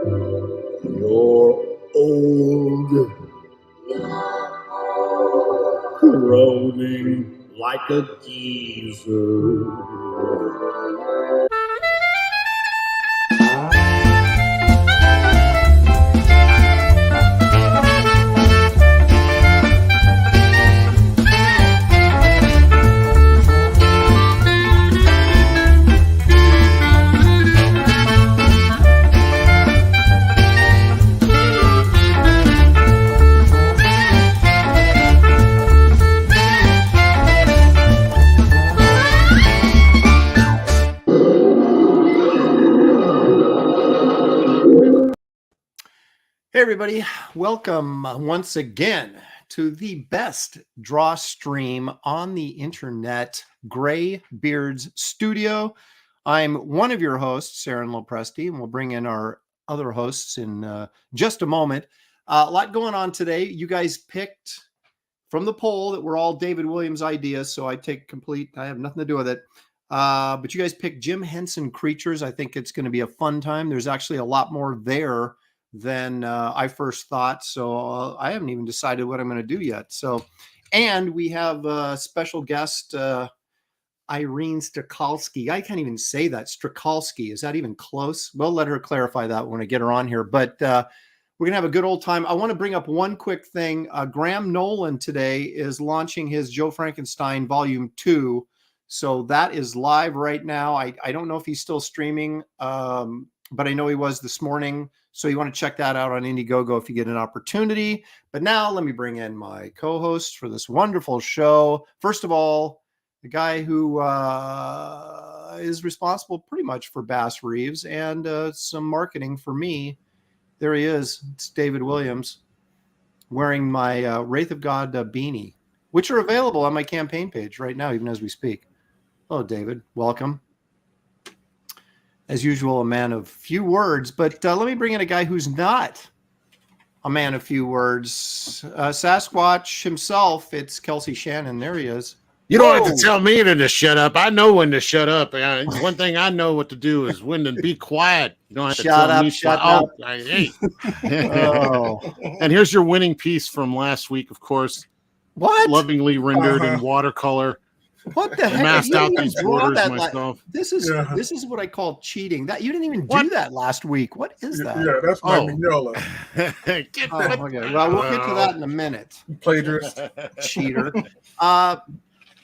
You're old, groaning like a geezer. Hey everybody, welcome once again to the best draw stream on the internet, Graybeard's Studio. I'm one of your hosts, Aaron Lopresti, and we'll bring in our other hosts in just a moment. A lot going on today. You guys picked from the poll that we're all David Williams' ideas, so I have nothing to do with it. But you guys picked Jim Henson Creatures. I think it's going to be a fun time. There's actually a lot more there than I first thought. So I haven't even decided what I'm going to do yet. And we have a special guest, Irene Strychalski. I can't even say that. Strychalski. Is that even close? We'll let her clarify that when I get her on here. But we're going to have a good old time. I want to bring up one quick thing. Graham Nolan today is launching his Joe Frankenstein Volume 2. So that is live right now. I don't know if he's still streaming, but I know he was this morning. So you want to check that out on Indiegogo if you get an opportunity. But now let me bring in my co-host for this wonderful show. First of all, the guy who is responsible pretty much for Bass Reeves and some marketing for me. There he is. It's David Williams wearing my Wraith of God beanie, which are available on my campaign page right now, even as we speak. Hello, David. Welcome. As usual, a man of few words, but let me bring in a guy who's not a man of few words. Sasquatch himself, it's Kelsey Shannon. There he is. You don't have to tell me to shut up. I know when to shut up. One thing I know what to do is when to be quiet. You don't have to tell me. Shut up. Hey. And here's your winning piece from last week, of course. What? Lovingly rendered in watercolor. What the heck? Masked out these borders myself. This is what I call cheating. That you didn't even do that last week. What is that? Yeah, that's my Mignola. Okay. Well, we'll get to that in a minute. Plagiarist. Cheater.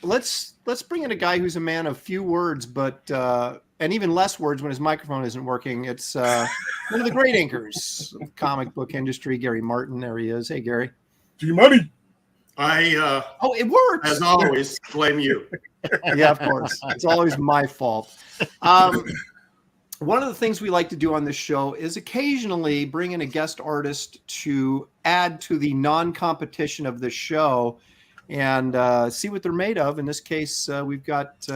Let's bring in a guy who's a man of few words, but and even less words when his microphone isn't working. It's one of the great anchors of the comic book industry, Gary Martin. There he is. Hey, Gary. G-Money. It works. As always, blame you. Yeah, of course. It's always my fault. One of the things we like to do on this show is occasionally bring in a guest artist to add to the non-competition of the show and see what they're made of. In this case, we've got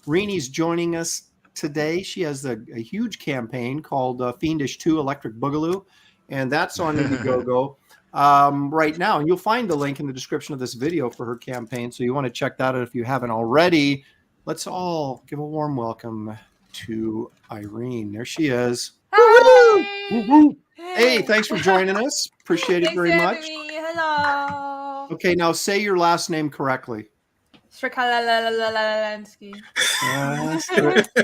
Rene's joining us today. She has a huge campaign called Fiendish 2 Electric Boogaloo, and that's on Indiegogo right now. And you'll find the link in the description of this video for her campaign, so you want to check that out if you haven't already. Let's all give a warm welcome to Irene. There she is. Hi. Hey, thanks for joining us. Appreciate it very much. Hello. Okay, now say your last name correctly. Strychalski.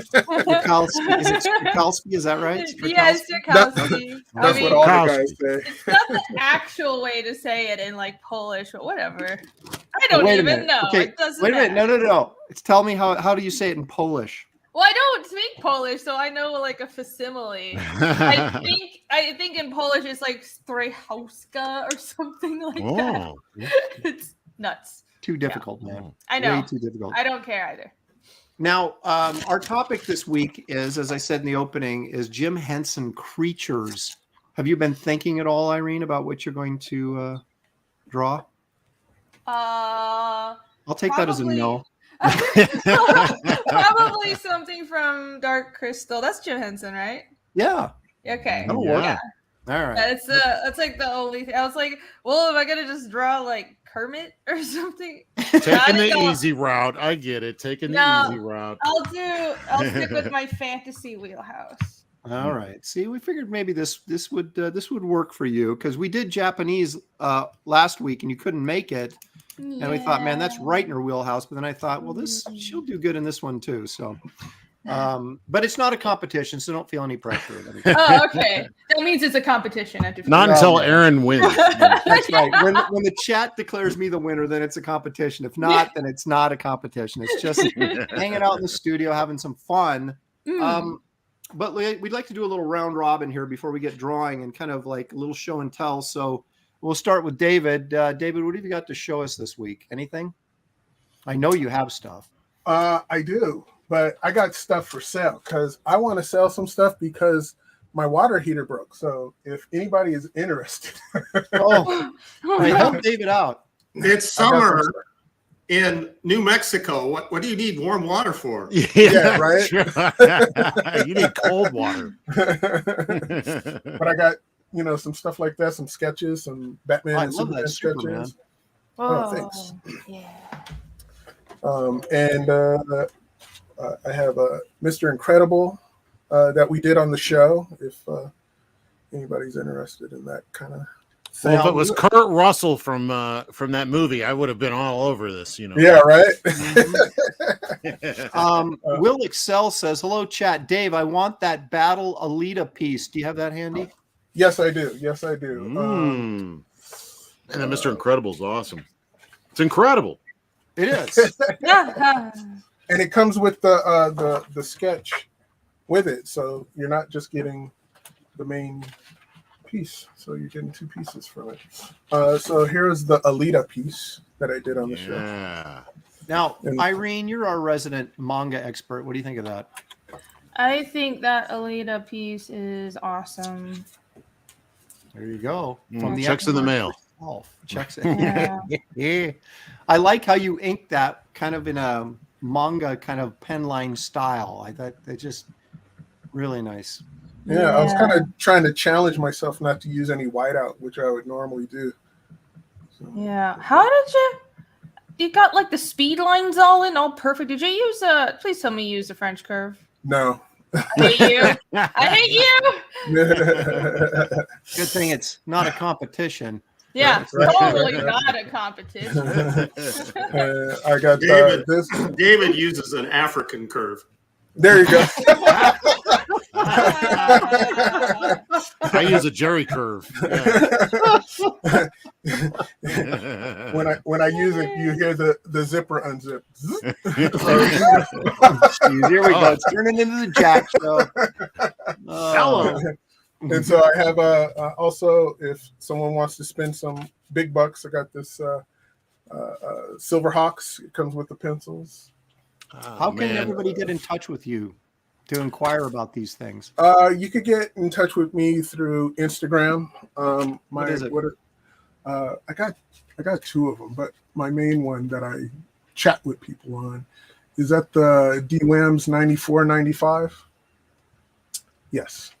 Strychalski. Is it Strychalski? Is that right? Yes, Strychalski. That's what all the guys say. It's not the actual way to say it in like Polish, but whatever. I don't Wait a even minute. know. Okay, It doesn't wait a minute. matter. No. Tell me how do you say it in Polish? Well, I don't speak Polish, so I know like a facsimile. I think in Polish it's like Strychalska or something like that. It's nuts. Too difficult, man. I know. Way too difficult. I don't care either. Now, our topic this week is, as I said in the opening, is Jim Henson Creatures. Have you been thinking at all, Irene, about what you're going to draw? I'll take that as a no. Probably something from Dark Crystal. That's Jim Henson, right? Yeah. Okay. That'll work. All right. That's like the only thing. I was like, well, am I gonna just draw like Kermit or something? Taking the easy route. I get it. Taking the easy route. I'll stick with my fantasy wheelhouse. All right. See, we figured maybe this would work for you because we did Japanese last week and you couldn't make it, and we thought, man, that's right in her wheelhouse. But then I thought, well, she'll do good in this one too. So, but it's not a competition, so don't feel any pressure. Oh, okay. That means it's a competition. Not until Aaron wins. That's right. When the chat declares me the winner, then it's a competition. If not, then it's not a competition. It's just hanging out in the studio, having some fun. But we'd like to do a little round robin here before we get drawing and kind of like a little show and tell. So we'll start with David. David, what have you got to show us this week? Anything? I know you have stuff. I do, but I got stuff for sale because I want to sell some stuff because my water heater broke. So if anybody is interested. Help David out. It's summer in New Mexico. What do you need warm water for? Yeah, right. You need cold water. But I got some stuff like that, some sketches, some Batman and Superman sketches. Thanks. Yeah. And I have Mr. Incredible that we did on the show. If anybody's interested in that kind of thing. Well, if it was Kurt Russell from that movie, I would have been all over this. Yeah, right. Will Excel says, "Hello, chat. Dave, I want that Battle Alita piece. Do you have that handy?" Yes, I do. And then Mr. Incredible's awesome. It's incredible. It is. And it comes with the sketch with it, so you're not just getting the main piece, so you're getting two pieces from it. So here's the Alita piece that I did on the show. Now, Irene, you're our resident manga expert. What do you think of that? I think that Alita piece is awesome. There you go. From the checks in the mail. Checks. Yeah. I like how you inked that kind of in a manga kind of pen line style. I thought that just really nice. Yeah, I was kind of trying to challenge myself not to use any whiteout, which I would normally do. So. Yeah. How did you got like the speed lines all in, all perfect? Did you use please tell me you used a French curve? No. I hate you. I hate you. Good thing it's not a competition. Yeah, totally not a competition. I got this. David uses an African curve. There you go. I use a Jerry curve. Yeah. When I use it, you hear the zipper unzip. Here we go. It's turning into the Jack show. Hello. And so I have also, if someone wants to spend some big bucks, I got this Silverhawks. It comes with the pencils. How can everybody get in touch with you to inquire about these things? You could get in touch with me through Instagram. What is it? I got two of them, but my main one that I chat with people on is that the DWAMS 9495. Yes.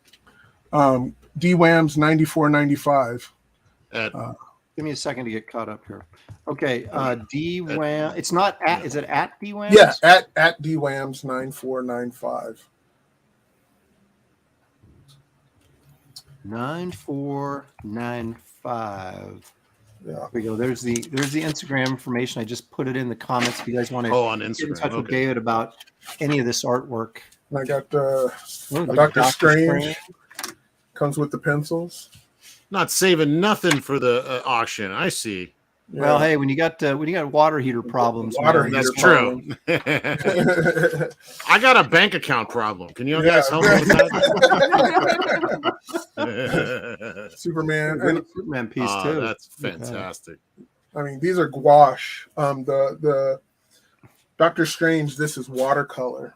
DWAMS 9495. Give me a second to get caught up here. Okay, DWAM. It's not at. Is it at DWAMS? Yeah, at DWAMS 9495. 9495. Yeah. There we go. There's the Instagram information. I just put it in the comments if you guys want to on get in Instagram. touch with David about any of this artwork. And I got Dr. Strange. Comes with the pencils. Not saving nothing for the auction. I see. Yeah. Well, hey, when you got water heater problems, That's true. I got a bank account problem. Can you guys help me with that? Superman piece too. That's fantastic. I mean, these are gouache. The Doctor Strange, this is watercolor,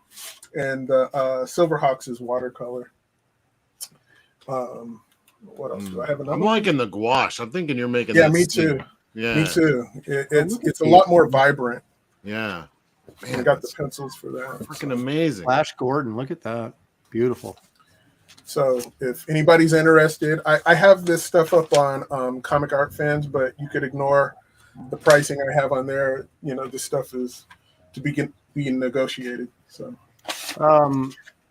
and the Silverhawks is watercolor. What else do I have? I'm liking the gouache. I'm thinking you're making. Yeah, me too. Yeah, me too. It's a lot more vibrant. Yeah, man, I got the pencils for that. Freaking amazing. Flash Gordon, look at that, beautiful. So if anybody's interested, I have this stuff up on Comic Art Fans, but you could ignore the pricing I have on there. You know, this stuff is to be negotiated. So,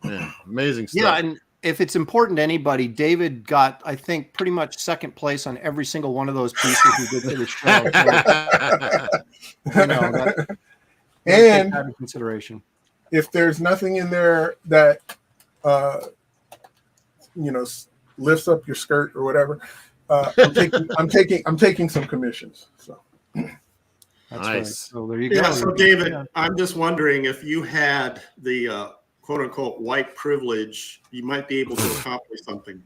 yeah, amazing stuff. Yeah, if it's important to anybody, David got, I think, pretty much second place on every single one of those pieces he did for the show. So, you know, that, and take that into consideration. If there's nothing in there that, you know, lifts up your skirt or whatever, I'm taking some commissions. So. That's Nice. right. So there you go. Yeah, so David, I'm just wondering if you had the quote unquote white privilege, you might be able to accomplish something.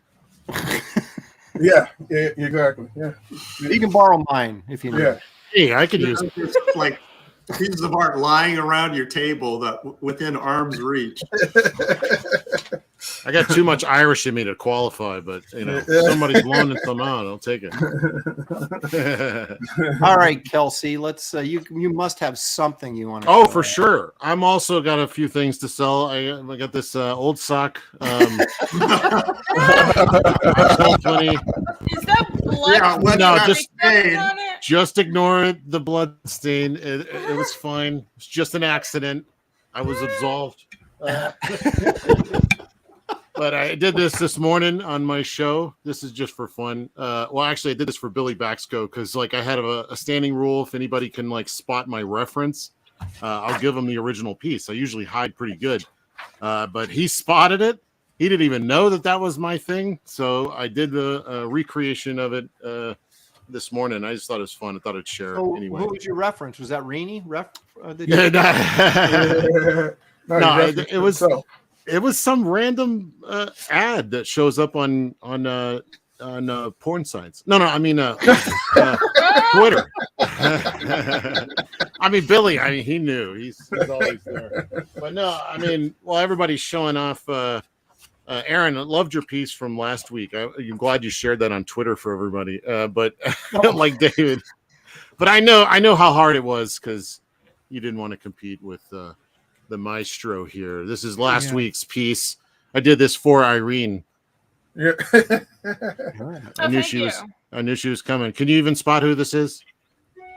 Yeah, exactly. Yeah. You can borrow mine if you need. Yeah. Hey, I could use Just like pieces of art lying around your table that within arm's reach. I got too much Irish in me to qualify, but you know, somebody's loaning some out. I'll take it. All right, Kelsey, let's. You must have something you want to. Oh, for sure. I'm also got a few things to sell. I got this old sock. Is that blood? Yeah, No, just just ignore it. The blood stain. It was fine. It's just an accident. I was absolved. But I did this morning on my show. This is just for fun. Well, actually, I did this for Billy Baxco because, like, I had a standing rule. If anybody can like spot my reference, I'll give them the original piece. I usually hide pretty good, but he spotted it. He didn't even know that was my thing. So I did the recreation of it this morning. I just thought it was fun. I thought I'd share it anyway. Who was your reference? Was that Rainey? No, it was some random ad that shows up on porn sites. No, I mean Twitter. I mean Billy. I mean he knew. He's always there. But no, I mean, well, everybody's showing off. Aaron, I loved your piece from last week. I'm glad you shared that on Twitter for everybody. But like David, but I know how hard it was because you didn't want to compete with the maestro here. This is last week's piece. I did this for Irene. Yeah. I knew she was coming. Can you even spot who this is?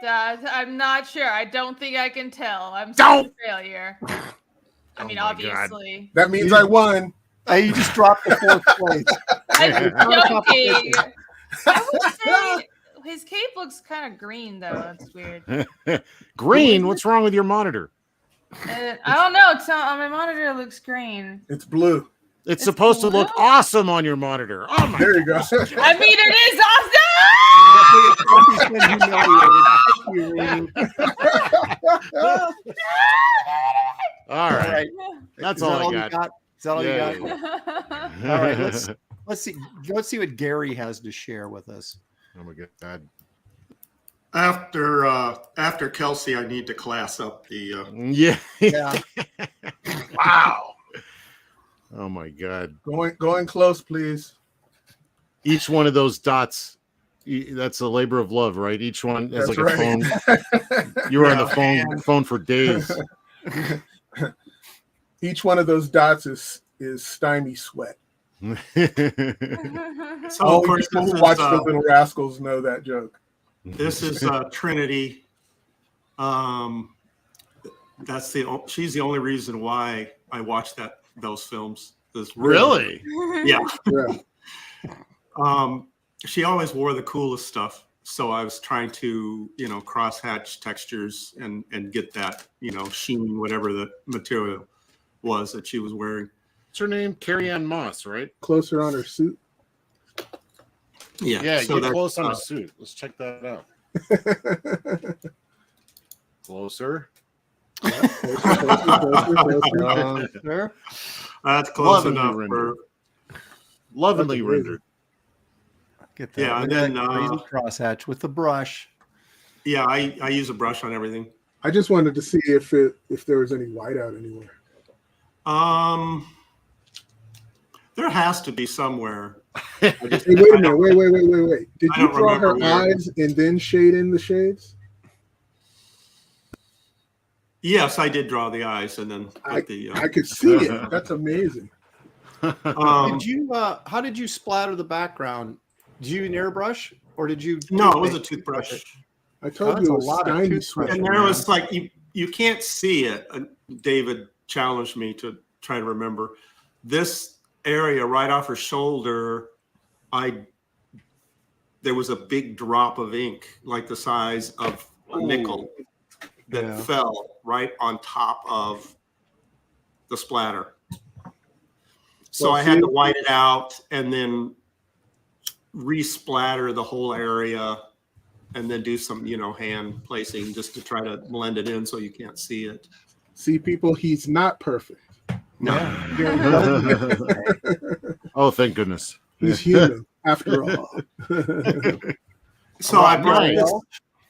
I'm not sure. I don't think I can tell. I'm Don't! a failure. I mean, my obviously. That means I won. You just dropped the fourth place. I'm joking. I would say his cape looks kind of green, though. That's weird. Green? What's wrong with your monitor? I don't know. It's on my monitor. It looks green. It's blue. It's supposed to look awesome on your monitor. Oh my! There you go. I mean, it is awesome. All right. That's all I got. Is that all you got? Yeah. All right, let's see what Gary has to share with us. Oh my God. After Kelsey, I need to class up the. Yeah. Wow. Oh my God. Going close, please. Each one of those dots, that's a labor of love, right? Each one is like a phone. You were on the phone for days. Each one of those dots is stymie sweat. So Only people who watch The Little Rascals know that joke. This is Trinity. She's the only reason why I watched those films. Really? Yeah. Yeah. She always wore the coolest stuff, so I was trying to, cross-hatch textures and get that, sheen, whatever the material was that she was wearing. What's her name? Carrie Ann Moss, right? Closer on her suit. Yeah, so get close on a suit. Let's check that out. Closer. Closer. That's close Lovingly enough. rendered. Lovingly rendered. Get that. Yeah, and then crazy crosshatch with the brush. Yeah, I use a brush on everything. I just wanted to see if there was any whiteout anywhere. There has to be somewhere. Hey, wait a minute. Wait. Did you draw her eyes and then shade in the shades? Yes, I did draw the eyes and then put I could see it. That's amazing. Did you? How did you splatter the background? Did you airbrush or did you? No, it was a toothbrush. I told you it was stymie sweat. And there was like you can't see it. David challenged me to try to remember. This area right off her shoulder, there was a big drop of ink, like the size of a nickel, that fell right on top of the splatter. So I had to white it out and then re-splatter the whole area and then do some, hand placing just to try to blend it in so you can't see it. See, people, he's not perfect. No. Oh, thank goodness. He's human, after all. So I brought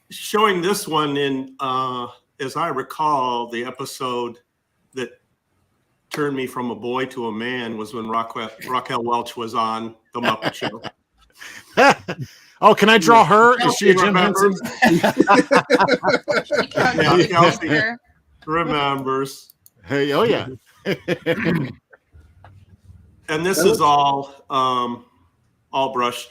showing this one in, as I recall, the episode that turned me from a boy to a man was when Raquel Welch was on The Muppet Show. Oh, can I draw her? Is she a Jim Henson? Kelsey remembers. Hey, oh yeah. And this is all brush.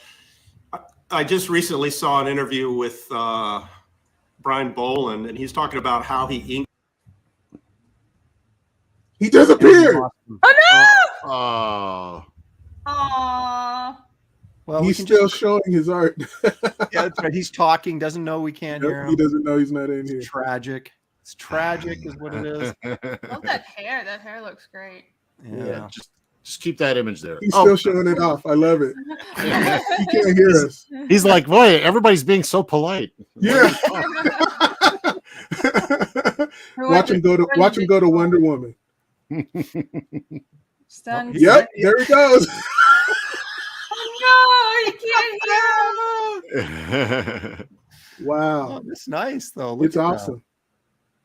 I just recently saw an interview with Brian Boland, and he's talking about how he inked. He disappeared. Oh no! Oh. Aww. Well, He's still showing his art. Yeah, that's right. He's talking, doesn't know we can't hear him. He doesn't know he's not in here. It's tragic. It's tragic, is what it is. Love that hair. That hair looks great. Yeah. Just keep that image there. He's still showing it off. I love it. He can't hear us. He's like, boy, everybody's being so polite. Yeah. Watch him go to Wonder Woman. Stunned. Yep, there he goes. Oh no, you can't hear him. Wow. Oh, it's nice though. Look It's at that. awesome.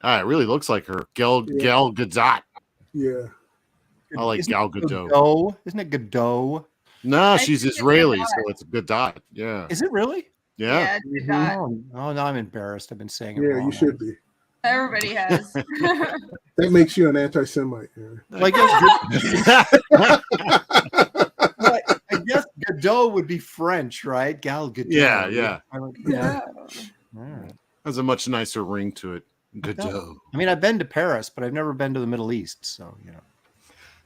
It really looks like her. Gal Gadot. Yeah. I like Isn't Gal it Gadot. Godot? Isn't it Godot? No, she's think it's Israeli, Gadot. so it's Gadot. Yeah. Is it really? Yeah. it's a dot. Oh, no, I'm embarrassed. I've been saying it Yeah, wrong. you should be. Everybody has. That makes you an anti-Semite. Yeah. Like, I guess Godot would be French, right? Gal Gadot. Yeah. Yeah. Has a much nicer ring to it. Gadot. I mean, I've been to Paris, but I've never been to the Middle East. So,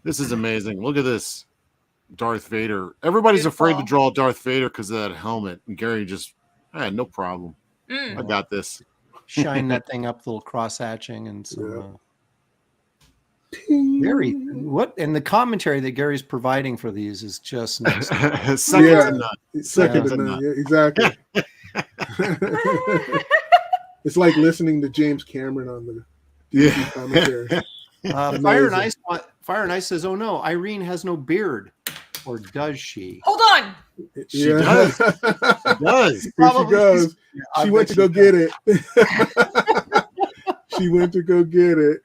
This is amazing. Look at this. Darth Vader. Everybody's afraid to draw Darth Vader because of that helmet. And Gary just, no problem. I got this. shine that thing up, little cross hatching and some. Gary, what and the commentary that Gary's providing for these is just nice. Second to none. Second to none. Yeah, exactly. It's like listening to James Cameron on the commentary. Fire and Ice says, "Oh no, Irene has no beard, or does she?" Hold on. She does. She does. Here she goes. She went to go get it. She went to go get it.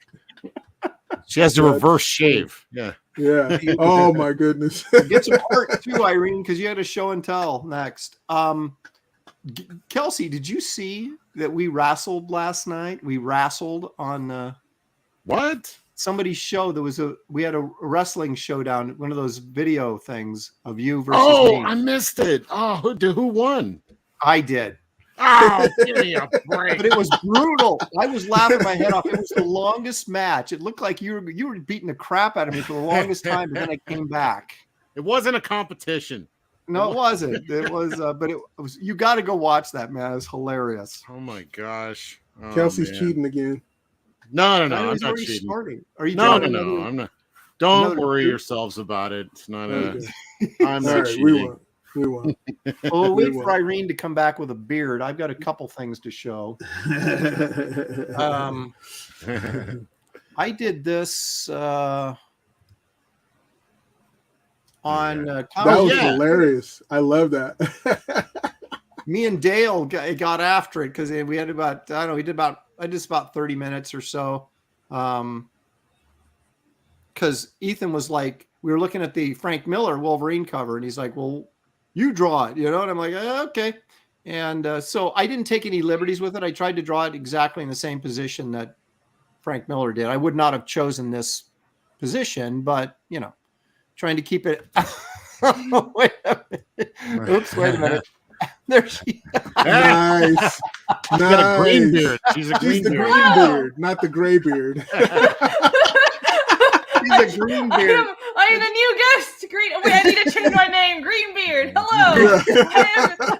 She has to reverse shave. Yeah. Yeah. Oh my goodness. Get some art too, Irene, because you had a show and tell next. Kelsey, did you see that we wrestled last night? We wrestled on what? Somebody's show. We had a wrestling showdown, one of those video things of you versus me. I missed it. Oh, who won? I did. Oh, give me a break. But it was brutal. I was laughing my head off. It was the longest match. It looked like you were beating the crap out of me for the longest time, but then I came back. It wasn't a competition. No, it wasn't. It was, but it was. You got to go watch that, man. It's hilarious. Oh my gosh. Oh, Kelsey's cheating again. No, I'm not cheating. Are you? No, I'm not. Don't worry yourselves about it. It's not I'm not cheating. We won't. Well, we'll wait for Irene to come back with a beard. I've got a couple things to show. I did this on that was hilarious. I love that. Me and Dale got after it because we had about I did about 30 minutes or so. Because Ethan was like, we were looking at the Frank Miller Wolverine cover, and he's like, "Well, you draw it," and I'm like, "Okay." And so I didn't take any liberties with it. I tried to draw it exactly in the same position that Frank Miller did. I would not have chosen this position, but trying to keep it. Wait a minute. Oops, wait a minute. There she is. Nice. She's got a green beard. She's a green the beard. green beard, not the gray beard. She's a green beard. I am the new guest. to Green. Oh wait, I need to change my name. Greenbeard. Hello.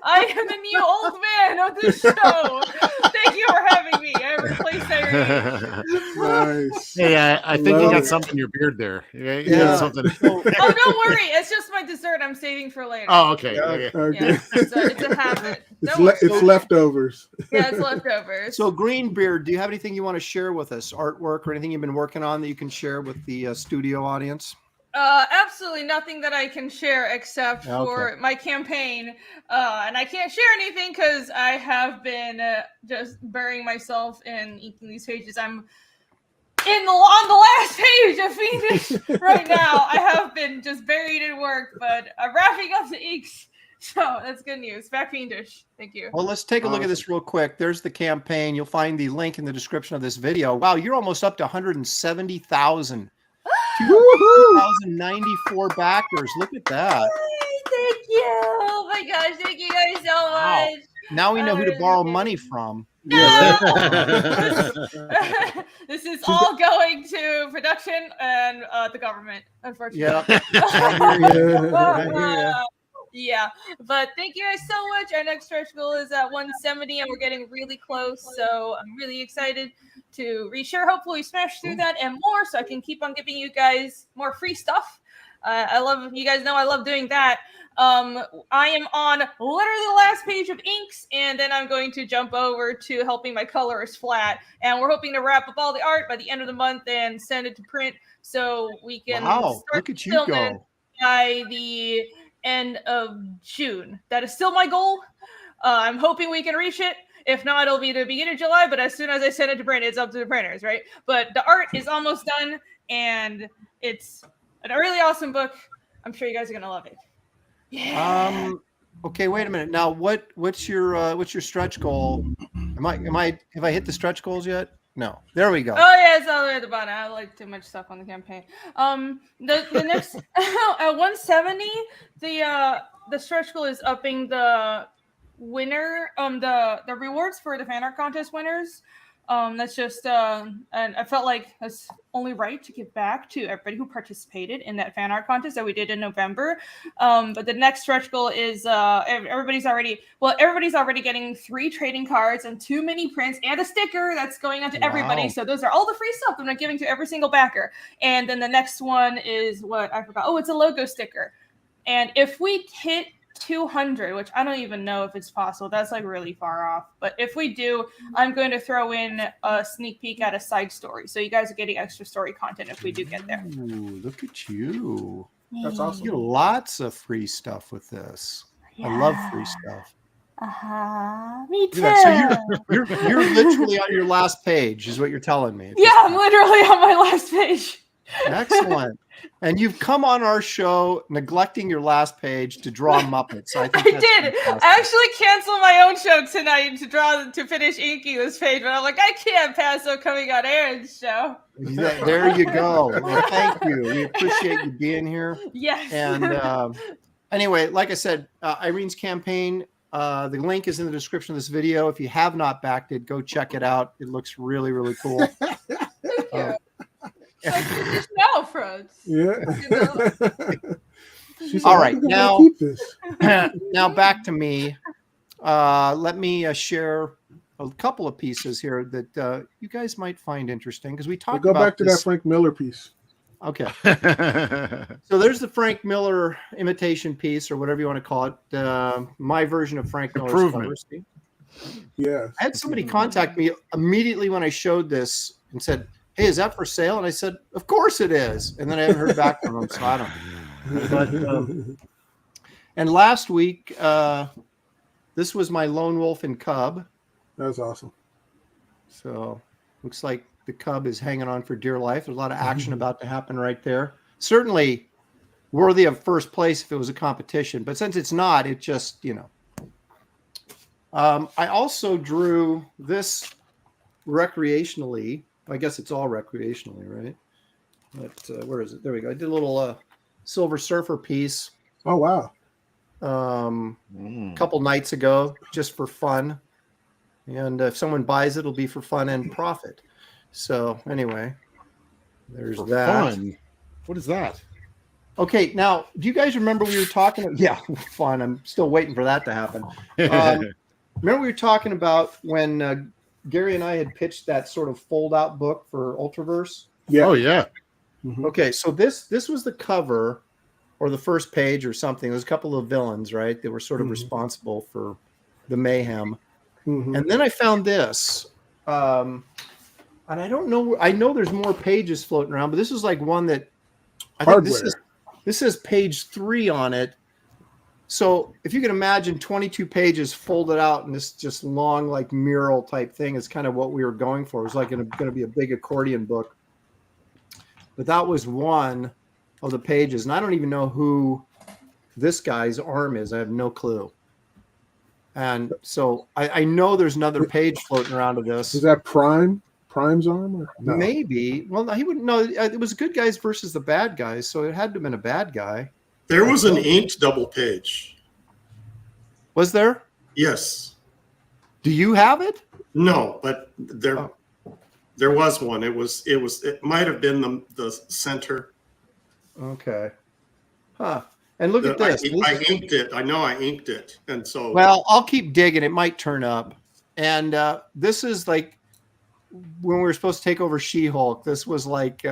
I am the new old man of this show. Thank you for having me. I replaced Irene. Nice. Hey, I think you Love got it. something in your beard there. You Yeah. got something. Oh, don't worry. It's just my dessert. I'm saving for later. Oh, okay. Yeah, Okay. okay. Yeah, it's a habit. It's, Don't worry. it's leftovers. Yeah, it's leftovers. So, Greenbeard, do you have anything you want to share with us? Artwork or anything you've been working on that you can share with the studio audience? Absolutely nothing that I can share except for my campaign. And I can't share anything because I have been just burying myself in inking these pages. I'm on the last page of Fiendish right now. I have been just buried in work, but I'm wrapping up the inks. So that's good news. Back Fiendish. Thank you. Well, let's take a look at this real quick. There's the campaign. You'll find the link in the description of this video. Wow, you're almost up to 170,000. 2,094 backers. Look at that. Thank you. Oh my gosh, thank you guys so much. Now we know who to borrow money from. No. This is all going to production and the government, unfortunately. Yeah. Yeah, but thank you guys so much. Our next stretch goal is at 170, and we're getting really close. So I'm really excited to reshare. Hopefully, smash through that and more, so I can keep on giving you guys more free stuff. I love, you guys know I love doing that. I am on literally the last page of inks, and then I'm going to jump over to helping my colorist flat. And we're hoping to wrap up all the art by the end of the month and send it to print so we can start look at you filming go. by the end of June. That is still my goal. I'm hoping we can reach it. If not, it'll be the beginning of July, but as soon as I send it to print, it's up to the printers, right? But the art is almost done, and it's an really awesome book. I'm sure you guys are gonna love it. Yeah. Okay, wait a minute. Now, what's your stretch goal? Have I hit the stretch goals yet? No. There we go. Oh yeah, it's all the way at the bottom. I like too much stuff on the campaign. The next at 170, the stretch goal is upping the winner, the rewards for the fan art contest winners. That's just and I felt like it's only right to give back to everybody who participated in that fan art contest that we did in November. But the next stretch goal is everybody's already getting 3 trading cards and 2 mini prints and a sticker that's going out to everybody. So those are all the free stuff that I'm giving to every single backer. And then the next one is what I forgot. Oh, it's a logo sticker. And if we hit 200, which I don't even know if it's possible. That's like really far off. But if we do, I'm going to throw in a sneak peek at a side story. So you guys are getting extra story content if we do get there. Ooh, look at you. That's You awesome. get lots of free stuff with this. Yeah. I love free stuff. Me too. Look at that. So you're literally on your last page, is what you're telling me. Yeah, I'm literally on my last page. Excellent. And you've come on our show neglecting your last page to draw Muppets. I think I that's did. fantastic. I actually canceled my own show tonight to finish inking this page, but I'm like, I can't pass up coming on Aaron's show. There you go. Well, thank you. We appreciate you being here. Yes. And anyway, like I said, Irene's campaign, the link is in the description of this video. If you have not backed it, go check it out. It looks really, really cool. Now, Frogs. Yeah. All right, now keep this. now back to me. Let me share a couple of pieces here that you guys might find interesting because we talked Go about back to this. that Frank Miller piece. Okay. So there's the Frank Miller imitation piece, or whatever you want to call it. My version of Frank Miller's Improvement. cover. Yeah. I had somebody contact me immediately when I showed this and said, "Hey, is that for sale?" And I said, "Of course it is." And then I haven't heard back from them, so I don't know. But, and last week, this was my lone wolf and cub. That's awesome. So looks like the cub is hanging on for dear life. There's a lot of action about to happen right there. Certainly worthy of first place if it was a competition, but since it's not, it just, you know. I also drew this recreationally. I guess it's all recreationally, right? But where is it? There we go. I did a little Silver Surfer piece Oh, wow. a couple nights ago just for fun. And if someone buys it, it'll be for fun and profit. So anyway, there's For that. fun. What is that? Okay, now, do you guys remember we were talking? Yeah, fun. I'm still waiting for that to happen. Remember we were talking about when Gary and I had pitched that sort of fold-out book for Ultraverse? Yeah. Oh yeah. Okay, so this was the cover or the first page or something. There's a couple of villains, right? That were sort of responsible for the mayhem. And then I found this. And I don't know. I know there's more pages floating around, but this is like one that I think this is page 3 on it. So if you can imagine 22 pages folded out in this just long, like mural type thing is kind of what we were going for. It was like going to be a big accordion book. But that was one of the pages. And I don't even know who this guy's arm is. I have no clue. And so I know there's another page floating around of this. Is that Prime's arm? Or no? Maybe. Well, he wouldn't know. It was good guys versus the bad guys. So it had to have been a bad guy. There was an inked double page. Was there? Yes. Do you have it? No, but there was one. It might have been the center. Okay. Huh. And look at this. I inked it. I know I inked it. And so. Well, I'll keep digging. It might turn up. And this is like when we were supposed to take over She-Hulk. This was like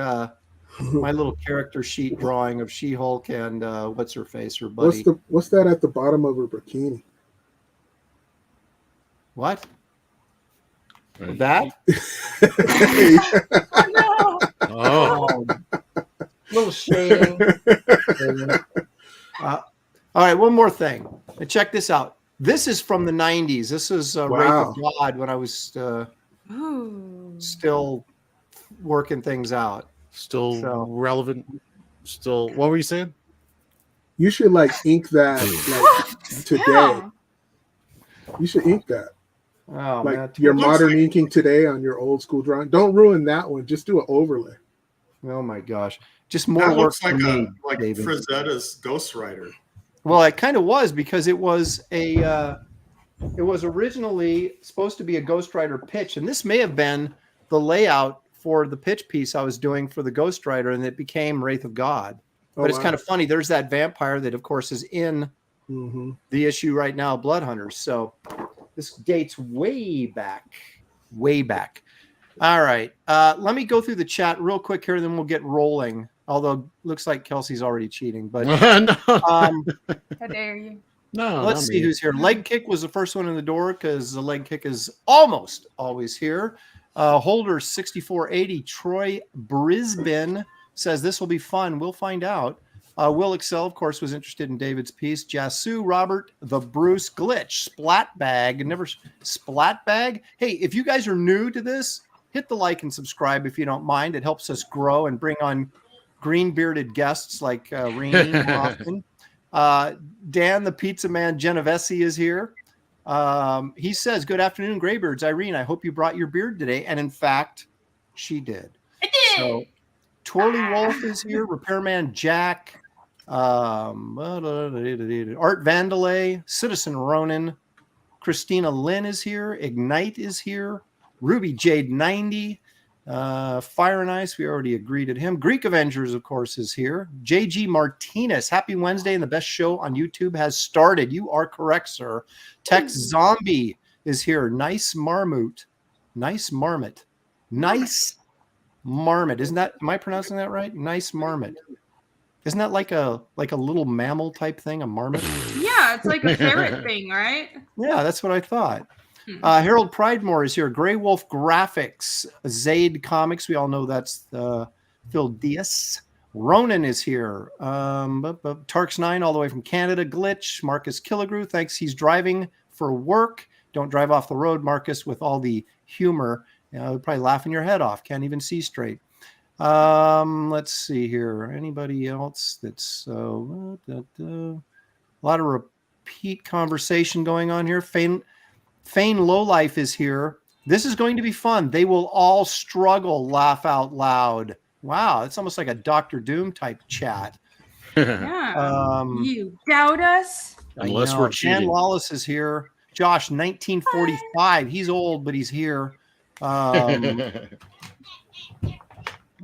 my little character sheet drawing of She-Hulk and what's her face, her buddy. What's that at the bottom of her bikini? What? Right. That? Oh. Little shading. All right, one more thing. Check this out. This is from the 90s. This is Wraith of God when I was still working things out. Still relevant. Still, what were you saying? You should like ink that like today. Yeah. You should ink that. Oh, like man. your modern inking today on your old school drawing. Don't ruin that one. Just do an overlay. Oh my gosh. Just more That work looks like for me, like David. Frazetta's Ghostwriter. Well, it kind of was because it was originally supposed to be a Ghostwriter pitch, and this may have been the layout for the pitch piece I was doing for the Ghostwriter, and it became Wraith of God. But it's kind of funny. There's that vampire that, of course, is in the issue right now, Blood Hunters. So this dates way back, way back. All right. Let me go through the chat real quick here, then we'll get rolling. Although looks like Kelsey's already cheating, but How dare you? No. let's see who's here. Leg Kick was the first one in the door because the Leg Kick is almost always here. Holder 6480 Troy Brisbane says this will be fun. We'll find out. Will Excel, of course, was interested in David's piece. Jasu Robert, the Bruce Glitch, Splatbag. Hey, if you guys are new to this, hit the like and subscribe if you don't mind. It helps us grow and bring on green bearded guests like Rainey more often. Dan, the Pizza Man Genovese is here. He says, "Good afternoon, Graybeards. Irene, I hope you brought your beard today." And in fact, she did. I did. So, Twirly Wolf is here. Repairman Jack. Art Vandalay. Citizen Ronan. Christina Lynn is here. Ignite is here. Ruby Jade 90. Fire and Ice, we already agreed at him. Greek Avengers, of course, is here. JG Martinez, happy Wednesday, and the best show on YouTube has started. You are correct, sir. Tex Zombie is here. Nice Marmot. Nice Marmot. Nice Marmot. Isn't that, am I pronouncing that right? Nice Marmot. Isn't that like a little mammal type thing, a marmot? Yeah, it's like a ferret thing, right? Yeah, that's what I thought. Harold Pridemore is here. Grey Wolf Graphics, Zaid Comics. We all know that's Phil Diaz. Ronan is here. Tarks9 all the way from Canada. Glitch. Marcus Killigrew. Thanks. He's driving for work. Don't drive off the road, Marcus, with all the humor. Probably laughing your head off. Can't even see straight. Let's see here. Anybody else that's a lot of repeat conversation going on here. Fane Lowlife is here. This is going to be fun. They will all struggle, laugh out loud. Wow, it's almost like a Dr. Doom type chat. Yeah. You doubt us? Unless we're cheating. Dan Wallace is here. Josh, 1945. He's old, but he's here.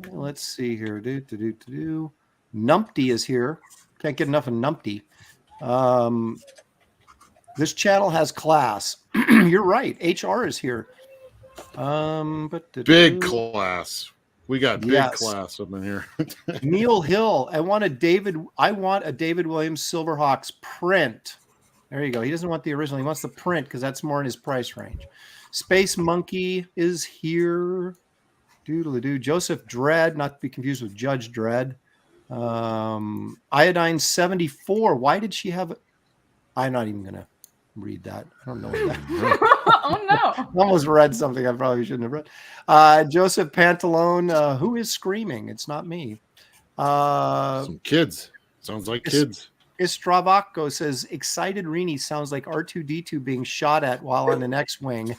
Let's see here. Numpty is here. Can't get enough of Numpty. This channel has class. You're right. HR is here. Big class. We got big Yes. class up in here. Neil Hill. I want a David Williams Silverhawks print. There you go. He doesn't want the original. He wants the print because that's more in his price range. Space Monkey is here. Doodle-doo. Joseph Dredd, not to be confused with Judge Dredd. Iodine 74. Why did she have? I'm not even gonna read that. I don't know what that. Oh no! I almost read something I probably shouldn't have read. Joseph Pantalone. Who is screaming? It's not me. Some kids. Sounds like kids. Istravaco says, excited Rini sounds like R2-D2 being shot at while on an X-Wing.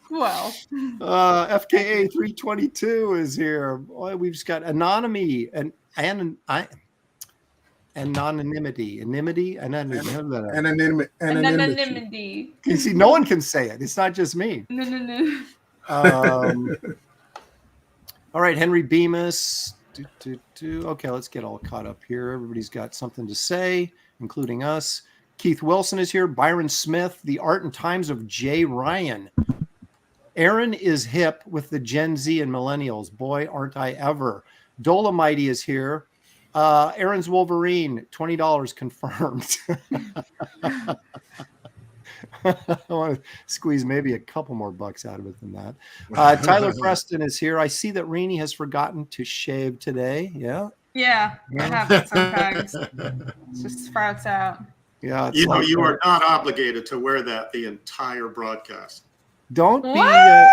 Well, FKA 322 is here. Boy, we've just got anonymity and anonymity. Anonymity. anonymity. You see, no one can say it. It's not just me. No. All right, Henry Bemis. Okay, let's get all caught up here. Everybody's got something to say, including us. Keith Wilson is here. Byron Smith, The Art and Times of Jay Ryan. Aaron is hip with the Gen Z and millennials. Boy, aren't I ever. Dolomite is here. Aaron's Wolverine, $20 confirmed. I want to squeeze maybe a couple more bucks out of it than that. Tyler Preston is here. I see that Rini has forgotten to shave today. Yeah. Yeah, I have it sometimes. It just sprouts out. Yeah. You know, you are not obligated to wear that the entire broadcast. Don't be. What?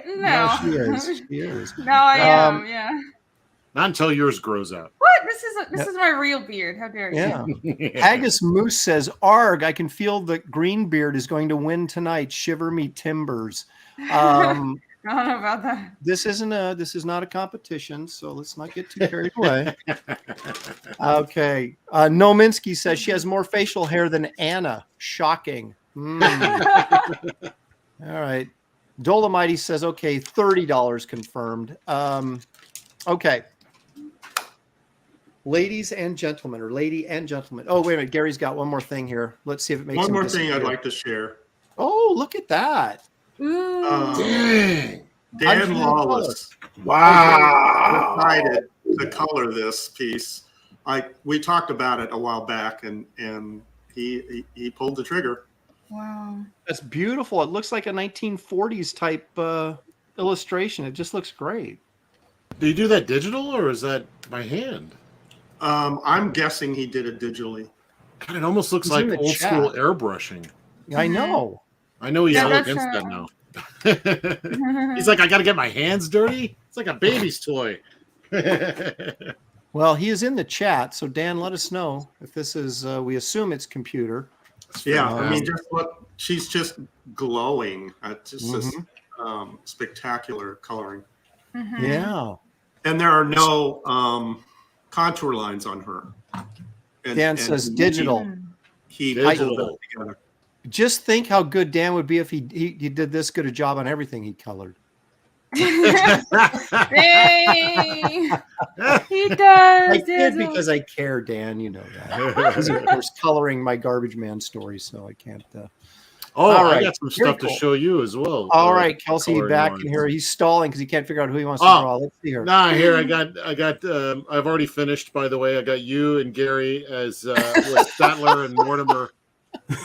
No. No, she is. She is. No, I am. Yeah. Not until yours grows out. What? This is my real beard. How dare you? Yeah. Haggis Moose says, "Arg, I can feel that Greenbeard is going to win tonight. Shiver me timbers." I don't know about that. This is not a competition, so let's not get too carried away. Okay. Nominsky says she has more facial hair than Anna. Shocking. All right. Dolomite says, okay, $30 confirmed. Okay. Ladies and gentlemen, or lady and gentlemen. Oh, wait a minute. Gary's got one more thing here. Let's see if it makes One him more disappear. thing I'd like to share. Oh, look at that. Ooh. Dan Unusual Lawless Wow. decided to color this piece. We talked about it a while back, and he pulled the trigger. Wow. That's beautiful. It looks like a 1940s type illustration. It just looks great. Do you do that digital or is that by hand? I'm guessing he did it digitally. God, it almost looks He's like in the old chat. school airbrushing. I know. I know he's Yeah, all that's against that now. He's like, I got to get my hands dirty. It's like a baby's toy. Well, he is in the chat, so Dan, let us know if this is. We assume it's computer. Yeah, I mean, just look. She's just glowing. It's just this spectacular coloring. Mhm. Yeah. And there are no contour lines on her. Dan says digital. He Digital. pulled it together. Just think how good Dan would be if he did this good a job on everything he colored. Dang. He does. I did because I care, Dan. You know that. He's of course coloring my Garbage Man story, so I can't. Oh, All I right. got some Very stuff cool. to show you as well. All right, Kelsey, coloring back lines. in here. He's stalling because he can't figure out who he wants to Oh. draw. Let's see here. Nah, here I got. I've already finished. By the way, I got you and Gary as with Statler and Mortimer.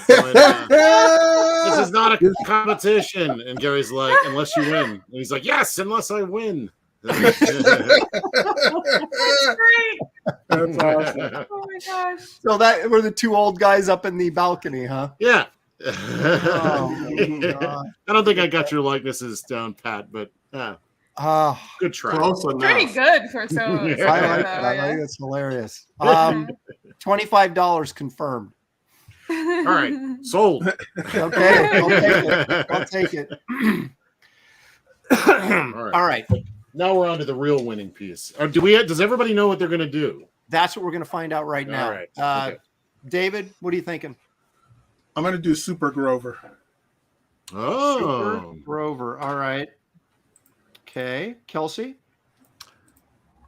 Going, this is not a competition, and Gary's like, unless you win. And he's like, yes, unless I win. That's great. That's awesome. Oh my gosh. So that were the two old guys up in the balcony, huh? Yeah. Oh, my God. I don't think I got your likenesses down pat, but Ah, good try. Close enough. Pretty good for so. I like Yeah. that. I think that's hilarious. $25 confirmed. All right, sold. Okay, I'll take it. All right. All right. Now we're on to the real winning piece. Or does everybody know what they're going to do? That's what we're going to find out right now. All right. Okay. David, what are you thinking? I'm gonna do Super Grover. Oh. Super Grover. All right. Okay. Kelsey?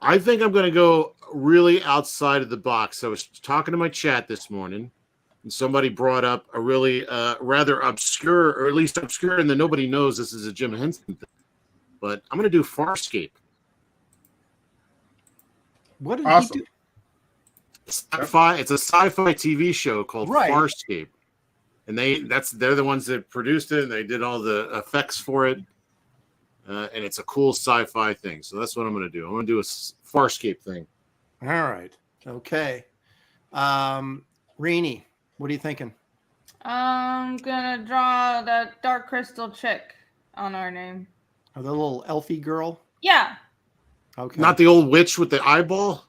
I think I'm going to go really outside of the box. I was talking to my chat this morning, and somebody brought up a really rather obscure, or at least obscure, and that nobody knows this is a Jim Henson thing. But I'm going to do Farscape. What did Awesome. he do? Sci-fi. It's a sci-fi TV show called Right. Farscape, and they're the ones that produced it, and they did all the effects for it. And it's a cool sci-fi thing. So that's what I'm going to do. I'm going to do a Farscape thing. All right. Okay. Rini, what are you thinking? I'm gonna draw that dark crystal chick on our name. Oh, the little elfie girl? Yeah, Okay. Not the old witch with the eyeball.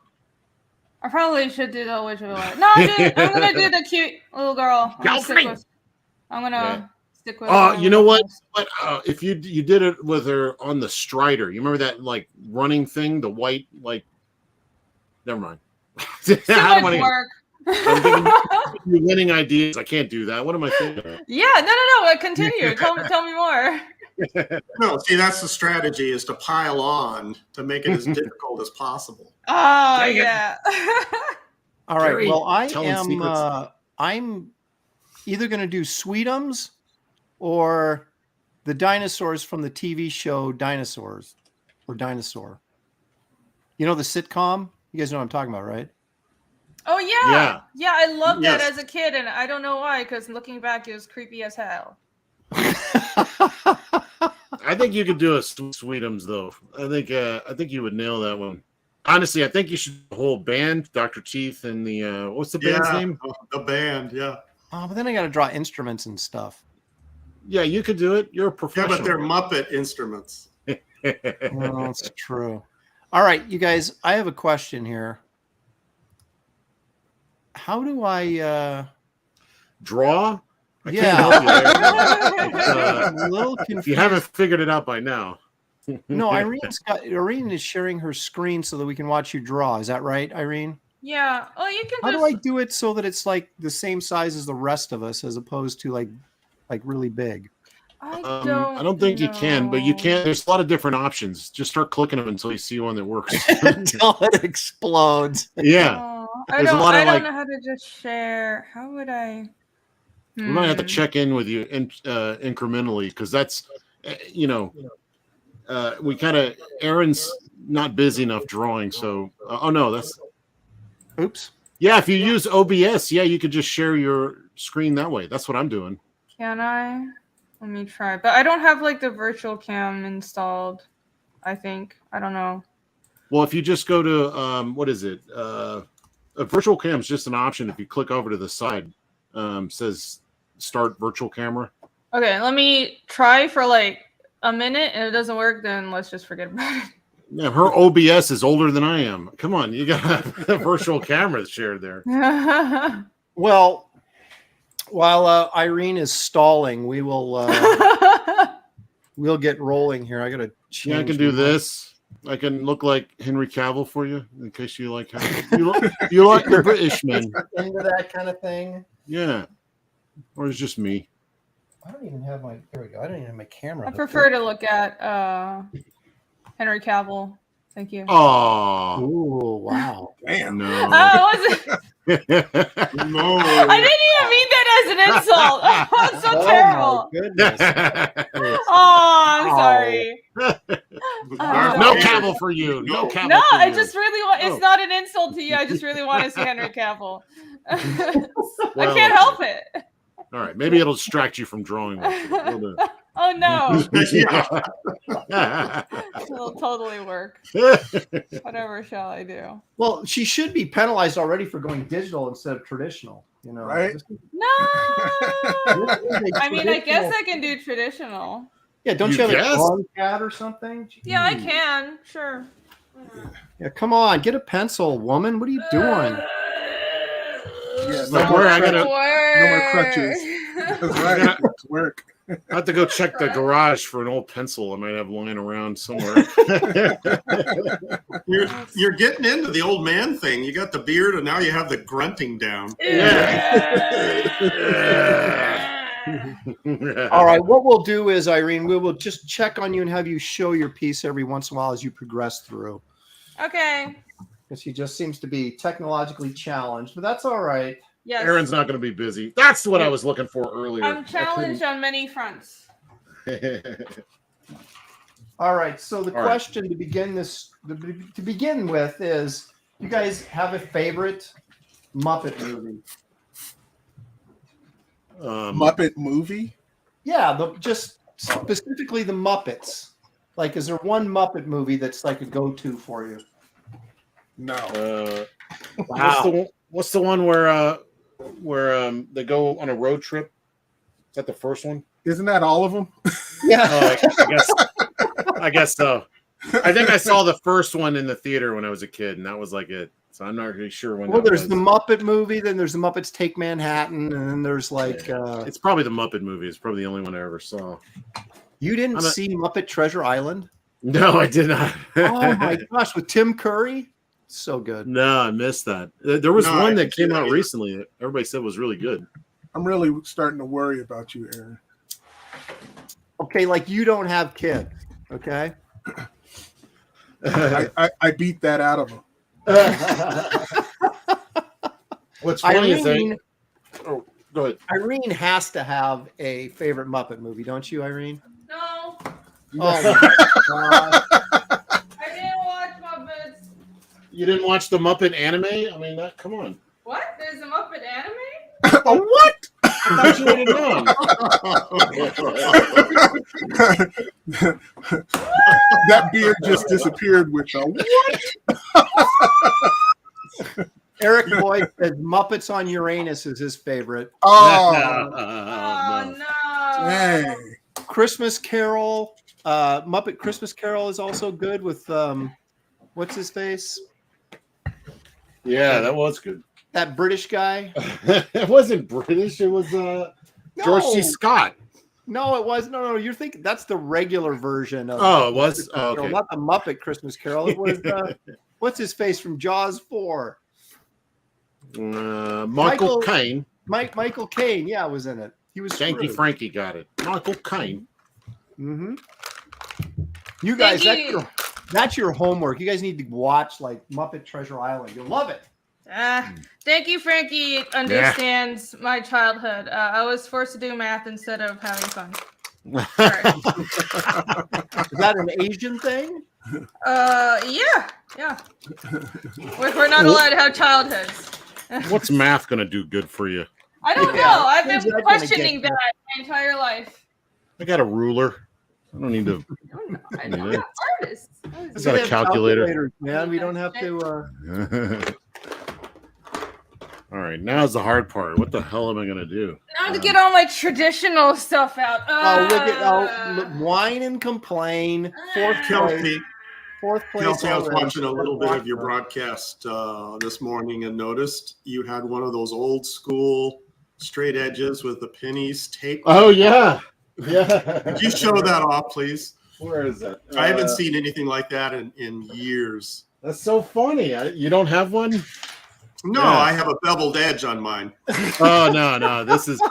I probably should do the witch of the light. No, I'm gonna do the cute little girl. I'm gonna stick with. Oh, you know what? If you did it with her on the Strider, you remember that like running thing, the white like. Never mind. Too much work. I'm giving you winning ideas. I can't do that. What am I thinking? Yeah, no. Continue. Tell me more. No, see, that's the strategy, is to pile on to make it as difficult as possible. Oh, yeah. All right. Gary, Well, telling secrets. I'm either going to do Sweetums or the dinosaurs from the TV show Dinosaurs or Dinosaur. You know the sitcom? You guys know what I'm talking about, right? Oh, yeah. Yeah, I loved that Yes. as a kid, and I don't know why, because looking back, it was creepy as hell. I think you could do a Sweetums though. I think you would nail that one. Honestly, I think you should do the whole band, Dr. Teeth, and the what's the band's name? The band, yeah. Oh, but then I got to draw instruments and stuff. Yeah, you could do it. You're a Yeah, professional. but they're Muppet instruments. Well, that's true. All right, you guys, I have a question here. How do I Draw? I Yeah. can't help you there. I'm a little If confused. you haven't figured it out by now. No, Irene is sharing her screen so that we can watch you draw. Is that right, Irene? Yeah. Oh, you can How just. do I do it so that it's like the same size as the rest of us, as opposed to like really big? I I don't think you can, but you can. There's a lot of different options. Just start clicking them until you see one that works. Until it explodes. Yeah. Oh, There's a lot of, I don't like- know how to just share. How would I? We might have to check in with you incrementally, because that's, we kind of, Aaron's not busy enough drawing. So, that's, Oops. yeah, if you use OBS, yeah, you could just share your screen that way. That's what I'm doing. Can I? Let me try. But I don't have like the virtual cam installed. I think. I don't know. Well, if you just go to, what is it? A virtual cam is just an option. If you click over to the side, says start virtual camera. Okay, let me try for like a minute, and if it doesn't work, then let's just forget about it. Yeah, her OBS is older than I am. Come on, you got a virtual camera shared there. Well, while Irene is stalling, we will we'll get rolling here. I gotta change. Yeah, I can do this. I can look like Henry Cavill for you, in case you like you like the British men. into that kind of thing. Yeah, or it's just me. I don't even have my. There we go. I don't even have my camera. I prefer to look at Henry Cavill. Thank you. Oh Ooh, wow. Damn. no! Oh, was it? No. I didn't even mean that as an insult. Oh, it's so terrible. My goodness. Oh, I'm sorry. No Cavill for you. No Cavill. No, for I you. just really want. It's Oh. not an insult to you. I just really want to see Henry Cavill. I Well, can't help it. All right, maybe it'll distract you from drawing. We'll do Oh no, Yeah. it'll totally work. it. Whatever shall I do? Well, she should be penalized already for going digital instead of traditional. You know, Right? No. I mean, I guess I can do traditional. Yeah, don't You you have guess? a drawing pad or something? Yeah, I can. Sure. Yeah, come on, get a pencil, woman. What are you doing? Yeah, Like, where I gotta- no more crutches. That's right. It's work. I have to go check the garage for an old pencil I might have lying around somewhere. You're getting into the old man thing. You got the beard, and now you have the grunting down. All right, what we'll do is, Irene, we will just check on you and have you show your piece every once in a while as you progress through. Okay. Because she just seems to be technologically challenged, but that's all right. Yes. Aaron's not going to be busy. That's what I was looking for earlier. I'm challenged on many fronts. All right. So the All question to begin with is, you guys have a favorite Muppet movie? Muppet movie? Yeah, just specifically the Muppets. Like, is there one Muppet movie that's like a go-to for you? No. What's the one where they go on a road trip? Is that the first one? Isn't that all of them? Yeah. I guess so. I think I saw the first one in the theater when I was a kid, and that was like it. So I'm not really sure when. Well, there's the Muppet movie, then there's the Muppets Take Manhattan, and then there's like. It's probably the Muppet movie. It's probably the only one I ever saw. You didn't see Muppet Treasure Island? No, I did not. Oh my gosh, with Tim Curry? So good. No, I missed that. There was one that came out recently that everybody said was really good. I'm really starting to worry about you, Aaron. Okay, like you don't have kids, okay? I beat that out of him. What's funny is Irene, oh, go ahead. Irene has to have a favorite Muppet movie, don't you, Irene? No, Oh my God. I didn't watch Muppets. You didn't watch the Muppet anime? I mean, come on. What? There's a Muppet anime? Oh, what? I thought you would have known. That beard just disappeared with the what? Eric Boyd says Muppets on Uranus is his favorite. Oh, No. dang. Christmas Carol, Muppet Christmas Carol is also good with what's his face? Yeah, that was good. That British guy. It wasn't British. It was George C. Scott. No, it was no. You're thinking that's the regular version of. Oh, it was. Oh, okay. Not the Muppet Christmas Carol. It was what's his face from Jaws 4. Michael Caine. Michael Caine, yeah, was in it. He was Janky Scrooge. Frankie got it. Michael Caine. Mm-hmm. You guys, Thank that's your homework. You guys need to watch like Muppet Treasure Island. You'll love it. Thank you, Frankie. Understands my childhood. I was forced to do math instead of having fun. Sorry. Is that an Asian thing? Yeah. We're not allowed to have childhoods. What's math going to do good for you? I don't know. I've been questioning that my entire life. I got a ruler. I don't need to. I'm not artist. I got a calculator. Man, we don't have to. All right, now's the hard part. What the hell am I going to do? Now to get all my traditional stuff out. Whine and complain. Fourth place. Kelsey, I was already. watching a little bit of your broadcast this morning and noticed you had one of those old school straight edges with the pennies taped. Oh, yeah. Could you show that off, please? Where is that? I haven't seen anything like that in years. That's so funny. You don't have one? No, Yeah. I have a beveled edge on mine. Oh, no. This is.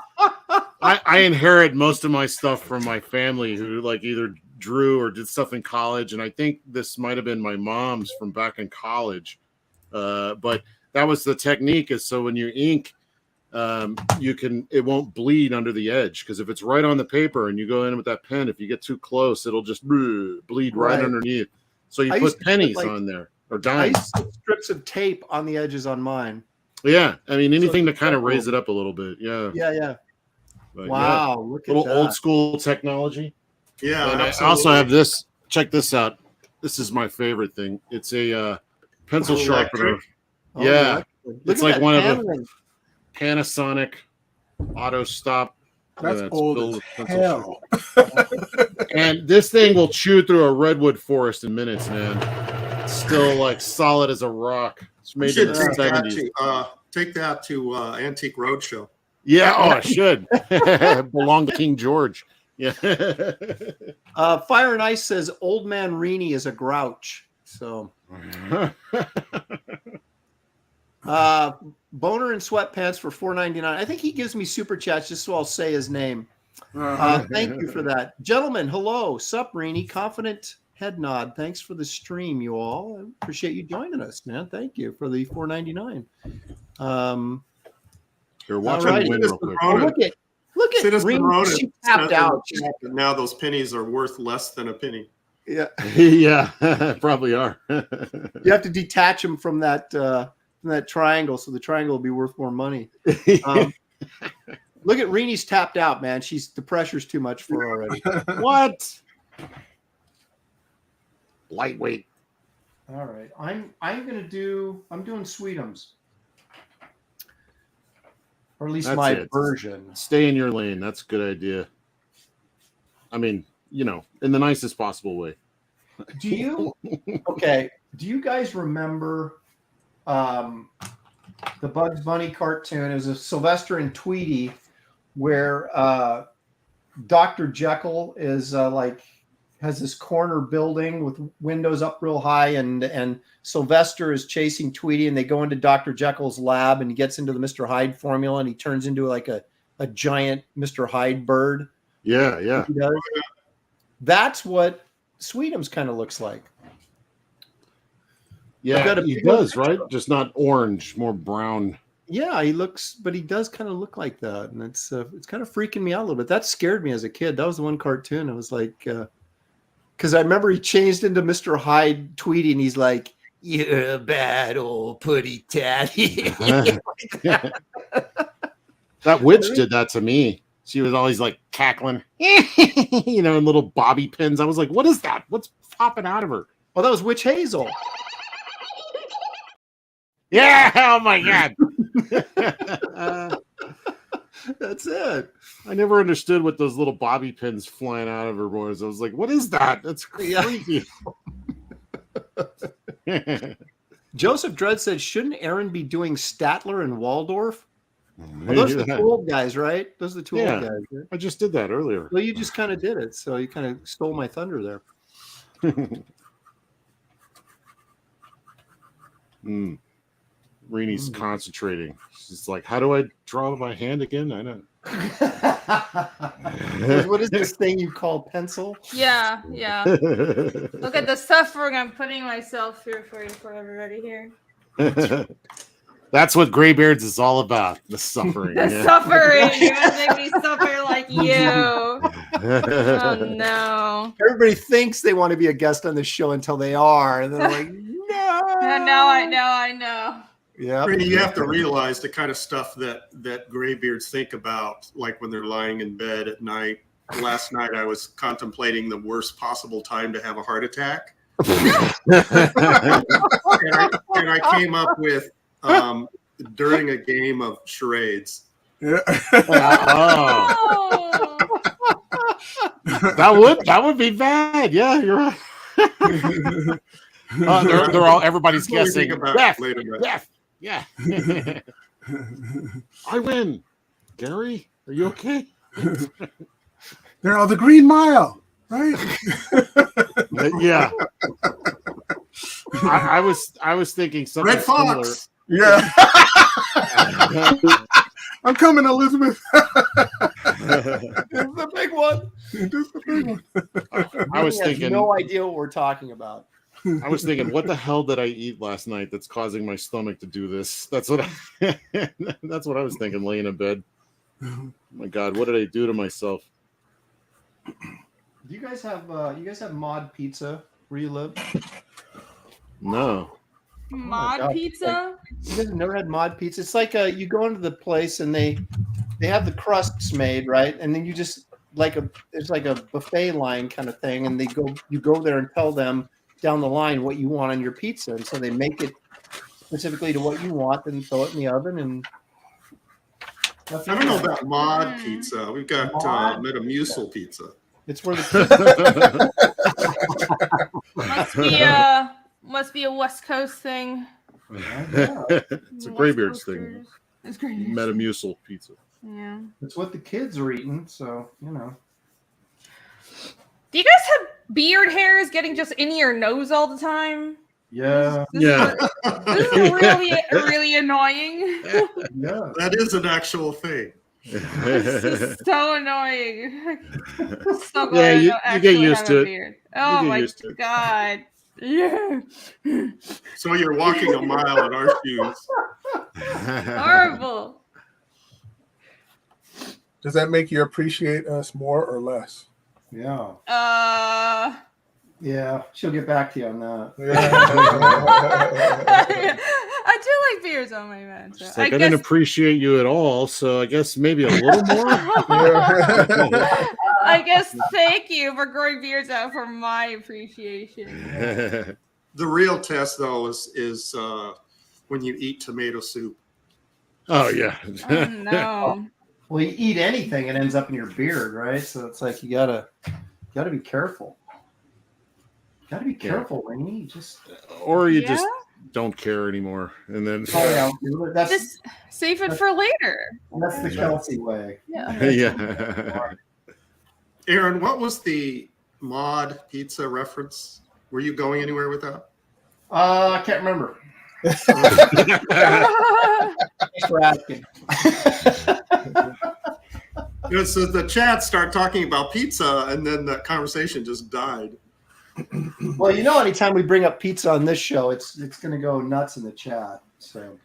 I inherit most of my stuff from my family who like either drew or did stuff in college. And I think this might have been my mom's from back in college. But that was the technique is so when you ink, it won't bleed under the edge. Because if it's right on the paper and you go in with that pen, if you get too close, it'll just bleed right underneath. So you put pennies on there or dimes. Strips of tape on the edges on mine. Yeah. I mean, anything to kind of raise it up a little bit. Yeah. Yeah. But Wow. Look at little that. old school technology. Yeah. And absolutely. I also have this. Check this out. This is my favorite thing. It's a pencil sharpener. Oh, Yeah. Look It's at like that one of paneling. the Panasonic auto stop. That's old as hell. And this thing will chew through a redwood forest in minutes, man. It's still like solid as a rock. It's You made in should the take that 70s. to Antique Roadshow. Yeah, I should. Belong to King George. Yeah. Fire and Ice says Old Man Reenie is a grouch. So Boner and Sweatpants for $4.99. I think he gives me super chats just so I'll say his name. Thank you for that. Gentlemen, hello. Sup, Reenie. Confident head nod. Thanks for the stream, you all. I appreciate you joining us, man. Thank you for the $4.99. Here, watch Alrighty. me win real quick. Oh, look at Citizen Reen, Ronan she tapped out. Now those pennies are worth less than a penny. Yeah, Yeah, probably are. you have to detach them from that triangle, so the triangle will be worth more money. Look at Reenie's tapped out, man. The pressure's too much for her already. What? Lightweight. All right, I'm doing Sweetums, or at least That's my it. version. Stay in your lane. That's a good idea. I mean, in the nicest possible way. Do you guys remember the Bugs Bunny cartoon? It was a Sylvester and Tweety where Dr. Jekyll is has this corner building with windows up real high, and Sylvester is chasing Tweety, and they go into Dr. Jekyll's lab, and he gets into the Mr. Hyde formula, and he turns into like a giant Mr. Hyde bird. Yeah. He does. That's what Sweetums kind of looks like. Yeah, he does, right? Just not orange, more brown. Yeah, he does kind of look like that, and it's kind of freaking me out a little bit. That scared me as a kid. That was the one cartoon. I was like, because I remember he changed into Mr. Hyde Tweety, and he's like, "You're a bad old putty tatty." That witch did that to me. She was always like cackling, in little bobby pins. I was like, what is that? What's popping out of her? Well, that was Witch Hazel. Yeah, oh my God. That's it. I never understood what those little bobby pins flying out of her was. I was like, what is that? That's creepy. Joseph Dredd said, shouldn't Aaron be doing Statler and Waldorf? Well, those are the two old guys, right? Those are the two old guys. Right? I just did that earlier. Well, you just kind of did it. So you kind of stole my thunder there. Reenie's concentrating. She's like, how do I draw my hand again? I know. What is this thing you call pencil? Yeah. Look at the suffering I'm putting myself through for everybody here. That's what Graybeards is all about. The suffering. The suffering. You want to make me suffer like you. Oh no. Everybody thinks they want to be a guest on the show until they are. And they're like, no. Now I know. Yeah. You have to realize the kind of stuff that graybeards think about, like when they're lying in bed at night. Last night I was contemplating the worst possible time to have a heart attack. and I came up with during a game of charades. Yeah. Oh. That would be bad. Yeah, you're right. They're all everybody's guessing. Death. Yeah. I win. Gary, are you okay? They're all the Green Mile, right? Yeah. I was thinking something Red Fox. similar. Yeah. I'm coming, Elizabeth. It's the big one. Just the big one. I was thinking no idea what we're talking about. I was thinking, what the hell did I eat last night that's causing my stomach to do this? That's what I was thinking, laying in bed. Oh my God, what did I do to myself? Do you guys have mod pizza where you live? No. Mod pizza? You guys have never had mod pizza? It's like you go into the place and they have the crusts made, right? And then you just it's like a buffet line kind of thing, and you go there and tell them down the line what you want on your pizza, and so they make it specifically to what you want, and throw it in the oven. And I don't know about mod pizza. We've got Metamucil pizza. It's where the must be a West Coast thing. It's a Graybeards thing. It's Graybeards. Metamucil pizza. Yeah. It's what the kids are eating, so you know. Do you guys have beard hairs getting just in your nose all the time? Yeah. This is really, really annoying. Yeah. That is an actual thing. This is so annoying. So glad Yeah, I you don't get actually used have to a it. beard. Oh get my used to it. god. Yeah. So you're walking a mile in our shoes. Horrible. Does that make you appreciate us more or less? Yeah. Uh Yeah. She'll get back to you on that. I do like beards on my man. So It's like I didn't appreciate you at all, so I guess maybe a little more. I guess thank you for growing beards out for my appreciation. The real test, though, is when you eat tomato soup. Oh yeah. Oh no. Well, you eat anything, it ends up in your beard, right? So it's like you gotta be careful. Gotta be careful when you eat. Just Or you just don't care anymore, and then that's just save it for later. That's the Kelsey way. Yeah. yeah. Aaron, what was the mod pizza reference? Were you going anywhere with that? I can't remember. Thanks for asking. So the chat start talking about pizza, and then the conversation just died. Well, anytime we bring up pizza on this show, it's going to go nuts in the chat. So,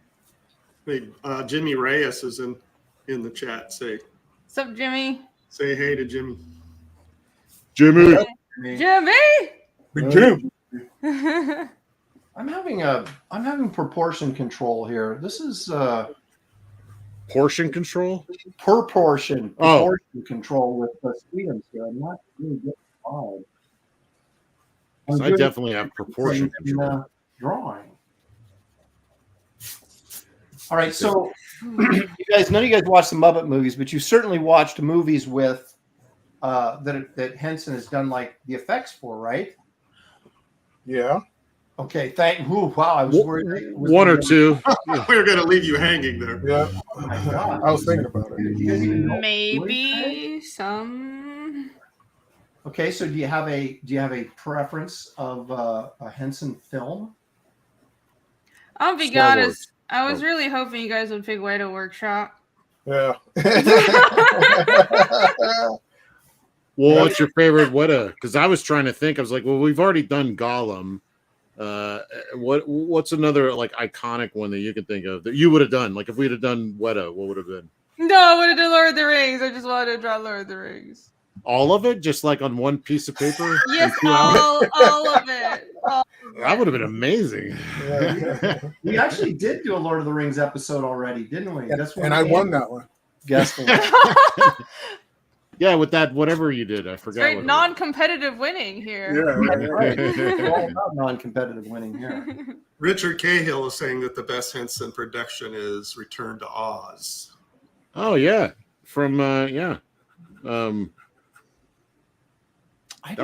Hey, Jimmy Reyes is in the chat. Say What's up, Jimmy? hey to Jimmy. Jimmy. Jimmy! Big Jim. I'm having proportion control here. This is Portion control. proportion Oh. control with the Sweetums here. I'm not really getting involved. I definitely have proportion control. Drawing. All right, so none of you guys watched the Muppet movies, but you certainly watched movies with that Henson has done like the effects for, right? Yeah. Okay, wow, I was worried. One or two. We were going to leave you hanging there. Yeah. Oh my God. I was thinking about it. Do you guys even know? Maybe some. Okay, so do you have a preference of a Henson film? I'll be Star honest. Wars. I was really hoping you guys would pick Way to Workshop. Yeah. Well, what's your favorite Weta? Because I was trying to think. I was like, well, we've already done Gollum. What's another like iconic one that you can think of that you would have done? Like if we'd have done Weta, what would have been? No, I would have done Lord of the Rings. I just wanted to draw Lord of the Rings. All of it, just like on one piece of paper. Yes, in 2 hours? all of it. That would have been amazing. We actually did do a Lord of the Rings episode already, didn't we? And I won that one. Guess what? Yeah, with that whatever you did, I forgot. Great what it was. non-competitive winning here. Yeah. Right. We're all about non-competitive winning here. Richard Cahill is saying that the best Henson production is Return to Oz. Oh yeah, from that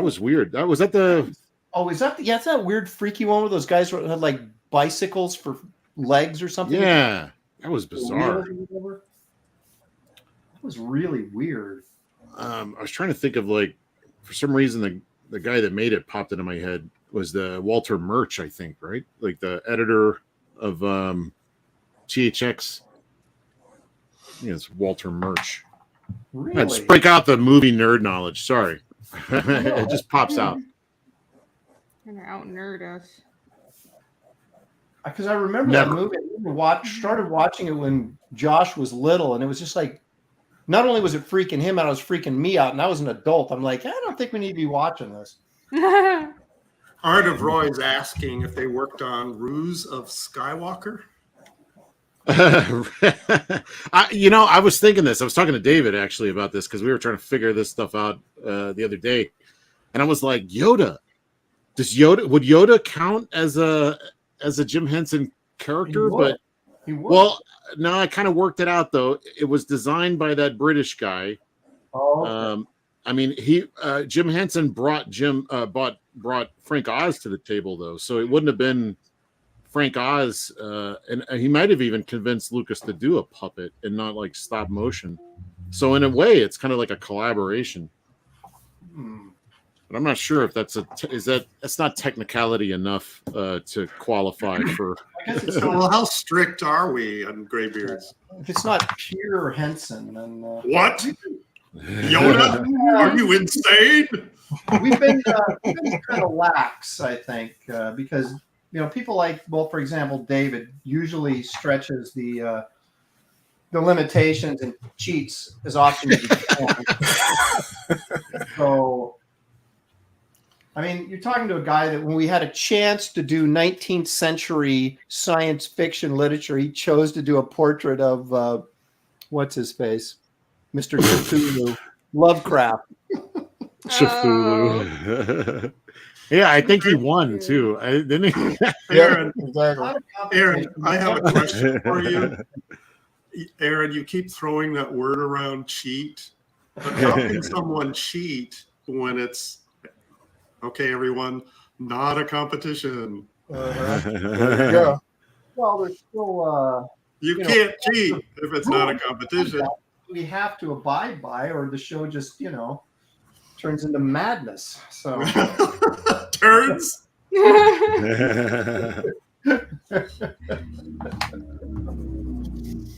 was weird. Was that the? Oh, is that it's that weird freaky one where those guys had like bicycles for legs or something? Yeah, that was bizarre. That was really weird. I was trying to think of like, for some reason the guy that made it popped into my head was the Walter Murch, I think, right? Like the editor of THX. Yeah, it's Walter Murch. Really? Let's break out the movie nerd knowledge. Sorry, it just pops out. Gonna out nerd us. Because I remember Never. that movie. I started watching it when Josh was little, and it was just like, not only was it freaking him out, it was freaking me out, and I was an adult. I'm like, I don't think we need to be watching this. Art of Roy is asking if they worked on Ruse of Skywalker. I was thinking this. I was talking to David actually about this because we were trying to figure this stuff out the other day, and I was like, Yoda. Would Yoda count as a Jim Henson character? But well, no, I kind of worked it out though. It was designed by that British guy. Oh, okay. I mean, Jim Henson brought Frank Oz to the table though, so it wouldn't have been Frank Oz, and he might have even convinced Lucas to do a puppet and not like stop motion. So in a way, it's kind of like a collaboration. But I'm not sure if that's that's not technicality enough to qualify for. I guess it's Well, how strict are we on graybeards? if it's not pure Henson, then What? Yoda? Are you insane? we've been kind of lax, I think, because people like, well, for example, David usually stretches the limitations and cheats as often as he can. So, I mean, you're talking to a guy that when we had a chance to do 19th century science fiction literature, he chose to do a portrait of what's his face, Mr. Cthulhu, Lovecraft. Cthulhu. Yeah, I think he won too. Didn't he? Aaron, Exactly. Aaron, I have a question for you. Aaron, you keep throwing that word around, cheat. But how can someone cheat when it's okay, everyone, not a competition? There you go. Well, there's still You can't cheat if it's not a competition. we have to abide by, or the show just turns into madness. So Turns.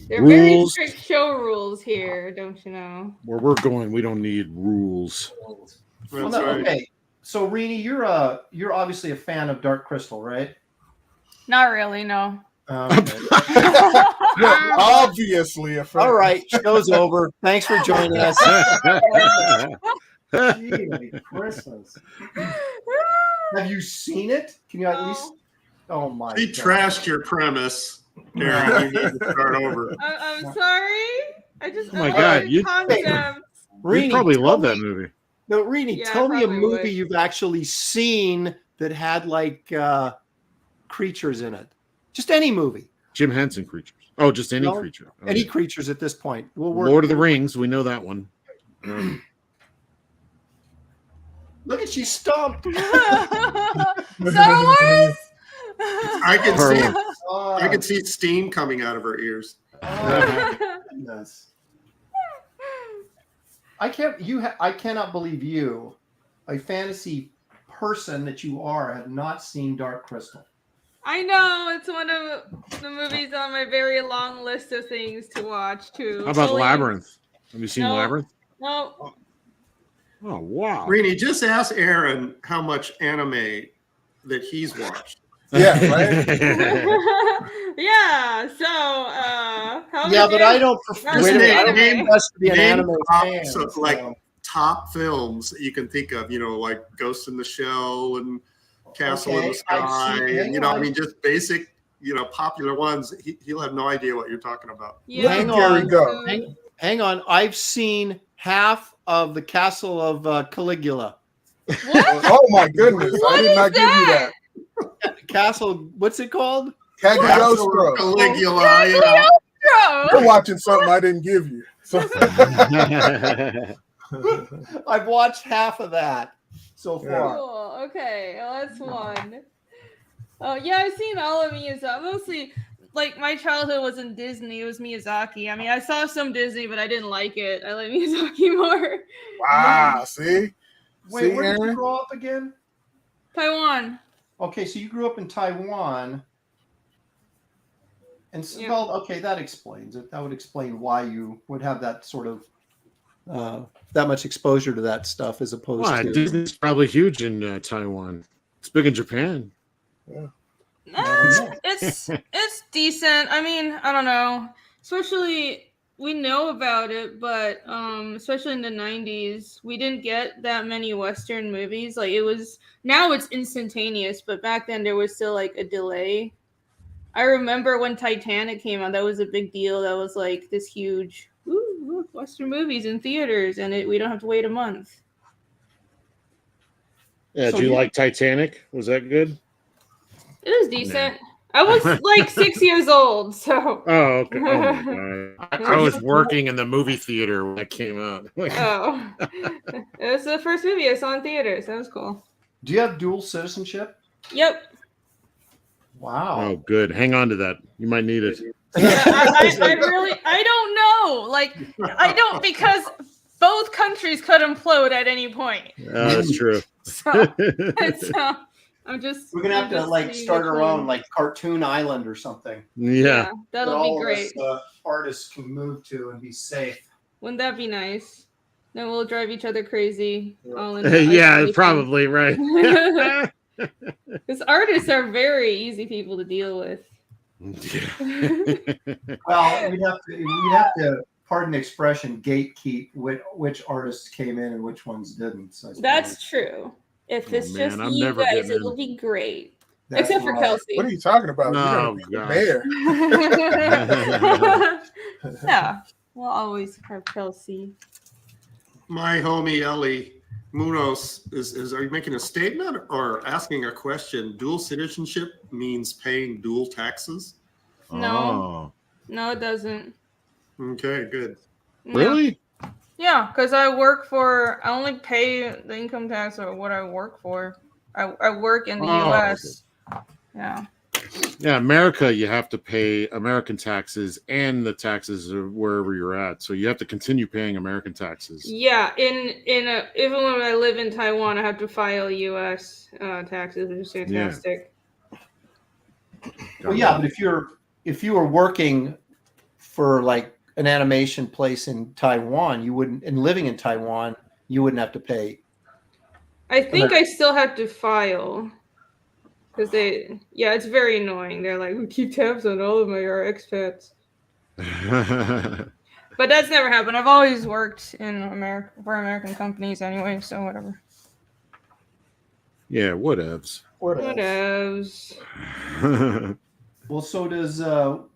They're very Rules. strict show rules here, don't you know? Where we're going, we don't need rules. well, That's no, right. okay. So Rini, you're obviously a fan of Dark Crystal, right? Not really, no. Okay. Yeah, obviously a fan. All right, show's over. Thanks for joining us. Gee, Christmas. Have you seen it? Can you at least? Oh my! He God. trashed your premise, Aaron. You need to start over. I'm sorry. I just Oh my I God, like you- concepts. You Rini, probably tell love me- that movie. No, Rini, Yeah, I tell me a probably movie would. you've actually seen that had like creatures in it. Just any movie, Jim Henson Creatures. Oh, just any No, creature. Oh, any yeah. creatures at this point. We'll work. Lord of the Rings, we know that one. Look at she stomped. Star Wars. I can see. Oh, I can see steam coming out of her ears. my goodness. I can't. I cannot believe you, a fantasy person that you are, have not seen Dark Crystal. I know it's one of the movies on my very long list of things to watch too. How about Only- Labyrinth? Have you seen No. Labyrinth? No. Oh, wow. Rini, just ask Aaron how much anime that he's watched. Yeah, right. Yeah. So, how Yeah, but I many- don't prefer. Just Wait a minute, I don't name- profess to be an name anime top- fan. so, like, top films that you can think of, like Ghost in the Shell and Castle in Okay, the Sky, I've seen- and I mean, just basic, popular ones. He'll have no idea what you're talking about. Yeah. Hang There on. we go. Hang on. I've seen half of the Castle of Caligula. What? Oh my goodness! What I did is not give you that. Castle. What's it called? Cagliostro. Caligula, yeah. Bro. You're watching something I didn't give you. So I've watched half of that so far. Cool. Okay, well, that's one. Oh yeah, I've seen all of Miyazaki. Mostly, like my childhood wasn't Disney; it was Miyazaki. I mean, I saw some Disney, but I didn't like it. I like Miyazaki more. wow, see, Wait, see, where did you Aaron? grow up again? Taiwan. Okay, so you grew up in Taiwan. And so, Yeah. well, okay, that explains it. That would explain why you would have that sort of that much exposure to that stuff as opposed Wow, to Disney's probably huge in Taiwan. It's big in Japan. It's decent. I mean, I don't know. Especially we know about it, but especially in the 90s, we didn't get that many Western movies. Like now it's instantaneous, but back then there was still like a delay. I remember when Titanic came out, that was a big deal. That was like this huge, ooh, look, Western movies in theaters, and we don't have to wait a month. Yeah, So do you you- like Titanic? Was that good? It was decent. I was like 6 years old, so. Oh, okay. Oh my god. I was working in the movie theater when that came out. Oh, it was the first movie I saw in theaters. That was cool. Do you have dual citizenship? Yep. Wow. Oh, good. Hang on to that. You might need it. I really, I don't know. Like, I don't, because both countries could implode at any point. That's true. So I'm just. We're gonna have to like start our own like cartoon island or something. Yeah. That'll be great. Artists can move to and be safe. Wouldn't that be nice? Then we'll drive each other crazy. All in Yeah, isolation. probably right. Because artists are very easy people to deal with. Well, we'd have to, pardon the expression, gatekeep which artists came in and which ones didn't. So That's true. If it's just I'm you never guys, getting it'll in. be great. Except for right. Kelsey. What are you talking about? Oh, You're there. Yeah, we'll always have Kelsey. My homie Ellie Munoz is are you making a statement or asking a question? Dual citizenship means paying dual taxes? No, it doesn't. Okay, good. Yeah. Really? Yeah, because I only pay the income tax or what I work for. I work in the U.S. Yeah. Yeah, America, you have to pay American taxes and the taxes of wherever you're at. So you have to continue paying American taxes. Yeah, even when I live in Taiwan, I have to file U.S. Taxes, which is fantastic. Well, yeah, but if you were working for like an animation place in Taiwan, you wouldn't, and living in Taiwan, you wouldn't have to pay. I think I still have to file. Because it's very annoying. They're like, we keep tabs on all of our expats. But that's never happened. I've always worked in America for American companies anyway, so whatever. Yeah, whatevs. Whatevs. Well, so does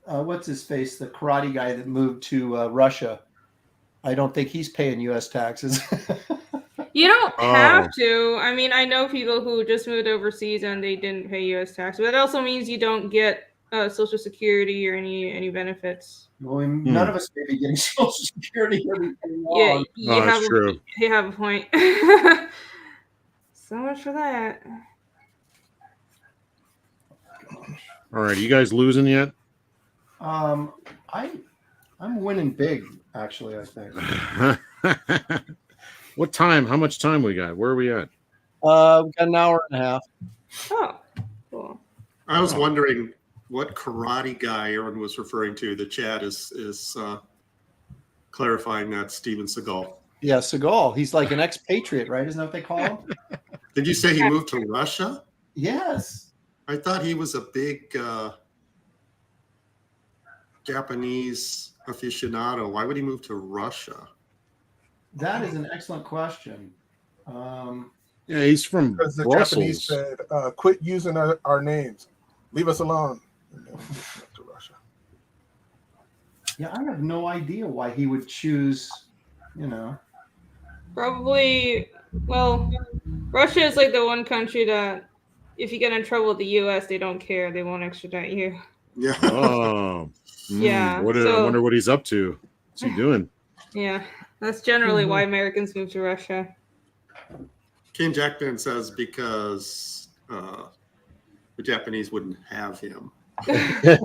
what's his face, the karate guy that moved to Russia. I don't think he's paying U.S. taxes. You don't have to. I mean, I know people who just moved overseas and they didn't pay U.S. tax, but that also means you don't get Social Security or any benefits. Well, none of us may be getting Social Security every Yeah, that's true. You have a point. So much for that. All right, you guys losing yet? I'm winning big, actually, I think. What time? How much time we got? Where are we at? We've got an hour and a half. Oh, cool. I was wondering what karate guy Aaron was referring to. The chat is clarifying that Steven Seagal. Yeah, Seagal. He's like an expatriate, right? Isn't that what they call him? Did you say he moved to Russia? Yes. I thought he was a big Japanese aficionado. Why would he move to Russia? That is an excellent question. Yeah, he's from Because the Brussels. Japanese said, quit using our names. Leave us alone. And then he just went to Russia. Yeah, I have no idea why he would choose, Probably, well, Russia is like the one country that if you get in trouble with the U.S., they don't care. They won't extradite you. Yeah. Oh, Yeah, I so- wonder what he's up to. What's he doing? Yeah, that's generally why Americans move to Russia. King Jackman says because the Japanese wouldn't have him. That's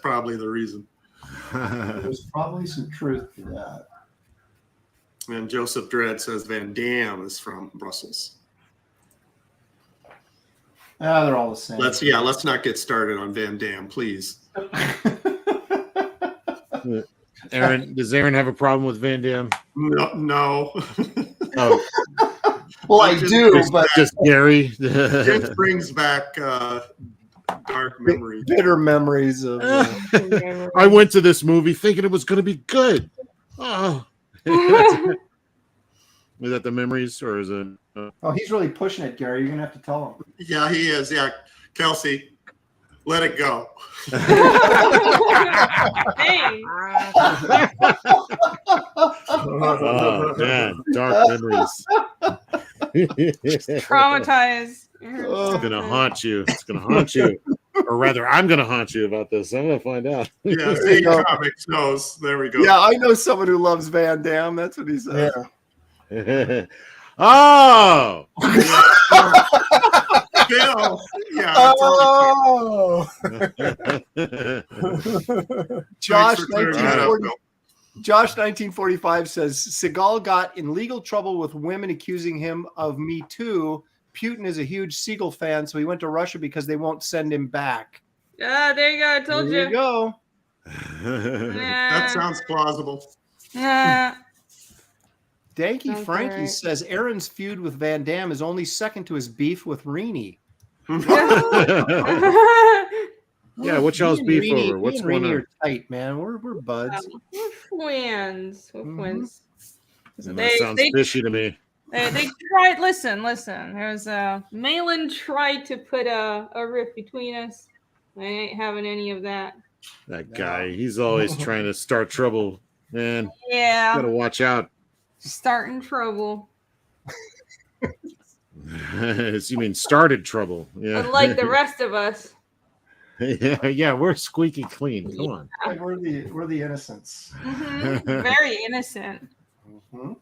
probably the reason. There's probably some truth to that. And Joseph Dredd says Van Damme is from Brussels. They're all the same. Let's not get started on Van Damme, please. Aaron, does Aaron have a problem with Van Damme? No. Oh, Well, I do, but just Gary. It brings back dark memories. bitter memories of. I went to this movie thinking it was going to be good. Oh, is that the memories or is it? Oh, he's really pushing it, Gary. You're gonna have to tell him. Yeah, he is. Yeah, Kelsey, let it go. Hey, Oh man, dark memories. traumatized. It's gonna haunt you. It's gonna haunt you, or rather, I'm gonna haunt you about this. I'm gonna find out. Yeah, see, comics knows. There we go. Yeah, I know someone who loves Van Damme. That's what he said. Yeah. Oh, Bill. Yeah. That's all. Oh. Josh, Thanks for clearing that up, Bill. Josh 1945 says Seagal got in legal trouble with women accusing him of Me Too. Putin is a huge Seagal fan, so he went to Russia because they won't send him back. Ah, there you go. I told There you. you go. That sounds plausible. Danky Sounds Frankie right. says Aaron's feud with Van Damme is only second to his beef with Reenie. Yeah, what y'all's Me and beef Reenie- over? me What's and going Reenie on? are tight, man. We're buds. We're twins. We're twins. So That sounds fishy to me. They tried. Listen. There's Malin tried to put a rift between us. I ain't having any of that. That guy, he's always trying to start trouble. Man, Yeah, gotta watch out. starting trouble. You mean started trouble? Yeah. Unlike the rest of us. yeah, we're squeaky clean. Come on. We're the innocents. Very innocent. Mhm.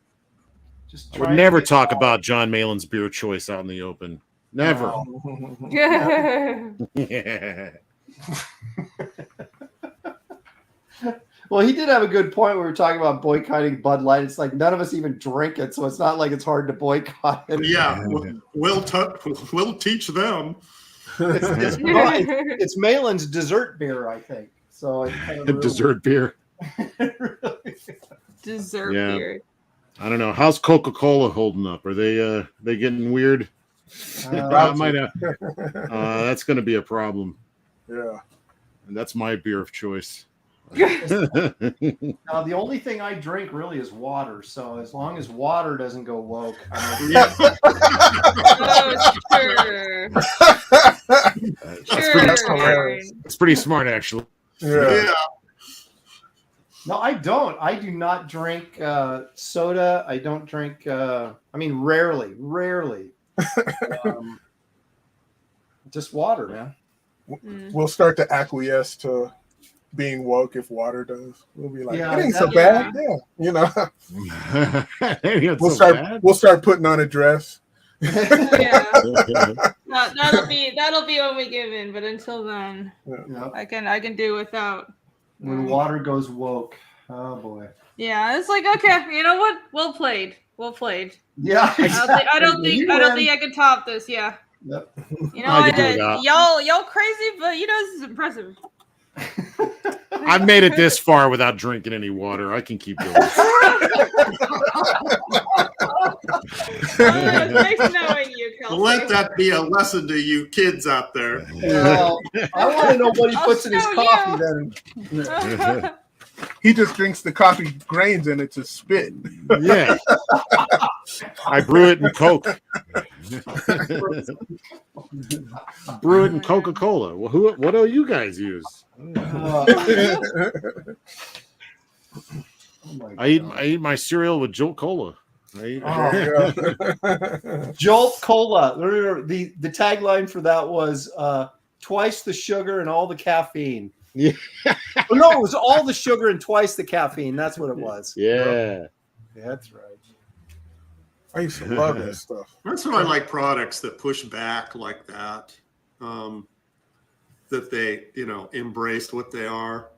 Just I would trying to never get talk by. about John Malin's beer choice out in the open. Never. Yeah. Well, he did have a good point. We were talking about boycotting Bud Light. It's like none of us even drink it, so it's not like it's hard to boycott it. Yeah, we'll teach them. It's Malin's dessert beer, I think. So it kind of Dessert beer. Dessert Yeah. beer. I don't know. How's Coca-Cola holding up? Are they getting weird? That's going to be a problem. Yeah. And that's my beer of choice. Now, the only thing I drink really is water. So as long as water doesn't go woke, I'm okay. Yeah. Oh, sure. That's Sure. It's pretty smart, actually. Yeah. No, I don't. I do not drink soda. I don't drink. Rarely. Just water, man. We'll start to acquiesce to being woke if water does. We'll be like, Yeah, it ain't so that- bad. Yeah. You know, Maybe it's we'll so start bad. we'll start putting on a dress. Yeah. That'll be when we give in. But until then, Yep. I can do without. When water goes woke, oh boy. Yeah, it's like, okay, you know what? Well played. Yeah, I don't think I can top this. Yeah. Yep. You know, I can do that. y'all crazy, but this is impressive. I've made it this far without drinking any water. I can keep going. It's nice knowing you, Kelsey. Let that be a lesson to you kids out there. Well, I want to know what he puts in his show coffee you. then. He just drinks the coffee grains in it to spit. Yeah. I brew it in Coke. Brew it in Coca-Cola. Well, what do you guys use? Oh my I God. eat my cereal with Jolt Cola. I eat- Jolt Cola. The tagline for that was twice the sugar and all the caffeine. Yeah. Oh, no, it was all the sugar and twice the caffeine. That's what it was. Yeah. That's right. I used to love that stuff. That's why I like products that push back like that. That they, embrace what they are.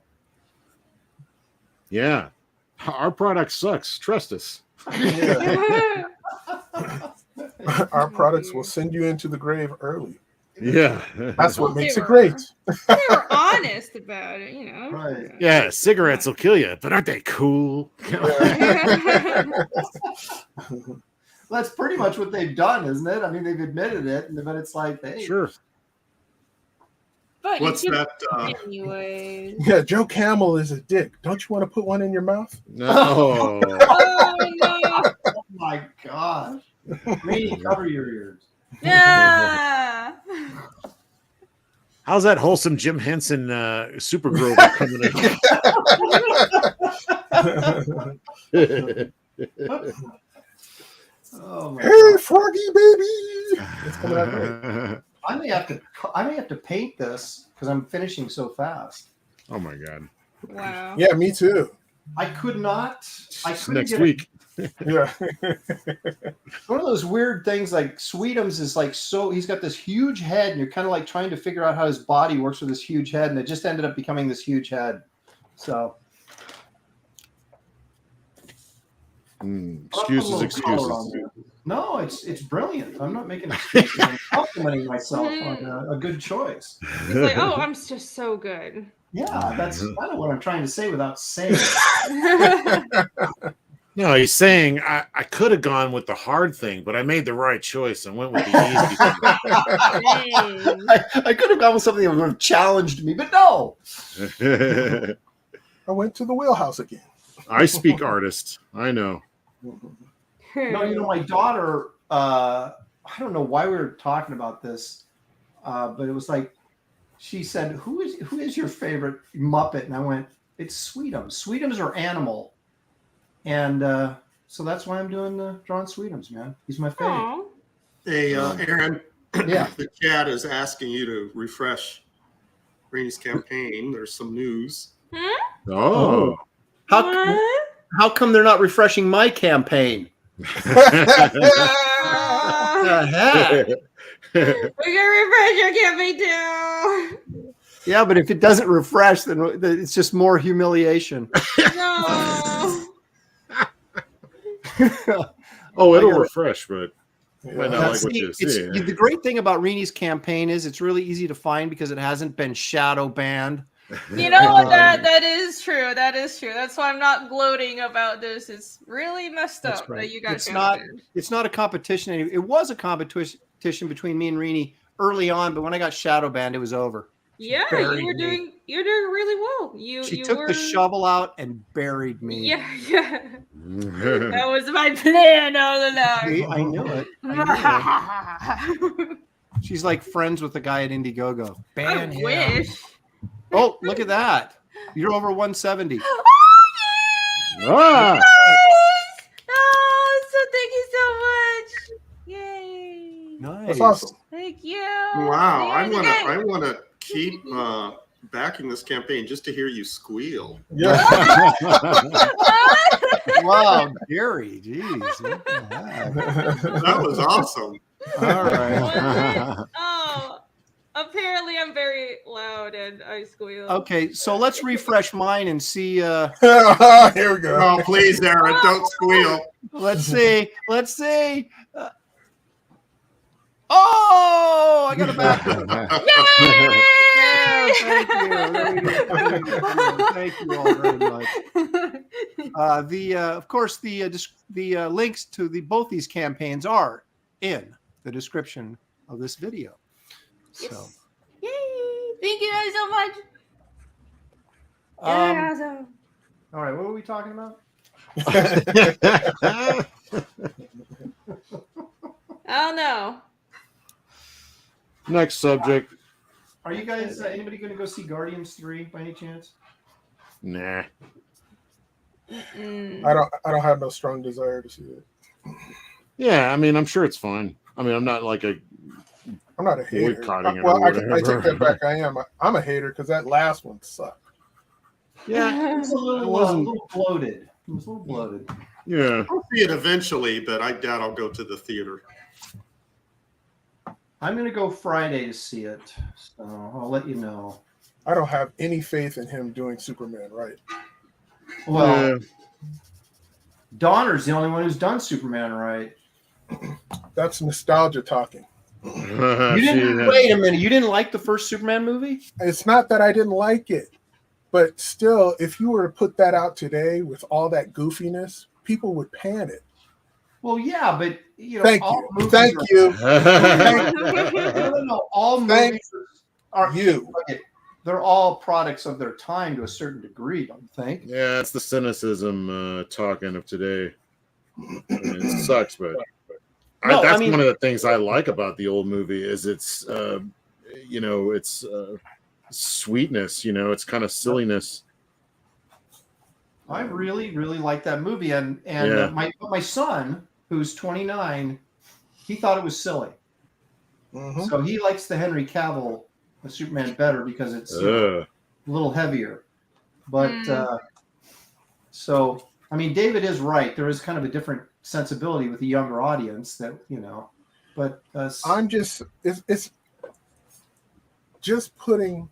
Yeah. Our product sucks. Trust us. Our products will send you into the grave early. Yeah. That's what makes They it great. They were honest about it, Right. Yeah, cigarettes will kill you, but aren't they cool? That's pretty much what they've done, isn't it? I mean, they've admitted it, but it's like, hey, Sure. But What's you that? anyways. Yeah, Joe Camel is a dick. Don't you want to put one in your mouth? No. Oh no! oh my gosh. Really cover your ears. Yeah. How's that wholesome Jim Henson Super Grover coming in? Oh my Hey, God. Froggy baby! It's coming out great. I may have to paint this because I'm finishing so fast. Oh my God. Wow. Yeah, me too. I couldn't Next get week. Yeah. one of those weird things like Sweetums is like, so he's got this huge head and you're kind of like trying to figure out how his body works with this huge head, and it just ended up becoming this huge head. So Excuses, excuses. No, it's brilliant. I'm not making excuses. I'm complimenting myself on a good choice. He's like, oh, I'm just so good. Yeah, that's kind of what I'm trying to say without saying it. No, he's saying I could have gone with the hard thing, but I made the right choice and went with the easy thing. I could have gone with something that would have challenged me, but no. I went to the wheelhouse again. I speak artist. I know. No, my daughter, I don't know why we were talking about this, but it was like, she said, who is your favorite Muppet? And I went, it's Sweetums. Sweetums are animal. And so that's why I'm doing drawing Sweetums, man. He's my favorite. Hey, Aaron, yeah. The chat is asking you to refresh Irene's campaign. There's some news. Oh. How come they're not refreshing my campaign? We're gonna refresh your campaign too. Yeah, but if it doesn't refresh, then it's just more humiliation. No. Oh, it'll refresh, but might not like what you see. The great thing about Rene's campaign is it's really easy to find because it hasn't been shadow banned. You know what? That is true. That is true. That's why I'm not gloating about this. It's really messed up that you guys. It's not a competition. It was a competition between me and Rene early on, but when I got shadow banned, it was over. Yeah, you're doing really well. She took the shovel out and buried me. Yeah. That was my plan all along. I knew it. She's like friends with the guy at Indiegogo. Ban him. Wish. Oh, look at that. You're over 170. Ah. Oh, so thank you so much. Yay. Nice. That's awesome. Thank you. Wow, I want to keep backing this campaign just to hear you squeal. Yeah. Wow, Gary, geez. What the heck? That was awesome. All right. Oh, apparently I'm very loud and I squeal. Okay, so let's refresh mine and see. Here we go. Oh, please, Aaron, don't squeal. Let's see. Oh, I got it back. Thank you all very much. Of course, the links to both these campaigns are in the description of this video. Yes. So, yay! Thank you guys so much. All right, what were we talking about? I don't know. Next subject. Are you guys anybody going to go see Guardians 3 by any chance? Nah. I don't have no strong desire to see it. Yeah, I mean, I'm sure it's fun. I mean, I'm not a hater. boycotting it Well, or I take whatever. that back. I'm a hater because that last one sucked. Yeah, It was a little bloated. It was a little bloated. yeah. I'll see it eventually, but I doubt I'll go to the theater. I'm going to go Friday to see it, so I'll let you know. I don't have any faith in him doing Superman right. Well, Donner's the only one who's done Superman right. That's nostalgia talking. You didn't wait a minute. You didn't like the first Superman movie? It's not that I didn't like it, but still, if you were to put that out today with all that goofiness, people would pan it. Well, yeah, but Thank all you. movies Thank are- you. No. All Thank movies are you. They're all products of their time to a certain degree, don't you think? Yeah, it's the cynicism talking of today. It sucks, but that's one of the things I like about the old movie is its sweetness. It's kind of silliness. I really, really like that movie, and Yeah. my son, who's 29, he thought it was silly. Mhm. So he likes the Henry Cavill Superman better because it's a little heavier. But so I mean, David is right. There is kind of a different sensibility with the younger audience that But I'm just it's just putting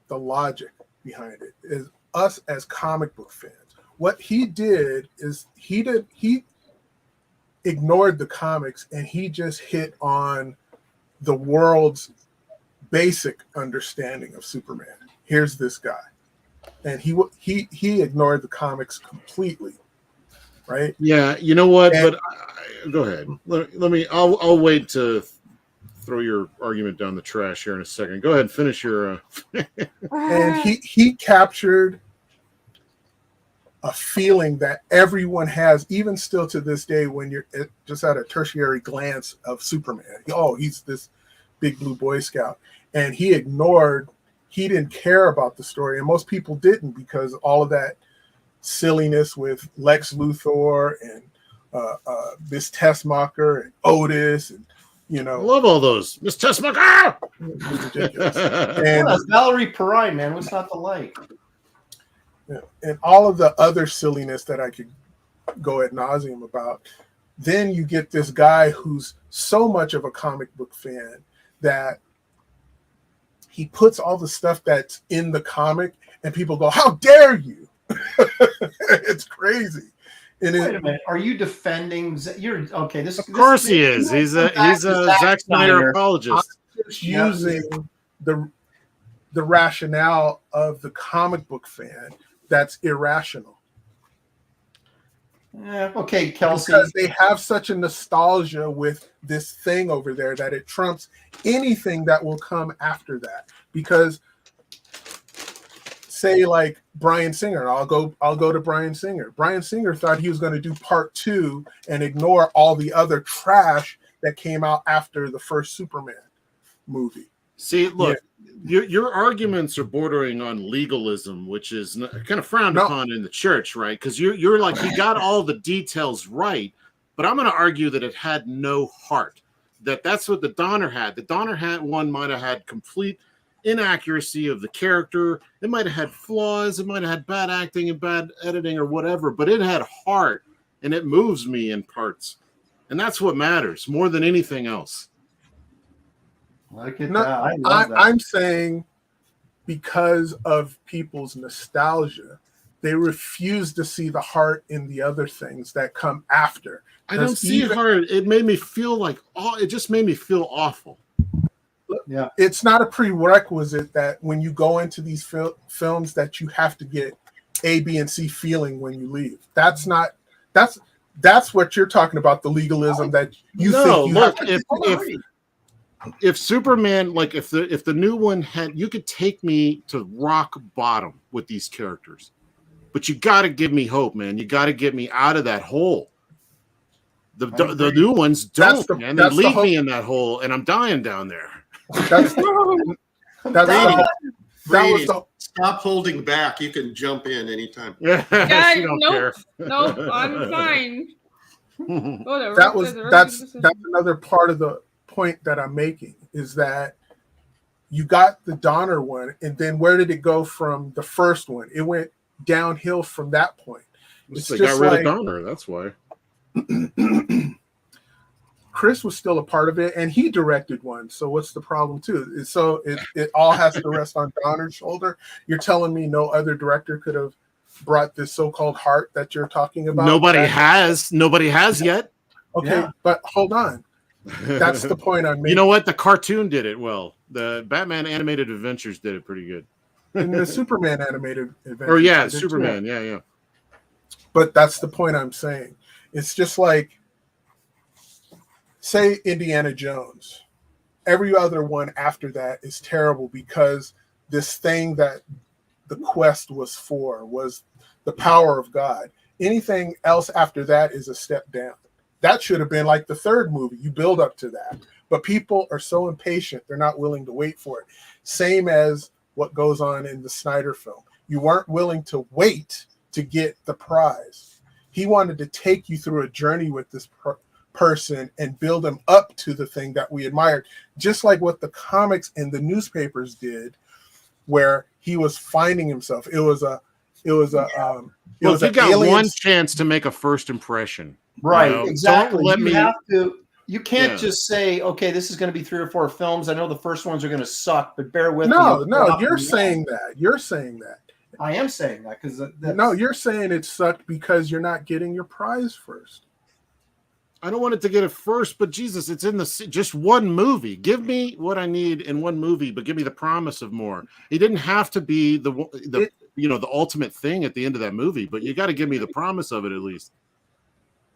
the logic behind it is us as comic book fans. What he did is he ignored the comics, and he just hit on the world's basic understanding of Superman. Here's this guy, and he ignored the comics completely, right? Yeah, you know what? And, but go ahead. Let me. I'll wait to throw your argument down the trash here in a second. Go ahead, finish your. And he captured a feeling that everyone has, even still to this day, when you're just at a tertiary glance of Superman. Oh, he's this big blue Boy Scout, and he didn't care about the story, and most people didn't, because all of that silliness with Lex Luthor and Miss Tessmacher and Otis, and I love all those. Miss Tessmacher! It was ridiculous. And Valerie Perrine, man, what's not to like? And all of the other silliness that I could go ad nauseum about. Then you get this guy who's so much of a comic book fan that he puts all the stuff that's in the comic, and people go, "How dare you!" It's crazy. And Wait a minute, are you defending? You're okay. Of course he is. He's a Zack Snyder apologist. I'm just using the rationale of the comic book fan that's irrational. Okay, Kelsey. Because they have such a nostalgia with this thing over there that it trumps anything that will come after that. Because say like Bryan Singer, I'll go to Bryan Singer. Bryan Singer thought he was going to do part 2 and ignore all the other trash that came out after the first Superman movie. See, look, your arguments are bordering on legalism, which is kind of frowned upon in the church, right? Because you're like, you got all the details right, but I'm going to argue that it had no heart. That's what the Donner had. The Donner one might have had complete inaccuracy of the character. It might have had flaws. It might have had bad acting and bad editing or whatever, but it had heart, and it moves me in parts. And that's what matters more than anything else. Look at that. I love that. I'm saying because of people's nostalgia, they refuse to see the heart in the other things that come after. I don't see heart. It made me feel like it just made me feel awful. Yeah, it's not a prerequisite that when you go into these films that you have to get A, B, and C feeling when you leave. That's what you're talking about, the legalism that you think you look, have to. If Superman, like if the new one had, you could take me to rock bottom with these characters, but you got to give me hope, man. You got to get me out of that hole. The new ones don't, man. They leave me in that hole, and I'm dying down there. Stop holding back. You can jump in anytime. Yeah, nope, I'm fine. Whatever. That's another part of the point that I'm making, is that you got the Donner one, and then where did it go from the first one? It went downhill from that point. They got rid of Donner, that's why. Chris was still a part of it, and he directed one. So what's the problem too? So it all has to rest on Donner's shoulder. You're telling me no other director could have brought this so-called heart that you're talking about? Nobody has yet. Okay, but hold on. That's the point I'm making. You know what? The cartoon did it well. The Batman Animated Adventures did it pretty good. And the Superman Animated Adventures. Or yeah, Superman. Too. Yeah. But that's the point I'm saying. It's just like, say Indiana Jones. Every other one after that is terrible because this thing that the quest was for was the power of God. Anything else after that is a step down. That should have been like the third movie. You build up to that. But people are so impatient, they're not willing to wait for it. Same as what goes on in the Snyder film. You weren't willing to wait to get the prize. He wanted to take you through a journey with this person and build him up to the thing that we admired. Just like what the comics and the newspapers did, where he was finding himself. You got one chance to make a first impression. Right, you know? exactly. You can't just say, okay, this is going to be 3 or 4 films. I know the first ones are going to suck, but bear with me. No, you're saying that. You're saying that. I am saying that because no, you're saying it sucked because you're not getting your prize first. I don't want it to get it first, but Jesus, it's in just one movie. Give me what I need in one movie, but give me the promise of more. It didn't have to be the ultimate thing at the end of that movie, but you got to give me the promise of it at least.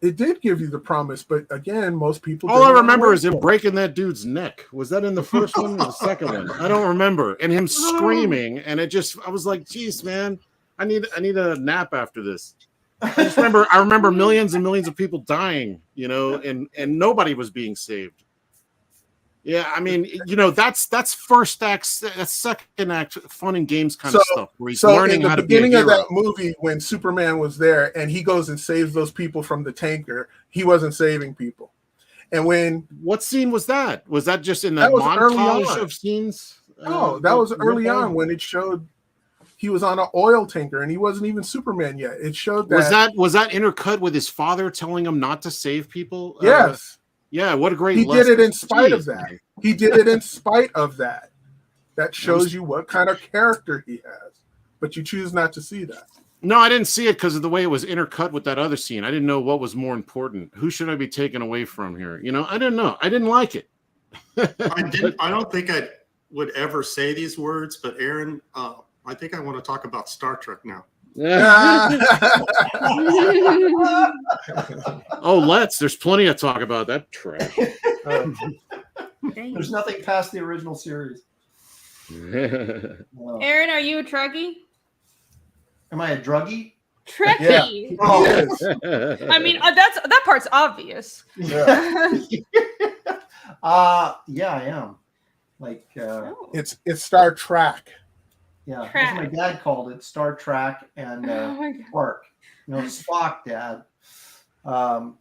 It did give you the promise, but again, most people. All I remember is him breaking that dude's neck. Was that in the first one or the second one? I don't remember. And him screaming, and I was like, "Geez, man, I need a nap after this." I remember millions and millions of people dying, and nobody was being saved. Yeah, I mean, that's first act, that's second act, fun and games kind of stuff. Where he's learning how to be a hero. In the beginning of that movie, when Superman was there and he goes and saves those people from the tanker, he wasn't saving people. And what scene was that? Was that just in that montage of scenes? No, that was early on when it showed he was on an oil tanker and he wasn't even Superman yet. It showed that. Was that intercut with his father telling him not to save people? Yes. Yeah, what a great He did it in spite of that. He did it in spite of that. That shows you what kind of character he has. But you choose not to see that. No, I didn't see it because of the way it was intercut with that other scene. I didn't know what was more important. Who should I be taken away from here? I didn't know. I didn't like it. I don't think I would ever say these words, but Aaron, I think I want to talk about Star Trek now. There's plenty to talk about that trash. There's nothing past the original series. Aaron, are you a Trekkie? Am I a druggie? Trekkie. Yeah. Oh, yes. I mean, that part's obvious. Yeah. Yeah, I am. Like, It's Star Trek. yeah, that's what my dad called it, Star Trek and Quark. Spock, Dad. The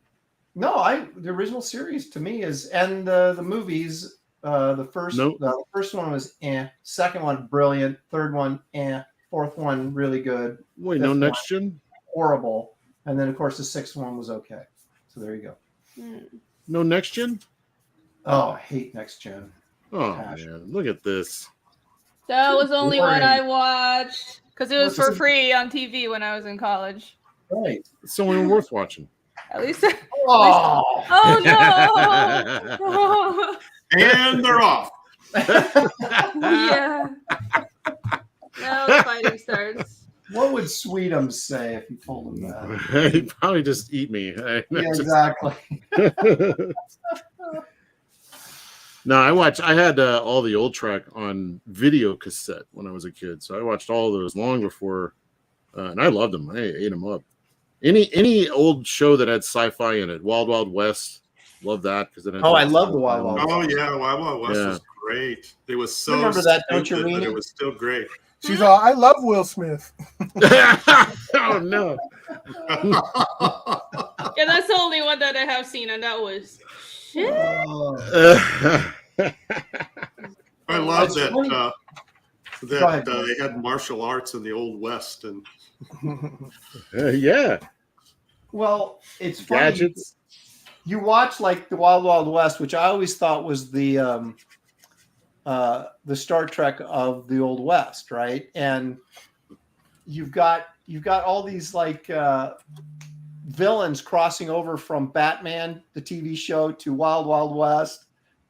original series to me is, and the movies. The first one was second one brilliant, third one fourth one really good. Wait, no Next Gen? Horrible, and then of course the sixth one was okay. So there you go. No Next Gen? Oh, I hate Next Gen. Oh man, look at this. That was only one I watched because it was for free on TV when I was in college. Right. It's the only one worth watching. At least. Oh no! And they're off. Yeah. Now the fighting starts. What would Sweetums say if you told him that? He'd probably just eat me. Yeah, exactly. No, I had all the old Trek on video cassette when I was a kid, so I watched all of those long before, and I loved them. I ate them up. Any old show that had sci-fi in it, Wild Wild West, love that because it had. I love the Wild Wild West. Oh yeah, Wild Wild West was great. It was so remember that, don't you, stupid, Irene? but it was still great. She's all, I love Will Smith. Oh no. Yeah, that's the only one that I have seen, and that was shit. I love that they had martial arts in the Old West, and yeah. Well, it's funny. Gadgets. You watch like the Wild Wild West, which I always thought was the Star Trek of the Old West, right? And you've got all these like villains crossing over from Batman, the TV show, to Wild Wild West,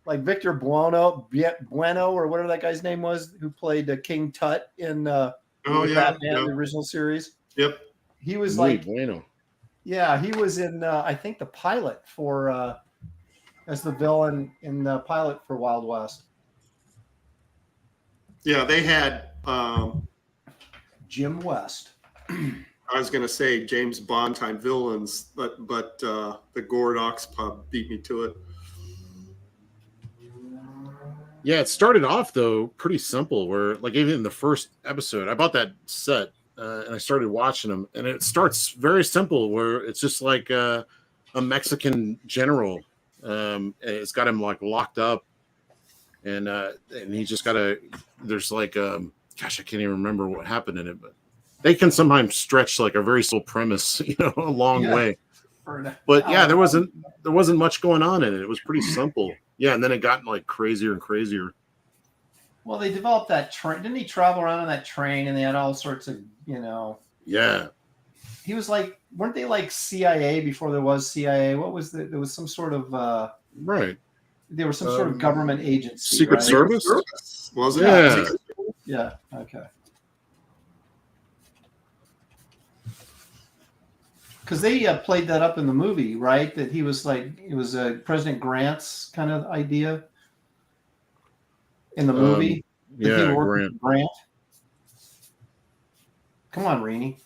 like Victor Bueno, or whatever that guy's name was, who played King Tut in Batman, the original series. Yep. He was Bueno. Yeah, he was in I think the pilot for as the villain in the pilot for Wild West. Yeah, they had Jim West. I was going to say James Bond time villains, but the Gordox pub beat me to it. Yeah, it started off though pretty simple. Where like even in the first episode, I bought that set and I started watching them, and it starts very simple where it's just like a Mexican general. And it's got him like locked up, and he just got a. There's like gosh, I can't even remember what happened in it, but they can sometimes stretch like a very simple premise, a long way. But yeah, there wasn't much going on in it. It was pretty simple. Yeah, and then it got like crazier and crazier. Well, they developed that train. Didn't he travel around on that train, and they had all sorts of, Yeah. he was like, weren't they like CIA before there was CIA? What was there was some sort of Right. there was some sort of government agency. Secret right? Service? Was it? Yeah. Yeah. Okay. Because they played that up in the movie, right? That he was like, it was President Grant's kind of idea in the movie. That he Yeah, worked Grant. with Grant. Come on, Rainey.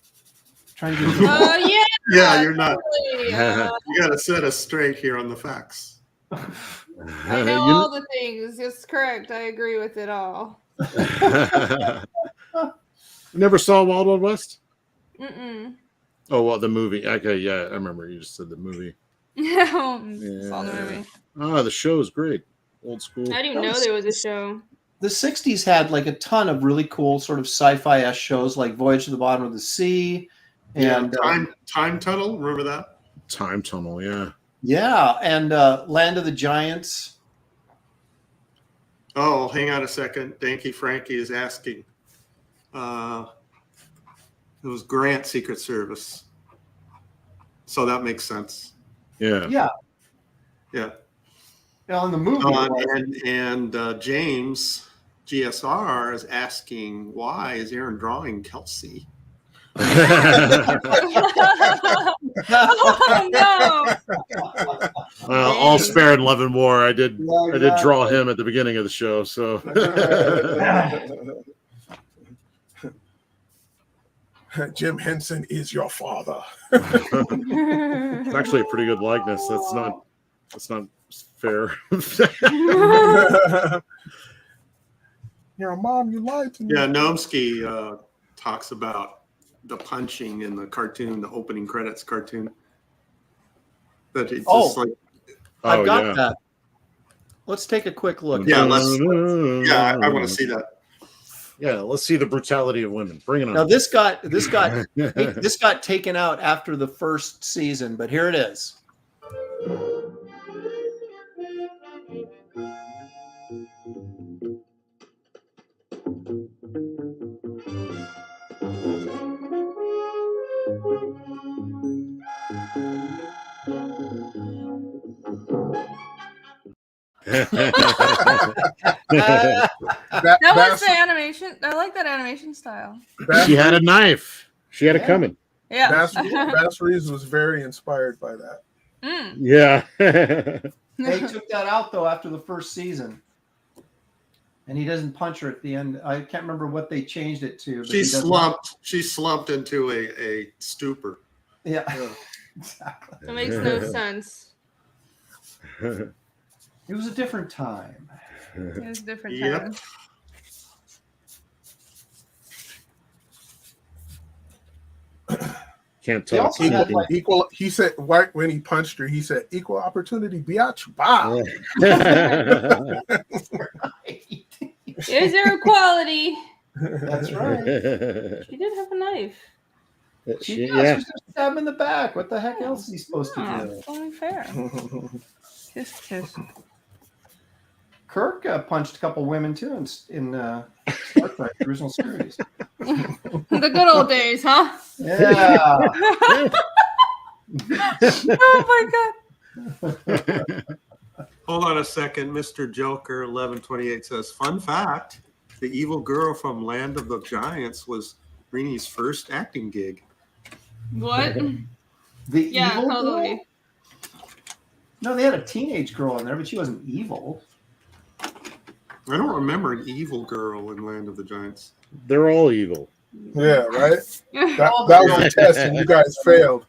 Trying to get Yeah. Yeah, you're not. Totally. You got to set us straight here on the facts. I know all the things. It's correct. I agree with it all. You never saw Wild Wild West? Mm-mm. Oh, well, the movie. Okay, yeah, I remember you just said the movie. Yeah, saw the movie. Ah, the show is great. Old school. I didn't know there was a show. the 60s had like a ton of really cool sort of sci-fi-esque shows like Voyage to the Bottom of the Sea and Time Tunnel, remember that? Time Tunnel, yeah. yeah, and Land of the Giants. Oh, hang on a second. Danky Frankie is asking. It was Grant Secret Service. So that makes sense. Yeah. Yeah. Yeah. On the movie. And James GSR is asking, why is Aaron drawing Kelsey? Oh no! All spare in love and war. I did draw him at the beginning of the show. So Jim Henson is your father. it's actually a pretty good likeness. That's not fair. You're a mom. You lied to me. Yeah, Nomsky talks about the punching in the cartoon, the opening credits cartoon. That it's just like, I've got that. Let's take a quick look. Yeah, I want to see that. Yeah, let's see the brutality of women. Bring it on. Now this got taken out after the first season, but here it is. That was the animation. I like that animation style. She had a knife. She had it coming. Yeah. Bass Reeves was very inspired by that. Mm. Yeah. They took that out though after the first season, and he doesn't punch her at the end. I can't remember what they changed it to. But She slumped into a stupor. Yeah, exactly. It makes no sense. It was a different time. It was a different Yep. time. Can't They talk. also had, like, Equal. He said right when he punched her. He said, "Equal opportunity, biatch." Wow. Is there equality? That's right. She did have a knife. She was just stab him in the back. What the heck else is he supposed to do? It's only fair. Kiss, kiss. Kirk punched a couple women too in Star Trek the original series. The good old days, huh? Yeah. Oh my god. Hold on a second. Mr. Joker 1128 says, fun fact, the evil girl from Land of the Giants was Reenie's first acting gig. What? The Yeah, evil totally. girl? No, they had a teenage girl in there, but she wasn't evil. I don't remember an evil girl in Land of the Giants. They're all evil. Yeah, right. That was a test, and you guys failed.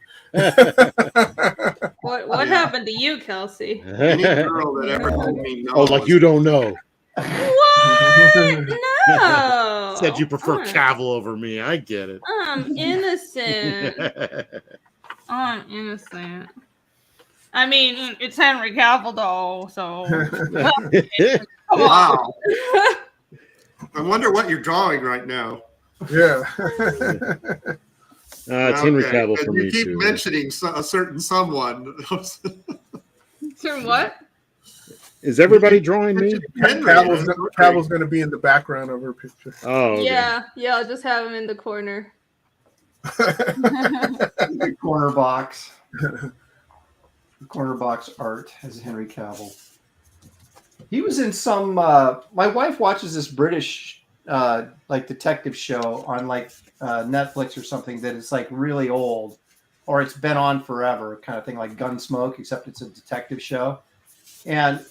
What happened to you, Kelsey? Any girl that ever told me no. Oh, like you don't know. What? No. Said you prefer Cavill over me. I get it. I'm innocent. I'm innocent. I mean, it's Henry Cavill, though, so. Come on. Wow. I wonder what you're drawing right now. Yeah. It's Henry Cavill for me You keep too. mentioning a certain someone. Sure, what? Is everybody drawing me? Cavill's going to be in the background of her picture. Oh, okay. Yeah, I'll just have him in the corner. The corner box. The corner box art as Henry Cavill. He was in some. My wife watches this British like detective show on like Netflix or something that is like really old, or it's been on forever, kind of thing, like Gunsmoke, except it's a detective show. And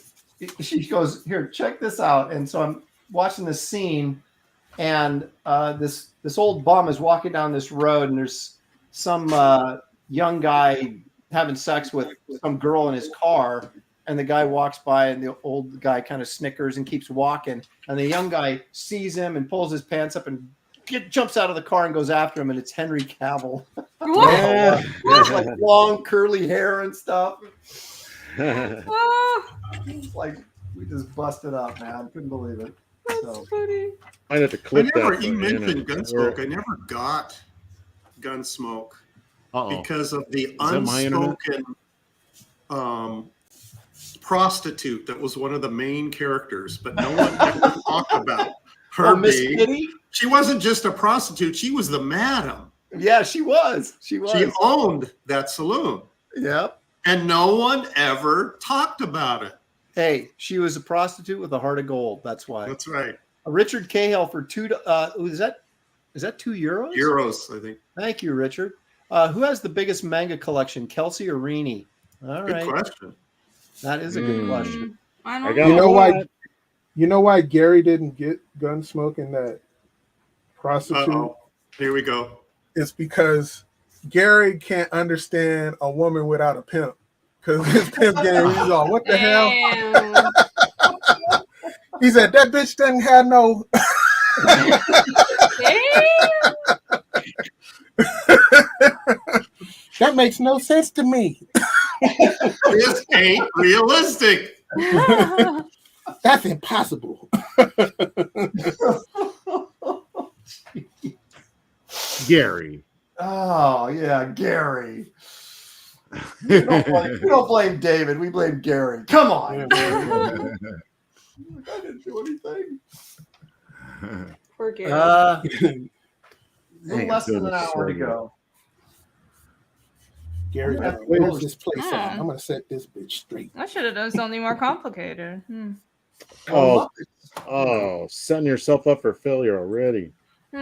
she goes, "Here, check this out." And so I'm watching this scene, and this old bum is walking down this road, and there's some young guy having sex with some girl in his car, and the guy walks by, and the old guy kind of snickers and keeps walking, and the young guy sees him and pulls his pants up and jumps out of the car and goes after him, and it's Henry Cavill. Like long curly hair and stuff. It's like we just busted up, man. Couldn't believe it. That's funny. I had to clip You mentioned Gunsmoke. I never got Gunsmoke because of the unspoken prostitute that was one of the main characters, but no one ever talked about her being. She wasn't just a prostitute; she was the madam. Yeah, she was. She owned that saloon. Yep. And no one ever talked about it. Hey, she was a prostitute with a heart of gold. That's why. That's right. Richard Cahill for is that €2? Euros, I think. Thank you, Richard. Who has the biggest manga collection, Kelsey or Rini? All right. Good question. That is a good question. I don't know. You know why Gary didn't get Gunsmoke in that prostitute? Uh-oh. Here we go. It's because Gary can't understand a woman without a pimp. Because his pimp game, he's all, what the hell? He said, that bitch doesn't have no... That makes no sense to me. This ain't realistic. That's impossible. Gary. Oh, yeah, Gary. We don't blame David. We blame Gary. Come on. I didn't do anything. Poor Gary. A little less than an hour to go. Gary, where's this place at? I'm going to set this bitch straight. I should have done something more complicated. Oh, setting yourself up for failure already. Go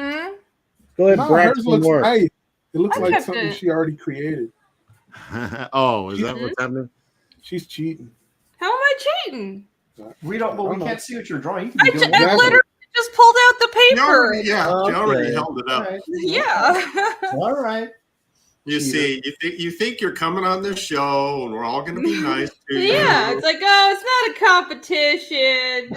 ahead and No, brag hers some looks more. nice. It looks I like kept something it. she already created. Oh, is that what's happening? She's cheating. How am I cheating? We can't see what you're drawing. You can I be doing literally just pulled out the She paper. already held it up. All right. Yeah. All right. You see, you think you're coming on this show and we're all going to be nice to you. Yeah, it's like, oh, it's not a competition.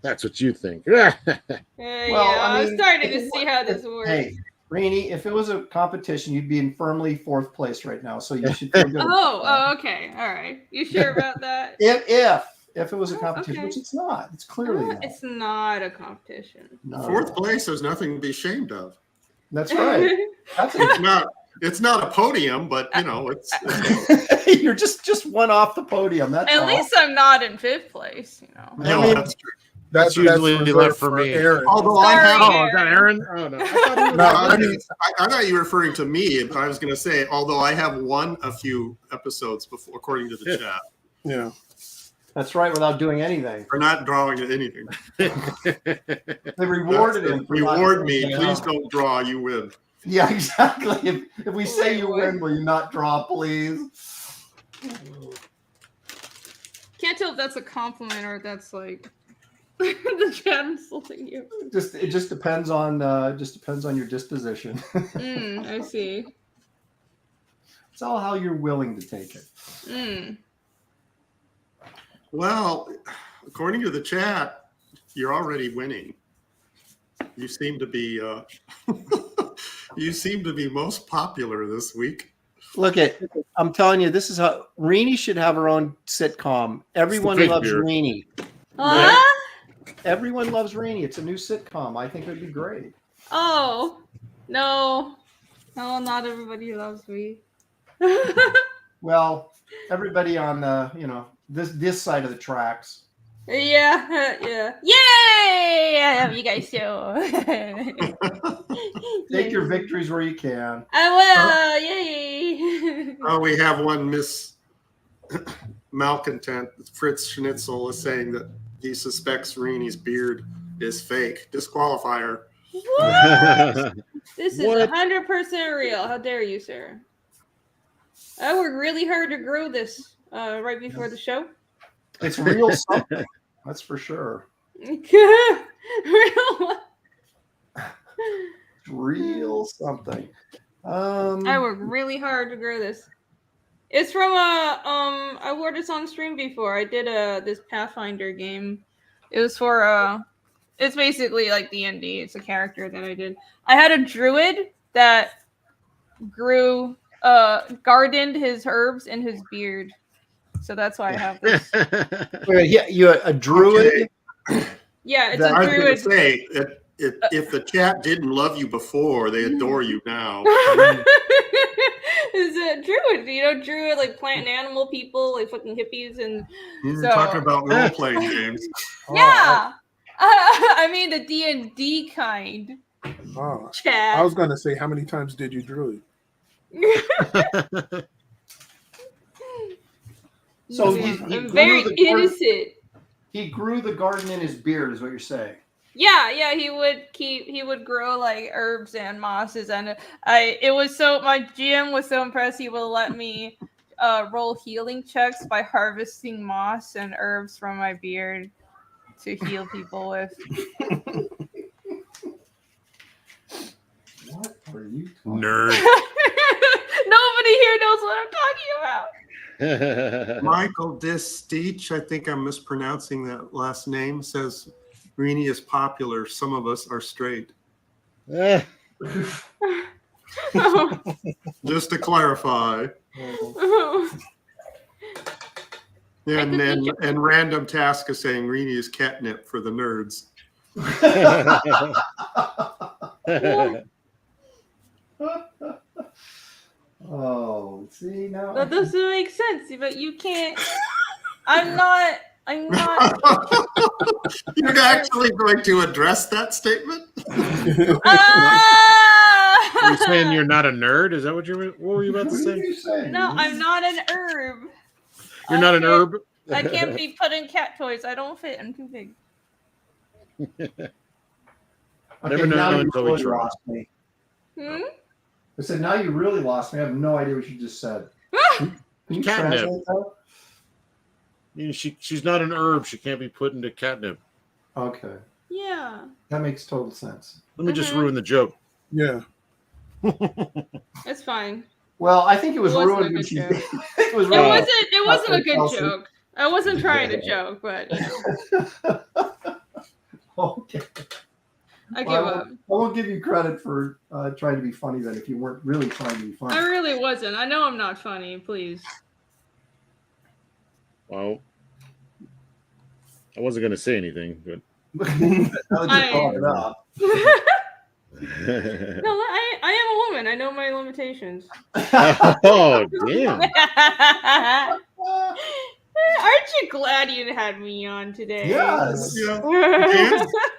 That's what you think. Yeah, I I'm mean, starting to see how this works. Hey, Rainey, if it was a competition, you'd be in firmly 4th place right now. So you should feel good. Oh, okay. All right. You sure about that? If it was a competition, okay. which it's not. It's clearly not. It's not a competition. No. 4th place, there's nothing to be ashamed of. That's right. It's not a podium, but you know, it's You're just one off the podium. That's At all. least I'm not in 5th place, you know. no, that's true. That's usually reserved left for me. Aaron. Although Sorry, Oh, is that Aaron? Oh no. I thought you were referring to me, but I was going to say, although I have won a few episodes before, according to the chat, Yeah. That's right, without doing anything. for not drawing anything. They rewarded him. For not Reward doing me. anything Please else. don't draw. You win. Yeah, exactly. If we say you win, will you not draw, please? Can't tell if that's a compliment or if that's like the chat insulting you. It just depends on your disposition. I see. It's all how you're willing to take it. Well, according to the chat, you're already winning. You seem to be most popular this week. Look I'm telling you, this is how Rini should have her own sitcom. Everyone loves Rini. Everyone loves Rini. It's a new sitcom. I think it would be great. Oh, no, not everybody loves me. Well, everybody on the this side of the tracks. Yeah, yeah. Yay! I love you guys so. Take your victories where you can. I will. Yay! Oh, we have one Miss Malcontent. Fritz Schnitzel is saying that he suspects Reenie's beard is fake. Disqualifier. What? This is What? 100% real. How dare you, sir? I worked really hard to grow this right before the show. It's real something. That's for sure. Real. Real something. I worked really hard to grow this. It's from I wore this on stream before. I did this Pathfinder game. It was for it's basically like D&D. It's a character that I did. I had a druid that grew gardened his herbs in his beard. So that's why I have this. Wait, yeah, you a druid. Okay. Yeah, it's I a was going to druid. say, if the chat didn't love you before, they adore you now. It's a druid, druid like plant and animal people, like fucking hippies, and You're so talking about role-playing games. yeah. I mean the D&D kind. Oh, Chat. I was gonna say, how many times did you druid? So Yeah, he I'm grew very the garden- innocent. He grew the garden in his beard, is what you're saying. Yeah, he would grow like herbs and mosses, and my GM was so impressed he will let me roll healing checks by harvesting moss and herbs from my beard to heal people with. What are you talking Nerd. Nobody here knows what I'm talking about. Michael Disteach, I think I'm mispronouncing that last name, says Reenie is popular. Some of us are straight. Eh, Just to clarify. And Random Task is saying Reenie is catnip for the nerds. Oh, see now. That doesn't make sense, but you can't. I'm not. You're actually going to address that statement? Ah! You're saying you're not a nerd? Is that what what were you about to What are say? you saying? No, I'm not an herb. You're not an herb? I can't be put in cat toys. I don't fit. I'm too big. Never know now you until we really try. lost me. Hmm? I said, now you really lost me. I have no idea what you just said. Can you Catnip. translate that? She's not an herb. She can't be put into catnip. Okay. Yeah. That makes total sense. Let me just Mhm. ruin the joke. Yeah. It's fine. Well, I think it was It wasn't ruined a when good she joke. it was It ruined. wasn't a good Kelsey. joke. I wasn't trying to joke, but Okay. I give Well, up. I won't give you credit for trying to be funny then if you weren't really trying to be funny. I really wasn't. I know I'm not funny. Please. Well, I wasn't going to say anything, but. Now that you brought it up. No, I am a woman. I know my limitations. Oh, damn. Aren't you glad you had me on today? Yes. Yeah.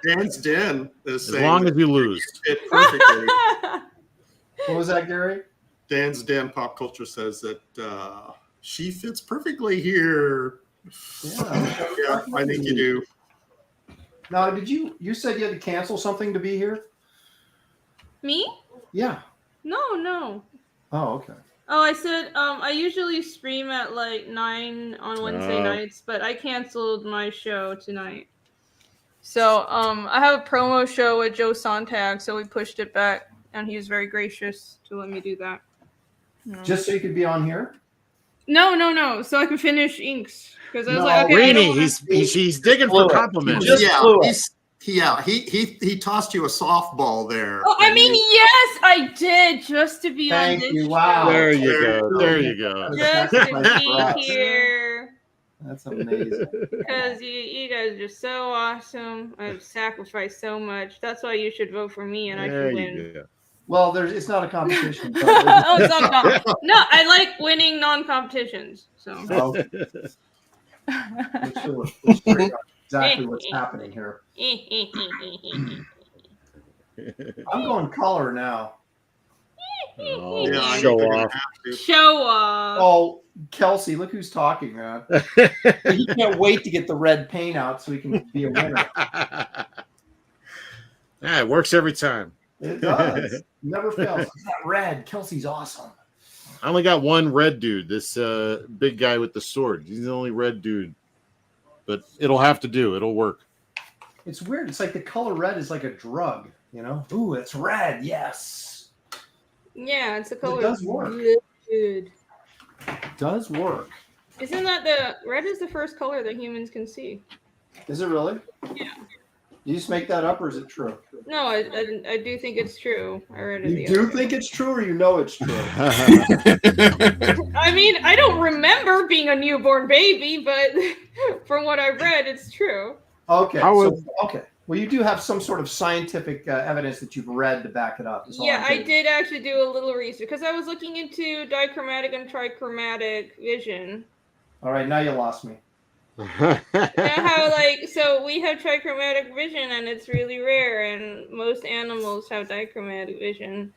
Dan's Den is As saying long as you lose. it perfectly. What was that, Gary? Dan's Den Pop Culture says that she fits perfectly here. Yeah. Yeah, I think you do. Now, did you said you had to cancel something to be here? Me? Yeah. No. Oh, okay. Oh, I said I usually stream at like 9 on Wednesday nights, but I canceled my show tonight. So I have a promo show with Joe Sontag, so we pushed it back, and he was very gracious to let me do that. Just so you could be on here? No, so I can finish inks because I was No, like, okay, I don't Rainey, wanna- he's digging for compliments. Just blew it. He tossed you a softball there. Oh, I mean, yes, I did just to be on Thank this. you. Wow. There you go. There you go. Just to be here. That's amazing. Because you guys are just so awesome. I've sacrificed so much. That's why you should vote for me and I There can you win. go. Well, it's not a competition. Oh, it's not no, I like winning non-competitions. So Oh, sure. exactly what's happening here. I'm going color now. Oh, Yeah, I show think they're gonna off. have to. Show off. Oh, Kelsey, look who's talking, man. He can't wait to get the red paint out so he can be a winner. Yeah, it works every time. It does. Never fails. That red. Kelsey's awesome. I only got one red dude, this big guy with the sword. He's the only red dude. But it'll have to do. It'll work. It's weird. It's like the color red is like a drug, you know? Ooh, it's red. Yes. Yeah, it's a color. It does work. Good. It does work. Isn't that the red is the first color that humans can see? Is it really? Yeah. You just make that up, or is it true? No, I do think it's true. I read it. You do think it's true, or you know it's true? I mean, I don't remember being a newborn baby, but from what I've read, it's true. Okay. How Okay. Well, you do have some sort of scientific evidence that you've read to back it up. is all Yeah, I'm I getting. did actually do a little research because I was looking into dichromatic and trichromatic vision. All right, now you lost me. Now how so we have trichromatic vision and it's really rare, and most animals have dichromatic vision.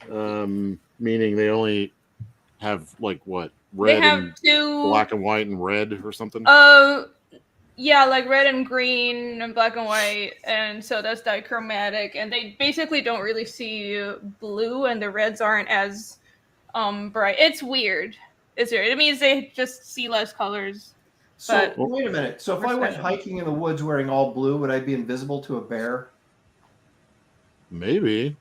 Meaning they only have like what? They Red have and two black and white and red or something? yeah, like red and green and black and white, and so that's dichromatic, and they basically don't really see blue, and the reds aren't as bright. It's weird. It's weird. It means they just see less colors. So But- wait a minute. So if I went hiking in the woods wearing all blue, would I be invisible to a bear? Maybe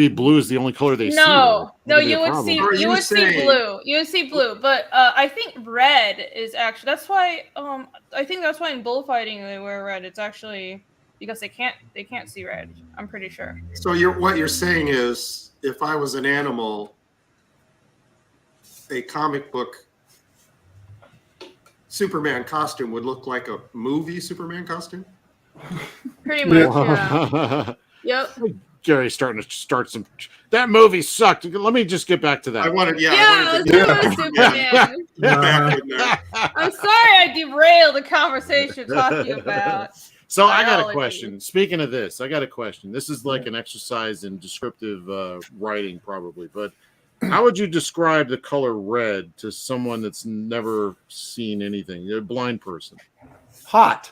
blue is the only color they see. No, That'd be you a would problem. see Are you you would see saying- blue. You would see blue, but I think red is actually that's why I think that's why in bullfighting they wear red. It's actually because they can't see red. I'm pretty sure. So what you're saying is, if I was an animal, a comic book Superman costume would look like a movie Superman costume? Pretty much, yeah. Yep. Gary's starting to start some. That movie sucked. Let me just get back to that. I wanted to let's get do a Superman. back in there. I'm sorry I derailed the conversation talking about. So I got a biology. question. Speaking of this, I got a question. This is like an exercise in descriptive writing, probably. But how would you describe the color red to someone that's never seen anything? They're a blind person. Hot,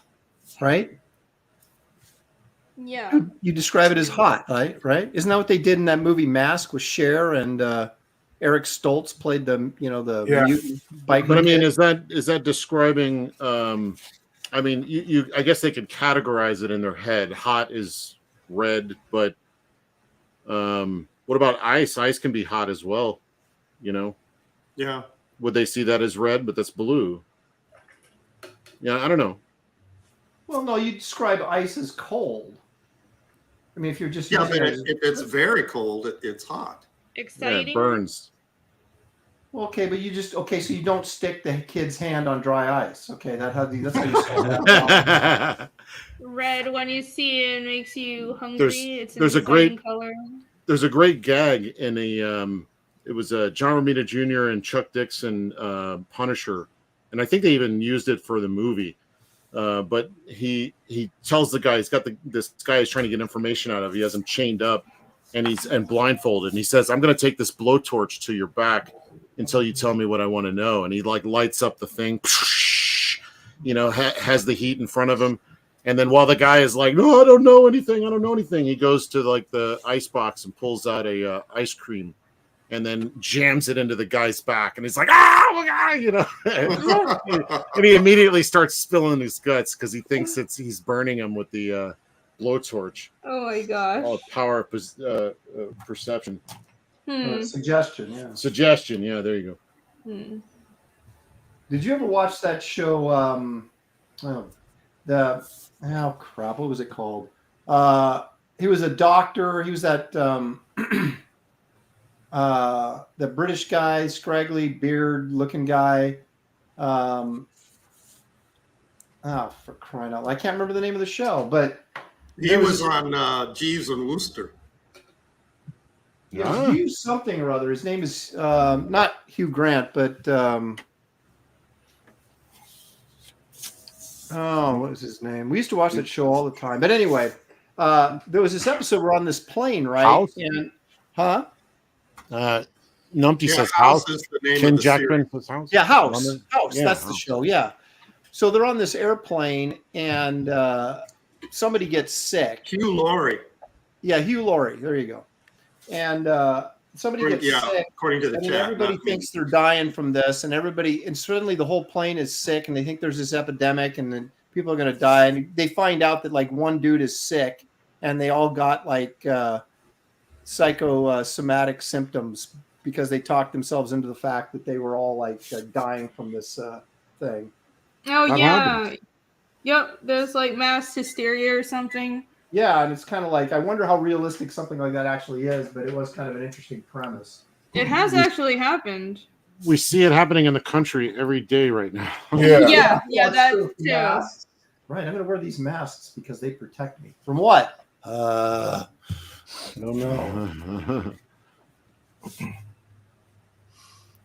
right? Yeah. You describe it as hot, right? Isn't that what they did in that movie Mask with Cher and Eric Stoltz played the mutant bike? But I mean, is that describing? I mean, you I guess they could categorize it in their head. Hot is red, but what about ice? Ice can be hot as well. You know, Yeah. would they see that as red? But that's blue. Yeah, I don't know. Well, no, you describe ice as cold. I mean, if you're just Yeah, using but it as- if it's very cold, it's hot. Yeah, Exciting. it burns. well, okay, but so you don't stick the kid's hand on dry ice. Okay, that's how you solve that problem. Red when you see it makes you hungry. There's- It's an there's a exciting great- color. There's a great gag in it was John Romita Jr. and Chuck Dixon Punisher, and I think they even used it for the movie. But he tells the guy this guy is trying to get information out of. He has him chained up, and he's blindfolded, and he says, "I'm going to take this blowtorch to your back until you tell me what I want to know." And he like lights up the thing, has the heat in front of him. And then while the guy is like, "No, I don't know anything. He goes to like the ice box and pulls out a ice cream, and then jams it into the guy's back. And he's like, "Ah, my God," and he immediately starts spilling his guts because he thinks he's burning him with the blowtorch. Oh my gosh. Oh, power of perception, Suggestion, yeah. suggestion. Yeah, there you go. Did you ever watch that show? What was it called? He was a doctor. He was that the British guy, scraggly beard looking guy. For crying out loud! I can't remember the name of the show, but He was on Jeeves and Wooster. he was Hugh something or other. His name is not Hugh Grant, but Oh, what was his name? We used to watch that show all the time. But anyway, there was this episode we're on this plane, right? House? And Huh? Numpty Yeah, says House house. is the name Ken of the Jackman series. says house. Yeah, House. London? House. Yeah, That's the House. show. Yeah. So they're on this airplane, and somebody gets sick. Hugh Laurie. Yeah, Hugh Laurie. There you go. And somebody gets sick. According to the And chat. then everybody not me. thinks they're dying from this, and suddenly the whole plane is sick, and they think there's this epidemic, and then people are going to die. And they find out that like one dude is sick, and they all got like psychosomatic symptoms because they talked themselves into the fact that they were all like dying from this thing. Oh That yeah. happens. Yep. There's like mass hysteria or something. Yeah, and it's kind of like I wonder how realistic something like that actually is, but it was kind of an interesting premise. It has actually happened. We see it happening in the country every day right now. Yeah, that's that true. too. Masks. Right, I'm going to wear these masks because they protect me from what? I don't know.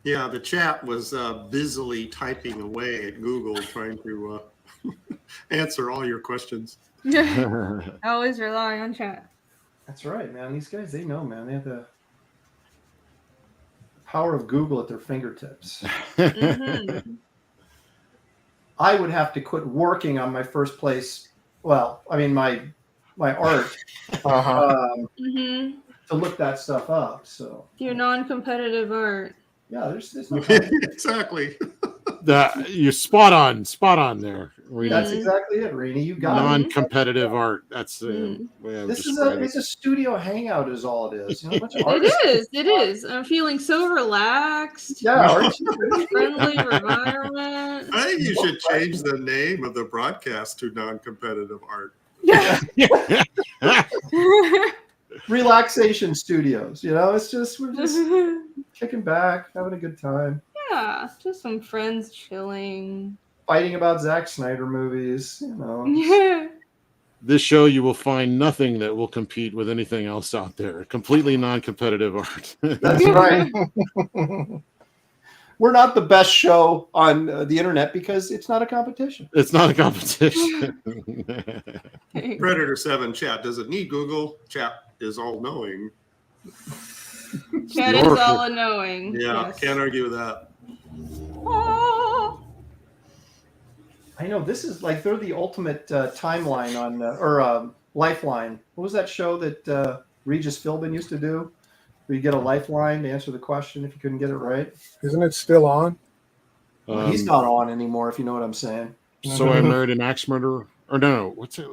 Yeah, the chat was busily typing away at Google trying to answer all your questions. I always rely on chat. That's right, man. These guys, they know, man. They have the power of Google at their fingertips. Mhm. I would have to quit working on my first place. Well, I mean, my art Mhm. to look that stuff up. So Your non-competitive art. yeah, there's no Exactly. You're spot on there, Rena. That's exactly it, Rainey. You got it. Non-competitive art. That's the way I would This is describe it's a studio hangout, is all it is. You know, a bunch of It artists. is. It is. I'm feeling so relaxed. Yeah, aren't you? Friendly environment. I think you should change the name of the broadcast to non-competitive art. Yeah. Relaxation studios. You know, it's just we're just kicking back, having a good time, Yeah, just some friends chilling. fighting about Zack Snyder movies. You know, Yeah. This show, you will find nothing that will compete with anything else out there. Completely non-competitive art. that's right. We're not the best show on the internet because it's not a competition. It's not a competition. Predator 7 chat. Does it need Google? Chat is all knowing. Chat is all knowing. Yeah, Yes. can't argue with that. Oh. I know this is like they're the ultimate timeline on or Lifeline. What was that show that Regis Philbin used to do? Where you get a lifeline to answer the question if you couldn't get it right. Isn't it still on? He's not on anymore, if you know what I'm saying. So I married an axe murderer. Or no, what's it?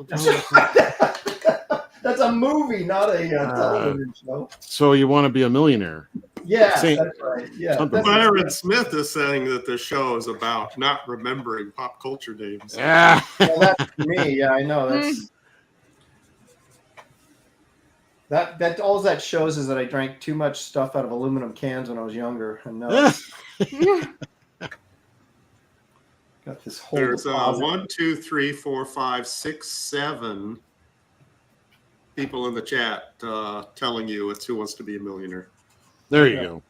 That's a movie, not a television show. So you want to be a millionaire? Yeah, Same. that's right. Yeah, Something. that's Byron Smith is saying that the show is about not remembering pop culture names. Yeah. well, that's me. Yeah, I know. That's that. All that shows is that I drank too much stuff out of aluminum cans when I was younger. And now got this whole. There's deposit. 1, 2, 3, 4, 5, 6, 7 people in the chat telling you it's Who Wants to Be a Millionaire. There you go.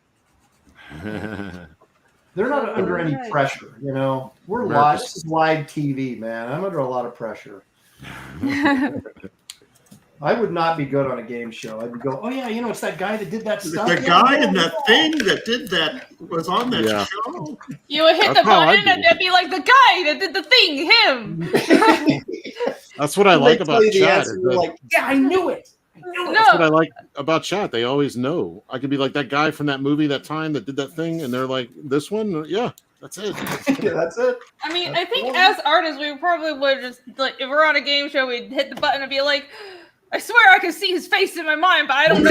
They're not under any pressure, you know. We're live. This is live TV, man. I'm under a lot of pressure. I would not be good on a game show. I would go, oh yeah, you know, it's that guy that did that stuff. The guy in that thing that did that was on that Yeah. show. You would hit That's the how I button do and it. it'd be like the guy that did the thing, him. That's what I like about chat. is You're that- like, yeah, I knew it. That's what I No. like about chat. They always know. I could be like that guy from that movie that time that did that thing, and they're like, "This one, yeah, that's it." Yeah, that's it. I mean, I think as artists, we probably would just like if we're on a game show, we'd hit the button and be like, "I swear I can see his face in my mind, but I don't know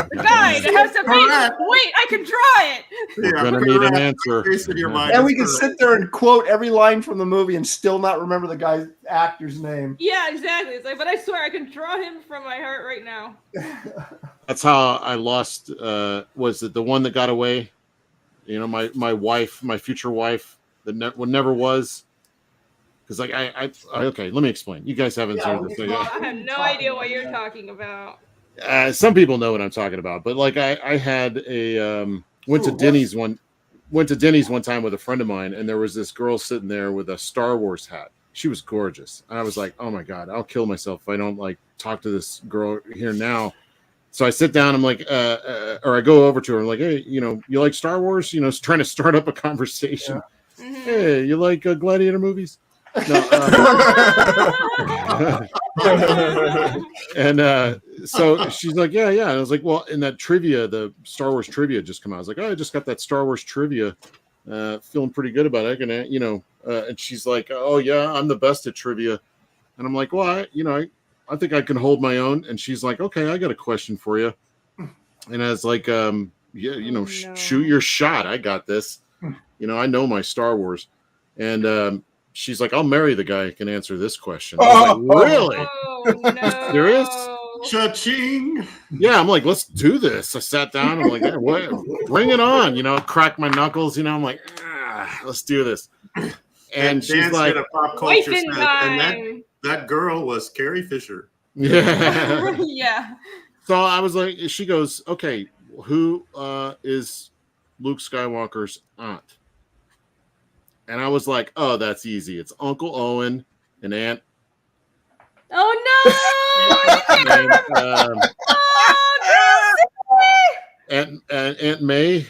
the guy that has the face. Correct. Wait, I can draw it." We're gonna need an answer. Face in your mind. And we can sit there and quote every line from the movie and still not remember the guy's actor's name. Yeah, exactly. It's like, but I swear I can draw him from my heart right now. That's how I lost. Was it the one that got away? You know, my wife, my future wife, that never was. Because like I okay, let me explain. You guys haven't heard this thing. I have no idea what you're talking about. Some people know what I'm talking about, but like I had a went to Ooh, Denny's one. went to Denny's one time with a friend of mine, and there was this girl sitting there with a Star Wars hat. She was gorgeous. And I was like, oh my God, I'll kill myself if I don't like talk to this girl here now. So I sit down, I'm like, or I go over to her and like, hey, you know, you like Star Wars? You know, trying to start up a conversation. Yeah. Mm-hmm. Hey, you like Gladiator movies? No, and so she's like, yeah. And I was like, well, in that trivia, the Star Wars trivia just come out. I was like, oh, I just got that Star Wars trivia. Feeling pretty good about it. I can, you know, and she's like, oh yeah, I'm the best at trivia. And I'm like, well, I think I can hold my own. And she's like, okay, I got a question for you. And I was like, yeah, you know, shoot your shot. I got this. You know, I know my Star Wars. And she's like, I'll marry the guy who can answer this question. I was like, really? Oh, no. Serious? Cha-ching. Yeah, I'm like, let's do this. I sat down. I'm like, hey, what? Bring it on. You know, crack my knuckles. You know, I'm like, let's do this. And she's Dance like, did a pop culture set, and that girl was Carrie Fisher. yeah. Yeah. So I was like, she goes, okay, who is Luke Skywalker's aunt? And I was like, oh, that's easy. It's Uncle Owen and Aunt. Oh no! Aunt May.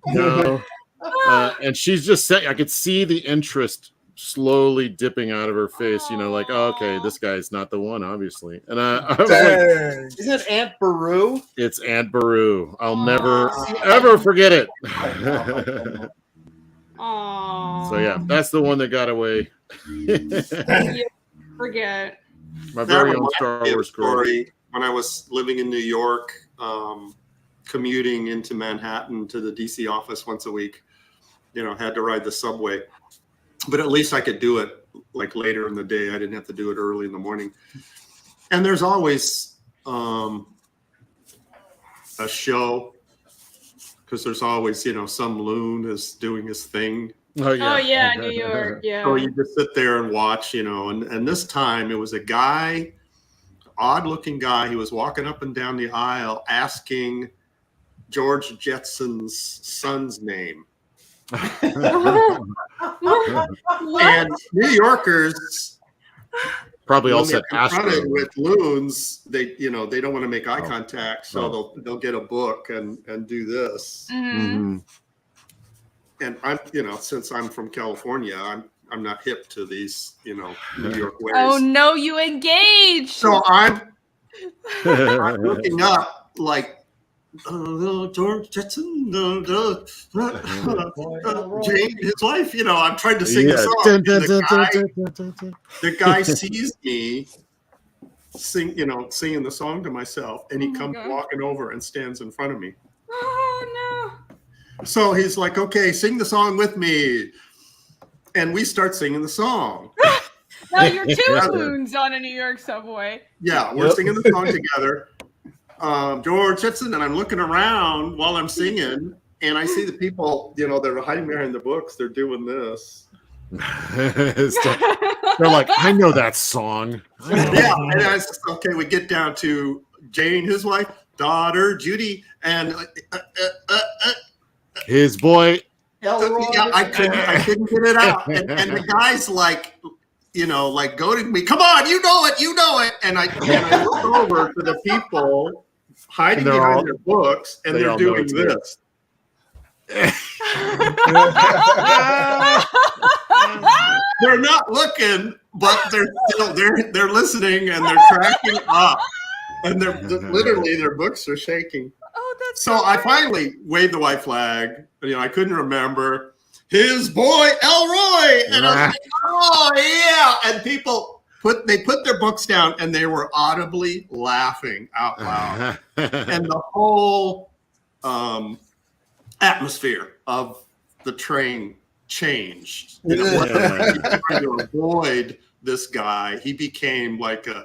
No. And she's just saying, I could see the interest slowly dipping out of her face, you know, like, oh, okay, this guy's not the one, obviously. And I was like, isn't it Aunt Beru? It's Aunt Beru. I'll never, ever forget it. So, yeah, that's the one that got away. You forget. My very own Star Wars story. When I was living in New York, commuting into Manhattan to the DC office once a week, you know, had to ride the subway. But at least I could do it like later in the day. I didn't have to do it early in the morning. And there's always a show, because there's always, you know, some loon is doing his thing. Oh yeah, New York. Yeah. So you just sit there and watch, you know. And this time it was a guy, odd-looking guy. He was walking up and down the aisle asking George Jetson's son's name. And New Yorkers probably all said Astro. With loons, they don't want to make eye contact, so they'll get a book and do this. Mm-hmm. And I'm, you know, since I'm from California, I'm not hip to these, you know, New York ways. Oh no, you engaged. So I'm looking up like George Jetson, Jane, his wife. You know, I'm trying to sing the song. The guy sees me singing the song to myself, and he comes walking over and stands in front of me. Oh no! So he's like, "Okay, sing the song with me," and we start singing the song. Now you're two loons on a New York subway. Yeah, we're singing the song together. George Jetson, and I'm looking around while I'm singing, and I see the people, you know, they're hiding behind the books. They're doing this. They're like, I know that song. Yeah, and I said, okay, we get down to Jane, his wife, daughter, Judy, and his boy. Yeah, I couldn't get it out, and the guy's like, you know, like goading me. Come on, you know it. And I look over to the people hiding behind their books, and they're doing this. They're not looking, but they're listening, and they're cracking up, and they're literally their books are shaking. Oh, that's so I finally waved the white flag. You know, I couldn't remember his boy Elroy, and I was like, oh yeah, and people put their books down, and they were audibly laughing out loud, and the whole atmosphere of the train changed. You know, trying to avoid this guy, he became like a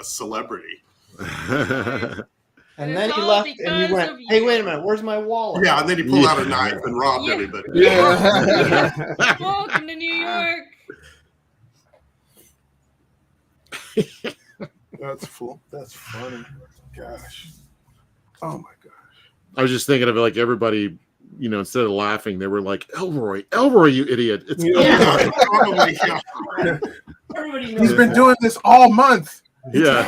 celebrity. And then he left, and he went, "Hey, wait a minute, where's my wallet?" Yeah, and then he pulled out a knife and robbed everybody. Yeah. Welcome to New York. That's funny. Gosh. Oh my gosh. I was just thinking of it like everybody, you know, instead of laughing, they were like, Elroy, you idiot. It's Yeah. Probably, yeah. Everybody knows He's been that. doing this all month. Yeah.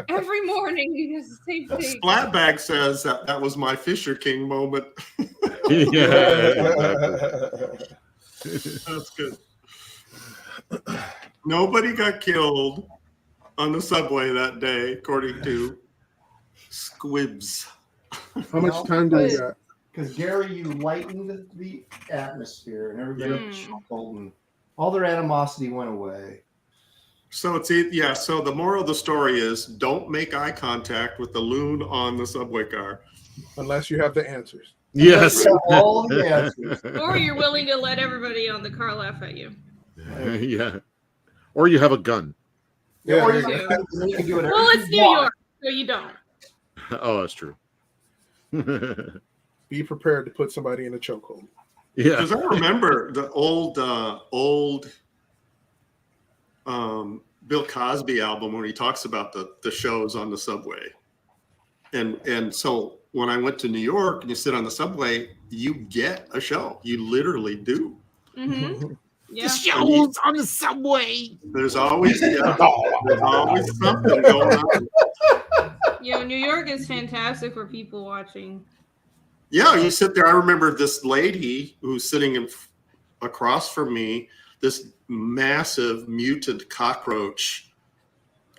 Every morning he does the same thing. Splatbag says that was my Fisher King moment. Exactly. That's good. Nobody got killed on the subway that day, according to Squibs. How much time do we got? Because Gary, you lightened the atmosphere, and everybody Mm. chuckled, and all their animosity went away. So so the moral of the story is don't make eye contact with the loon on the subway car. Unless you have the answers. Yes. All the answers. Or you're willing to let everybody on the car laugh at you. Yeah. Or you have a gun. Yeah, Or there you you go. can do whatever Well, it's you New want. York, so you don't. Oh, that's true. Be prepared to put somebody in a chokehold. Yeah. Because I remember the old Bill Cosby album when he talks about the shows on the subway. And so when I went to New York and you sit on the subway, you get a show. You literally do. Mm-hmm. Yeah. shows on the subway. There's always there's always something going on. New York is fantastic for people watching. Yeah, you sit there. I remember this lady who's sitting across from me, this massive mutant cockroach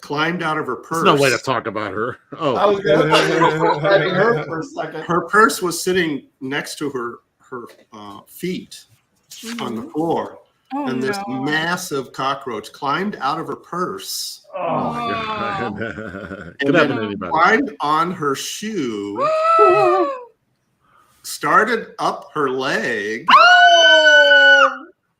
climbed out of her purse. There's no way to talk about her. I Oh, was describing her for a second. Her purse was sitting next to her feet on the floor. Oh, And this no. massive cockroach climbed out of her purse, oh my God. and Could happen to then anybody. climbed on her shoe, started up her leg.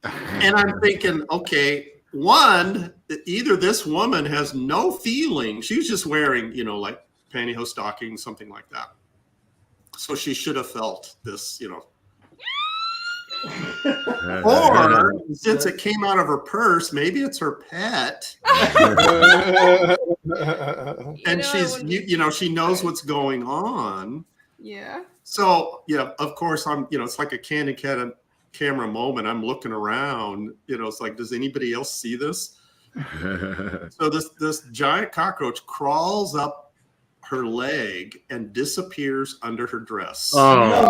And I'm thinking, okay, one, either this woman has no feeling. She was just wearing, like pantyhose stockings, something like that. So she should have felt this, Or since it came out of her purse, maybe it's her pet, and she's, she knows what's going on. Yeah. So, of course, it's like a candid camera moment. I'm looking around, it's like, does anybody else see this? So this giant cockroach crawls up her leg and disappears under her dress. Oh.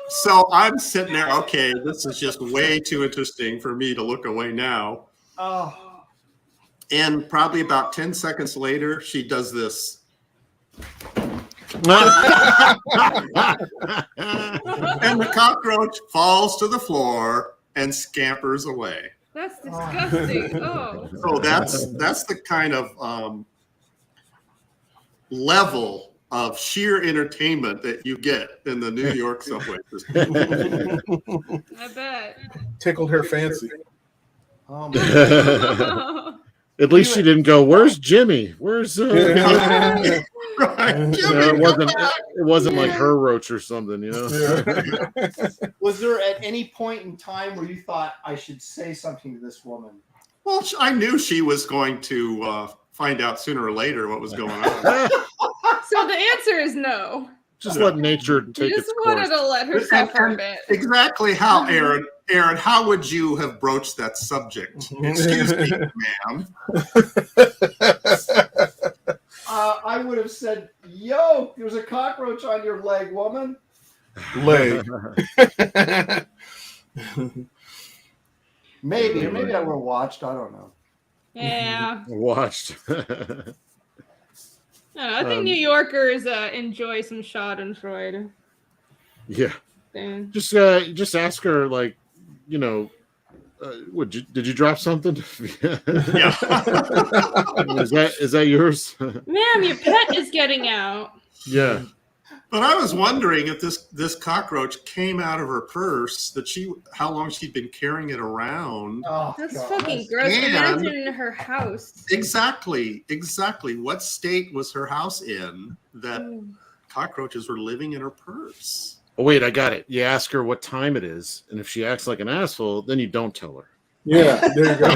So I'm sitting there, okay, this is just way too interesting for me to look away now. Oh. And probably about 10 seconds later, she does this. And the cockroach falls to the floor and scampers away. That's disgusting. Oh. So that's the kind of level of sheer entertainment that you get in the New York subway system. I bet. Tickled her fancy. Oh my. At least she didn't go, where's Jimmy? Where's Right. it wasn't like her roach or something, Was there at any point in time where you thought I should say something to this woman? Well, I knew she was going to find out sooner or later what was going on. So the answer is no. Just let nature take You its just course. wanted to let her suffer a bit. Exactly how, Aaron, how would you have broached that subject? Excuse me, ma'am. I would have said, yo, there's a cockroach on your leg, woman. Leg. Maybe, or maybe I would have watched. I don't know. Yeah. Watched. I think New Yorkers enjoy some Schadenfreude. Yeah. Thing. Just ask her, like, did you drop something? Yeah. Is that yours? Ma'am, your pet is getting out. Yeah. But I was wondering if this cockroach came out of her purse, how long she'd been carrying it around. Oh, That's God. fucking gross. And- Imagine in her house. Exactly. What state was her house in that Ooh. cockroaches were living in her purse? Oh, wait, I got it. You ask her what time it is, and if she acts like an asshole, then you don't tell her. Yeah, there you go.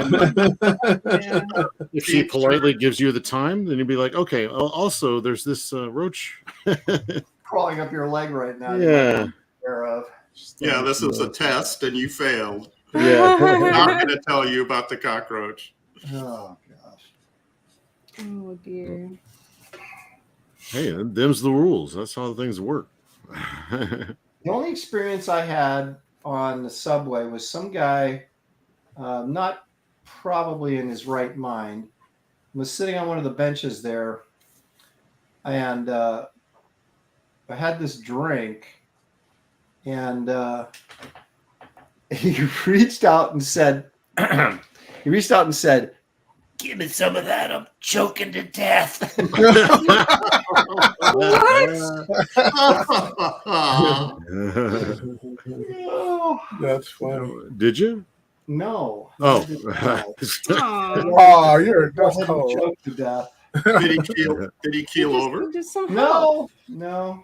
Yeah. If she politely gives you the time, then you'd be like, okay. Also, there's this roach. Crawling up your leg right now. Yeah. Aware of. Yeah, this is a test and you failed. Yeah. I'm not going to tell you about the cockroach. Oh gosh. Oh dear. Hey, them's the rules. That's how things work. The only experience I had on the subway was some guy, not probably in his right mind, was sitting on one of the benches there, and I had this drink, and he reached out and said, "Give me some of that. I'm choking to death." That's funny. Did you? No. Oh. Oh, that's cold. Choked to death. Did he keel over? Just some help. No.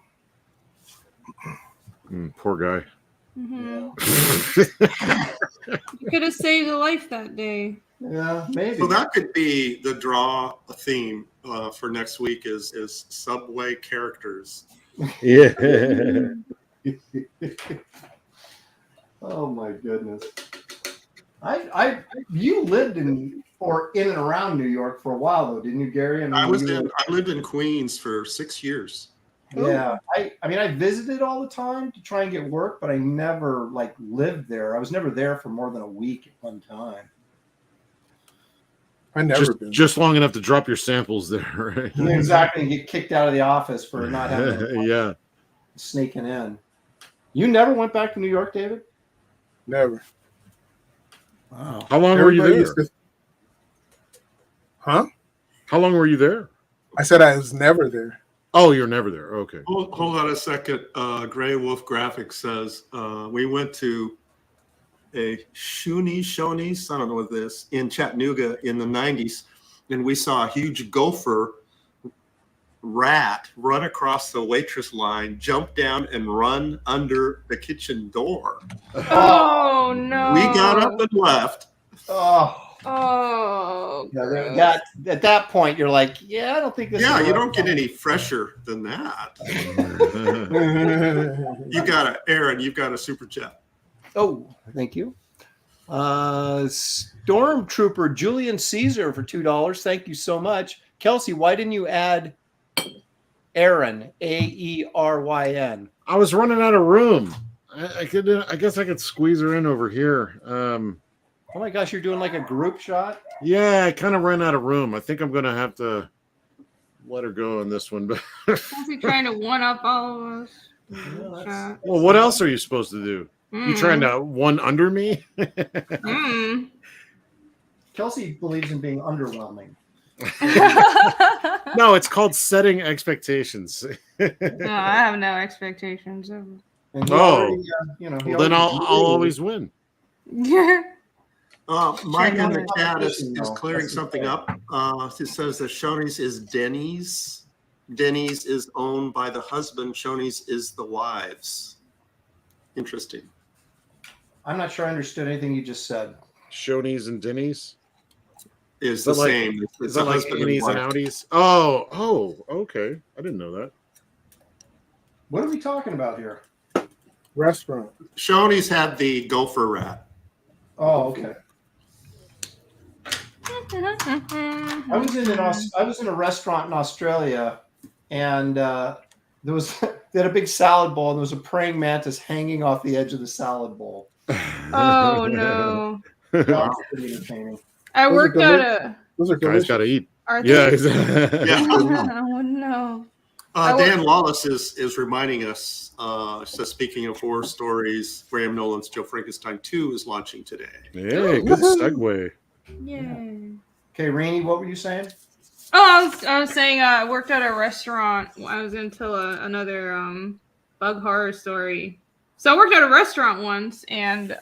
Poor guy. You could have saved a life that day. Yeah, maybe. So that could be the draw theme for next week is subway characters. Yeah. Oh my goodness. You lived in and around New York for a while though, didn't you, Gary? I lived in Queens for 6 years. Yeah. I visited all the time to try and get work, but I never lived there. I was never there for more than a week at one time. I never been. Just long enough to drop your samples there, right? Exactly. And get kicked out of the office for not having Yeah. sneaking in. You never went back to New York, David? Never. Wow. How long were you Everybody there? used to- Huh? How long were you there? I said I was never there. Oh, you're never there. Okay. Hold on a second. Gray Wolf Graphics says we went to a Shoney's, I don't know what this, in Chattanooga in the 90s, and we saw a huge gopher rat run across the waitress line, jump down, and run under the kitchen door. Oh no. We got up and left. Oh. Oh. Yeah, that at that point you're like, yeah, I don't think this. Yeah, is you the don't right get time. any fresher than that. Aaron, you've got a super chat. Oh, thank you. Stormtrooper Julian Caesar for $2. Thank you so much. Kelsey, why didn't you add Aaron, Aeryn? I was running out of room. I guess I could squeeze her in over here. Oh my gosh, you're doing like a group shot? Yeah, I kind of ran out of room. I think I'm gonna have to let her go on this one. But Is he trying to one up all of us? well, what else are you supposed to do? You trying to one under me? Kelsey believes in being underwhelming. No, it's called setting expectations. No, I have no expectations. And he Oh. already, Well, then I'll always win. Yeah. Mike in the chat is No, clearing that's something okay. up. It says that Shoney's is Denny's. Denny's is owned by the husband. Shoney's is the wives. Interesting. I'm not sure I understood anything you just said. Shoney's and Denny's. Is Is the that like- same. Is It's that a like husband innies and wife. outies? Oh, okay. I didn't know that. What are we talking about here? Restaurant. Shoney's had the gopher rat. Oh, okay. I was in a restaurant in Australia, and they had a big salad bowl, and there was a praying mantis hanging off the edge of the salad bowl. Oh no. That was pretty entertaining. I Those are worked at a. Those are Guys delicious. got to eat. Are Yeah. they- Yeah. Oh no. Dan Wallace is reminding us, says speaking of horror stories, Graham Nolan's Joe Frankenstein 2 is launching today. Hey, good segue. Yay. Okay, Rainey, what were you saying? Oh, I was saying I worked at a restaurant. I was into another bug horror story. So I worked at a restaurant once, and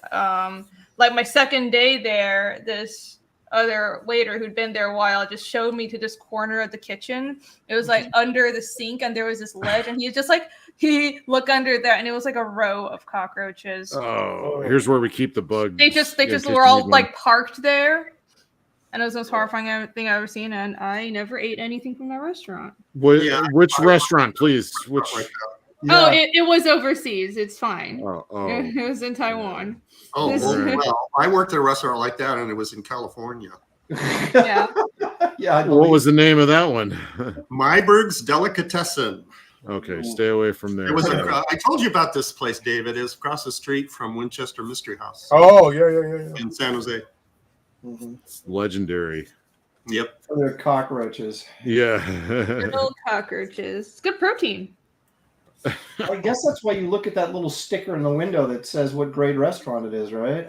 like my second day there, this other waiter who'd been there a while just showed me to this corner of the kitchen. It was like under the sink, and there was this ledge, and he was just like, he look under there, and it was like a row of cockroaches. Oh, here's where we keep the bugs. They just in case were you all need one. like parked there, and it was the most horrifying thing I've ever seen. And I never ate anything from that restaurant. Which restaurant, please? Which? Oh, it was overseas. It's fine. Oh. It was in Taiwan. Oh, This- well, I worked at a restaurant like that, and it was in California. Yeah. Yeah. I What was the name of that one? Myberg's Delicatessen. Okay, stay away from there. It was. I told you about this place, David. It's across the street from Winchester Mystery House Oh, yeah. in San Jose. It's legendary. Yep. They're cockroaches. Yeah. Little cockroaches. It's good protein. I guess that's why you look at that little sticker in the window that says what grade restaurant it is, right?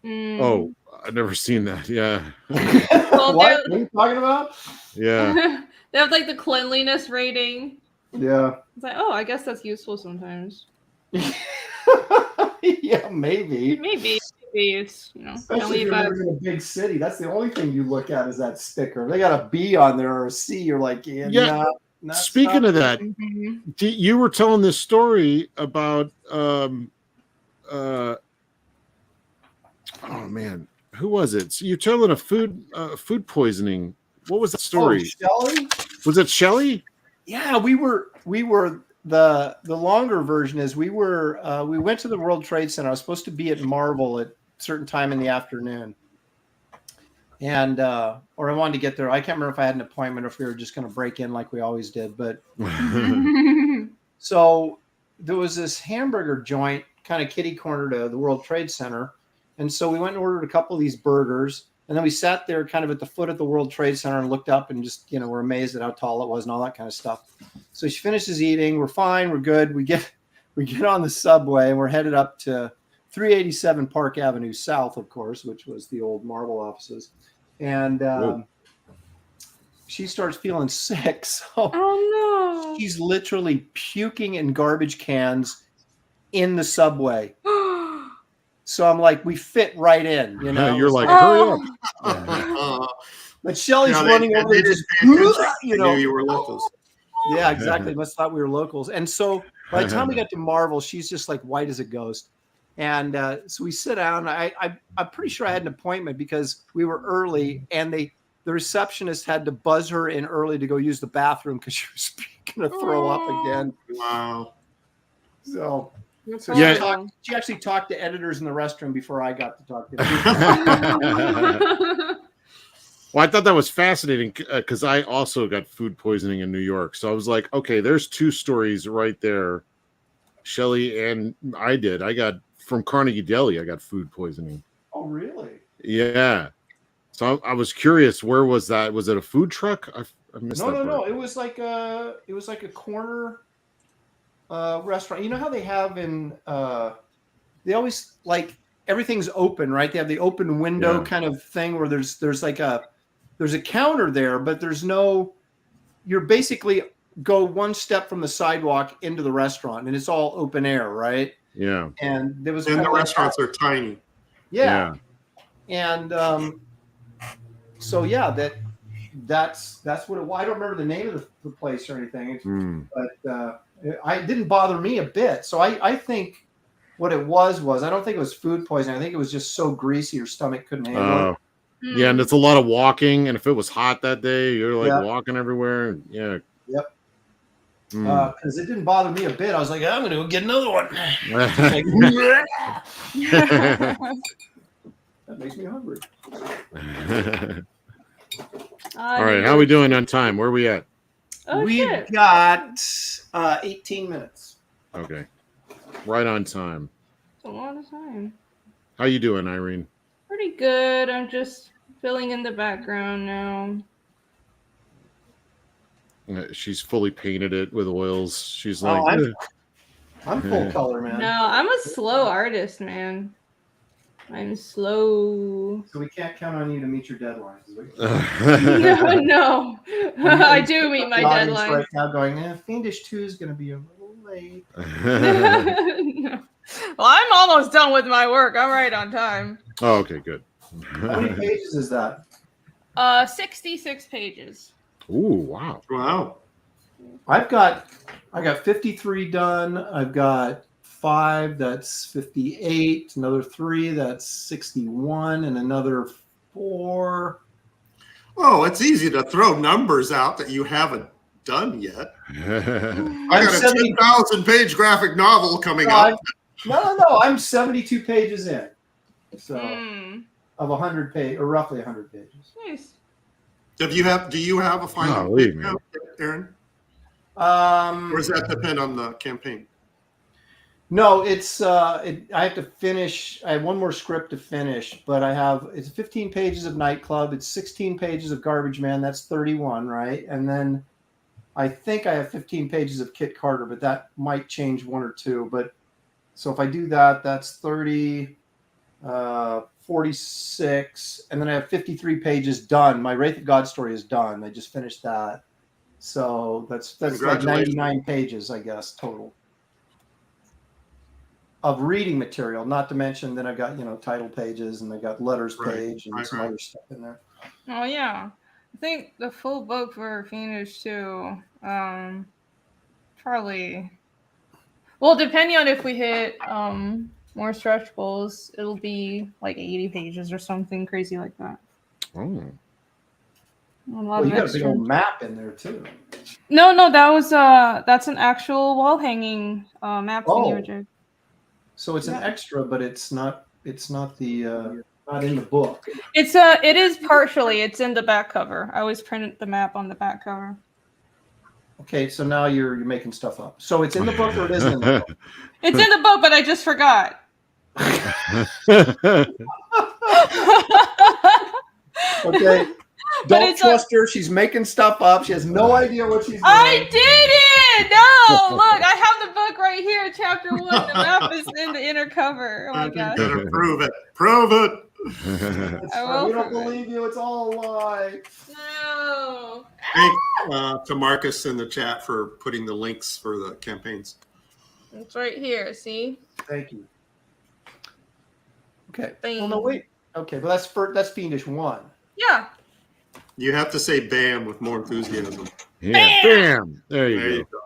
Mm. Oh, I've never seen that. Yeah. Well, What are you talking about? Yeah. they have like the cleanliness rating. Yeah. It's like, oh, I guess that's useful sometimes. Yeah, maybe. Maybe it's Especially only if you're about living in a big city. That's the only thing you look at is that sticker. If they got a B on there or a C, you're like, Yeah. not Speaking of that, Mhm. you were telling this story about oh man, who was it? So you're telling a food poisoning. What was the story? Oh, Shelley? Was it Shelley? Yeah, we were the longer version is we went to the World Trade Center. I was supposed to be at Marvel at a certain time in the afternoon. And or I wanted to get there. I can't remember if I had an appointment or if we were just going to break in like we always did. But so there was this hamburger joint kind of kitty corner to the World Trade Center. And so we went and ordered a couple of these burgers. And then we sat there kind of at the foot of the World Trade Center and looked up and just, were amazed at how tall it was and all that kind of stuff. So she finishes eating. We're fine. We're good. We get on the subway and we're headed up to 387 Park Avenue South, of course, which was the old Marvel offices. And she starts feeling sick. So Oh no. she's literally puking in garbage cans in the subway. So I'm like, we fit right in, You're like, Oh. hurry up. But Shelly's Yeah, running they over there didn't just, pay attention. you They know. knew you were locals. Yeah, exactly. Must have thought we were locals. And so by the time we got to Marvel, she's just like white as a ghost. And so we sit down. I'm pretty sure I had an appointment because we were early, and the receptionist had to buzz her in early to go use the bathroom because she was going to throw up again. Wow. So Yeah. she actually talked to editors in the restroom before I got to talk to them. Well, I thought that was fascinating because I also got food poisoning in New York. So I was like, okay, there's two stories right there. Shelley and I did. I got from Carnegie Deli. I got food poisoning. Oh, really? Yeah. So I was curious. Where was that? Was it a food truck? I missed that. No. It was like a corner restaurant. You know how they have in they always like everything's open, right? They have the open window kind of thing where there's like there's a counter there, but you're basically go one step from the sidewalk into the restaurant and it's all open air, right? Yeah. And there was And the like restaurants are tiny. yeah. And so yeah, that's what it was. I don't remember the name of the place or anything, but it didn't bother me a bit. So I think what it was I don't think it was food poisoning. I think it was just so greasy your stomach couldn't handle it. Yeah, and it's a lot of walking. And if it was hot that day, you're like walking everywhere. Yeah. Yep. Because it didn't bother me a bit. I was like, I'm going to go get another one. Like, that makes me hungry. All right, how are we doing on time? Where are we at? Oh, We've shit. got 18 minutes. Okay, right on time. It's a lot of time. How you doing, Irene? Pretty good. I'm just filling in the background now. She's fully painted it with oils. She's Oh, like, I'm full color, man. No, I'm a slow artist, man. I'm slow. So we can't count on you to meet your deadlines. No. I do meet my deadline. Right now going, Fiendish 2 is going to be a little late. No. Well, I'm almost done with my work. I'm right on time. Oh, okay, good. How many pages is that? 66 pages. Ooh, wow. Wow. I got 53 done. I've got 5, that's 58, another 3, that's 61, and another 4. Oh, it's easy to throw numbers out that you haven't done yet. I I'm got a 10,000 page graphic novel coming up. No, I'm 72 pages in. So of 100 page or roughly 100 pages. Nice. Do you have a final Golly, now, Aaron? Or does that depend on the campaign? No, it's I have to finish. I have one more script to finish, but it's 15 pages of Nightclub. It's 16 pages of Garbage Man. That's 31, right? And then I think I have 15 pages of Kit Carter, but that might change 1 or 2. But so if I do that, that's 30, 46, and then I have 53 pages done. My Wraith of God story is done. I just finished that. So that's like 99 pages, I guess, total of reading material, not to mention then I've got, title pages and I got letters page and some other stuff in there. Oh yeah. I think the full book for Fiendish too. Probably. Well, depending on if we hit more stretch goals, it'll be like 80 pages or something crazy like that. Oh. Well, you got a big old map in there too. No, that's an actual wall hanging map thingy. So it's an extra, but it's not not in the book. It is partially. It's in the back cover. I always printed the map on the back cover. Okay, so now you're making stuff up. So it's in the book or it isn't in the book? It's in the book, but I just forgot. Okay. Don't trust her. She's making stuff up. She has no idea what she's doing. I did it! No! Look, I have the book right here, chapter 1. The map is in the inner cover. Oh my gosh. Better prove it. Prove it. We don't believe you. It's all a lie. No. Thank to Marcus in the chat for putting the links for the campaigns. It's right here. See? Thank you. Okay. Bam. Well, no, wait. Okay, but that's Fiendish 1. Yeah. You have to say "bam" with more enthusiasm. Yeah, bam! There you There go.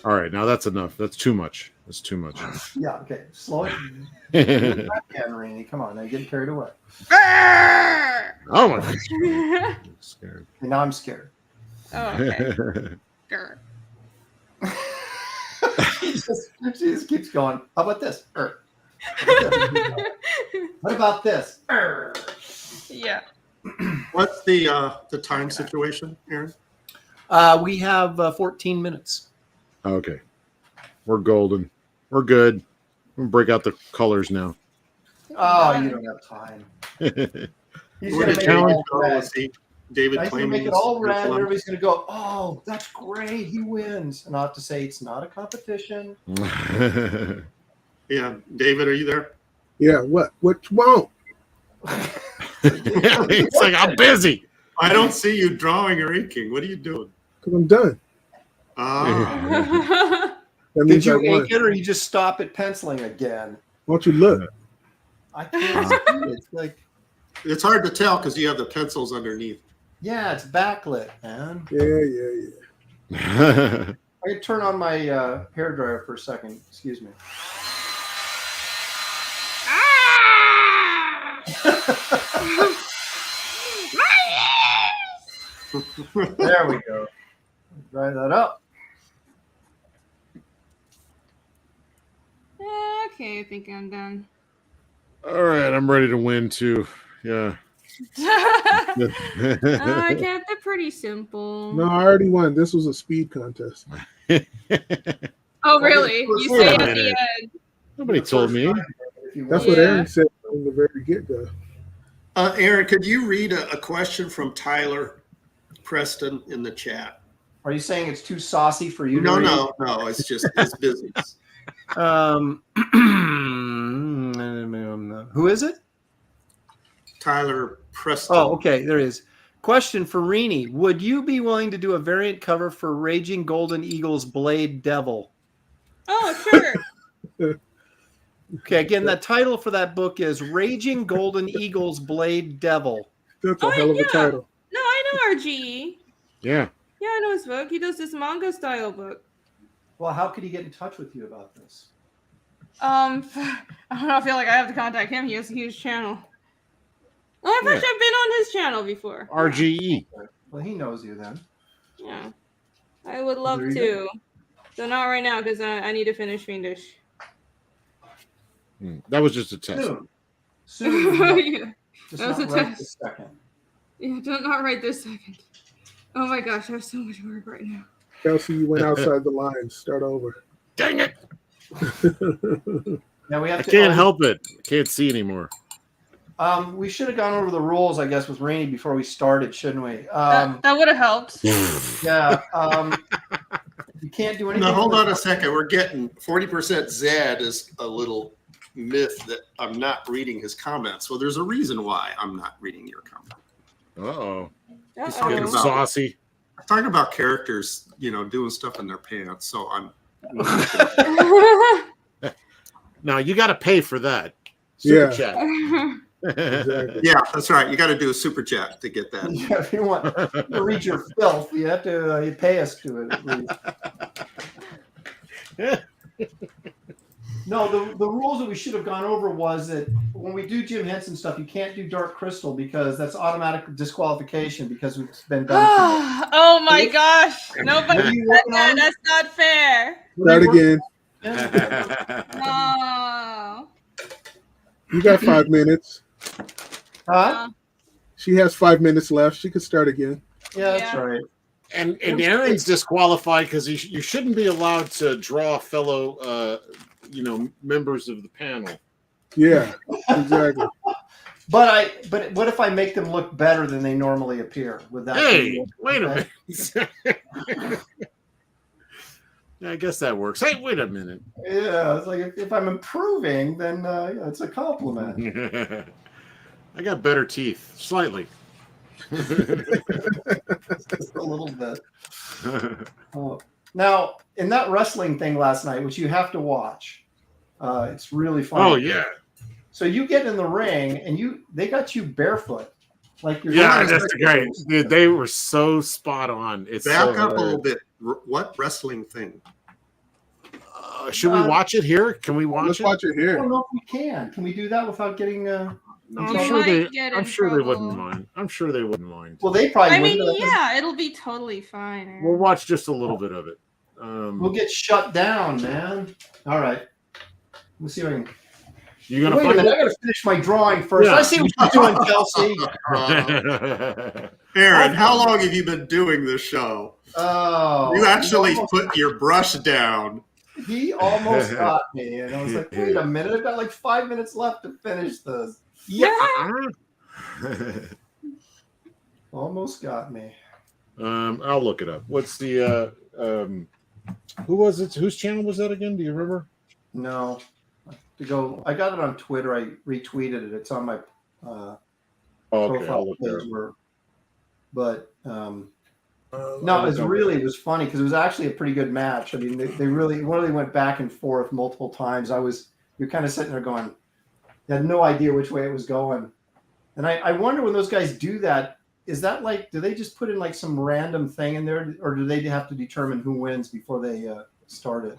All right, now that's enough. That's too much. That's too much. Yeah. Okay. Slow it. Irene, come on. Now you're getting carried away. Oh my God. I'm scared. And now I'm scared. Oh, okay. Grr. she just keeps going. How about this? What about this? Yeah. What's the time situation, Aaron? We have 14 minutes. Okay. We're golden. We're good. We'll break out the colors now. Oh, you don't have time. He's Where going did to make it all David red. see? David He's going to make it all red, and everybody's going to go, oh, that's great. He wins. And I'll have to say it's not a competition. Yeah, David, are you there? Yeah, what you want? It's like, I'm busy. I don't see you drawing or inking. What are you doing? Because I'm done. Ah, That Did means I you won. ink it, or you just stop at penciling again? Why don't you look? I can't see it. It's like, it's hard to tell because you have the pencils underneath. yeah, it's backlit, man. Yeah. I can turn on my hair dryer for a second. Excuse me. There we go. Dry that up. Okay, I think I'm done. All right, I'm ready to win too. Yeah. I kept it pretty simple. No, I already won. This was a speed contest. Oh, really? You Wait say a at the minute. end. Nobody told me. That's what Aaron said from the very get-go. Aaron, could you read a question from Tyler Preston in the chat? Are you saying it's too saucy for you? No, to read? no. It's just it's business. Who is it? Tyler Preston. Oh, okay. There it is. Question for Rini. Would you be willing to do a variant cover for Raging Golden Eagle's Blade Devil? Oh, sure. Okay, again, the title for that book is Raging Golden Eagle's Blade Devil. That's a hell of a title. No, I know RGE. Yeah. Yeah, I know his book. He does this manga style book. Well, how could he get in touch with you about this? I don't know. I feel like I have to contact him. He has a huge channel. Oh, I've actually been on his channel before. RGE. Well, he knows you then. Yeah, I would love There you to. So not right now because I need to finish Fiendish. That was just a test. Soon. Yeah. Just That was not a right test. this second. Yeah, not right this second. Oh my gosh, I have so much work right now. Kelsey, you went outside the lines. Start over. Dang it! Now we have I to. can't help it. I can't see anymore. We should have gone over the rules, I guess, with Rainey before we started, shouldn't we? That would have helped. Yeah. You can't do anything. Now, hold on a second. We're getting 40% Zed is a little myth that I'm not reading his comments. Well, there's a reason why I'm not reading your comment. Uh-oh. He's talking Getting about saucy. I'm talking about characters, doing stuff in their pants. So I'm. Now you got to pay for that. Super chat. Exactly. Yeah, that's right. You got to do a super chat to get that. Yeah, if you want to read your filth, you have to you pay us to it. At least. No, the rules that we should have gone over was that when we do Jim Henson stuff, you can't do Dark Crystal because that's automatic disqualification because it's been done. Oh my gosh! Nobody What are you said working that. on? That's not fair. Start again. Oh. You got 5 minutes. Huh? She has 5 minutes left. She could start again. Yeah, that's right. And Aaron's disqualified because you shouldn't be allowed to draw fellow members of the panel. Yeah, exactly. But what if I make them look better than they normally appear? Would that? Hey, wait a minute. Yeah, I guess that works. Hey, wait a minute. Yeah, it's like if I'm improving, then it's a compliment. I got better teeth, slightly. Just a little bit. Oh. Now, in that wrestling thing last night, which you have to watch, it's really fun. Oh yeah. So you get in the ring, and they got you barefoot, like you're. Yeah, that's great. Dude, they were so spot on. It's Back so up a little bit. What wrestling thing? Should we watch it here? Can we watch Let's it? watch it I here. don't know if we can. Can we do that without getting? I'm You sure might they. get I'm in sure they trouble. wouldn't mind. I'm sure they wouldn't mind. Well, they probably. I mean, wouldn't. yeah, it'll be totally fine. Aaron. We'll watch just a little bit of it. We'll get shut down, man. All right. Let's see if I can. You're gonna Wait a find minute, I gotta finish my drawing first. Yeah. I see what you're doing, Kelsey. Aaron, how long have you been doing this show? Oh, You actually put your brush down. he almost got me, and I was like, "Wait a minute! I've got like 5 minutes left to finish this." Yeah. Almost got me. I'll look it up. What's the who was it? Whose channel was that again? Do you remember? No, I got it on Twitter. I retweeted it. It's on my Oh, okay, profile I'll look there. page. But no, it was funny because it was actually a pretty good match. I mean, they really went back and forth multiple times. You're kind of sitting there going, you had no idea which way it was going. And I wonder when those guys do that, is that like, do they just put in like some random thing in there, or do they have to determine who wins before they start it?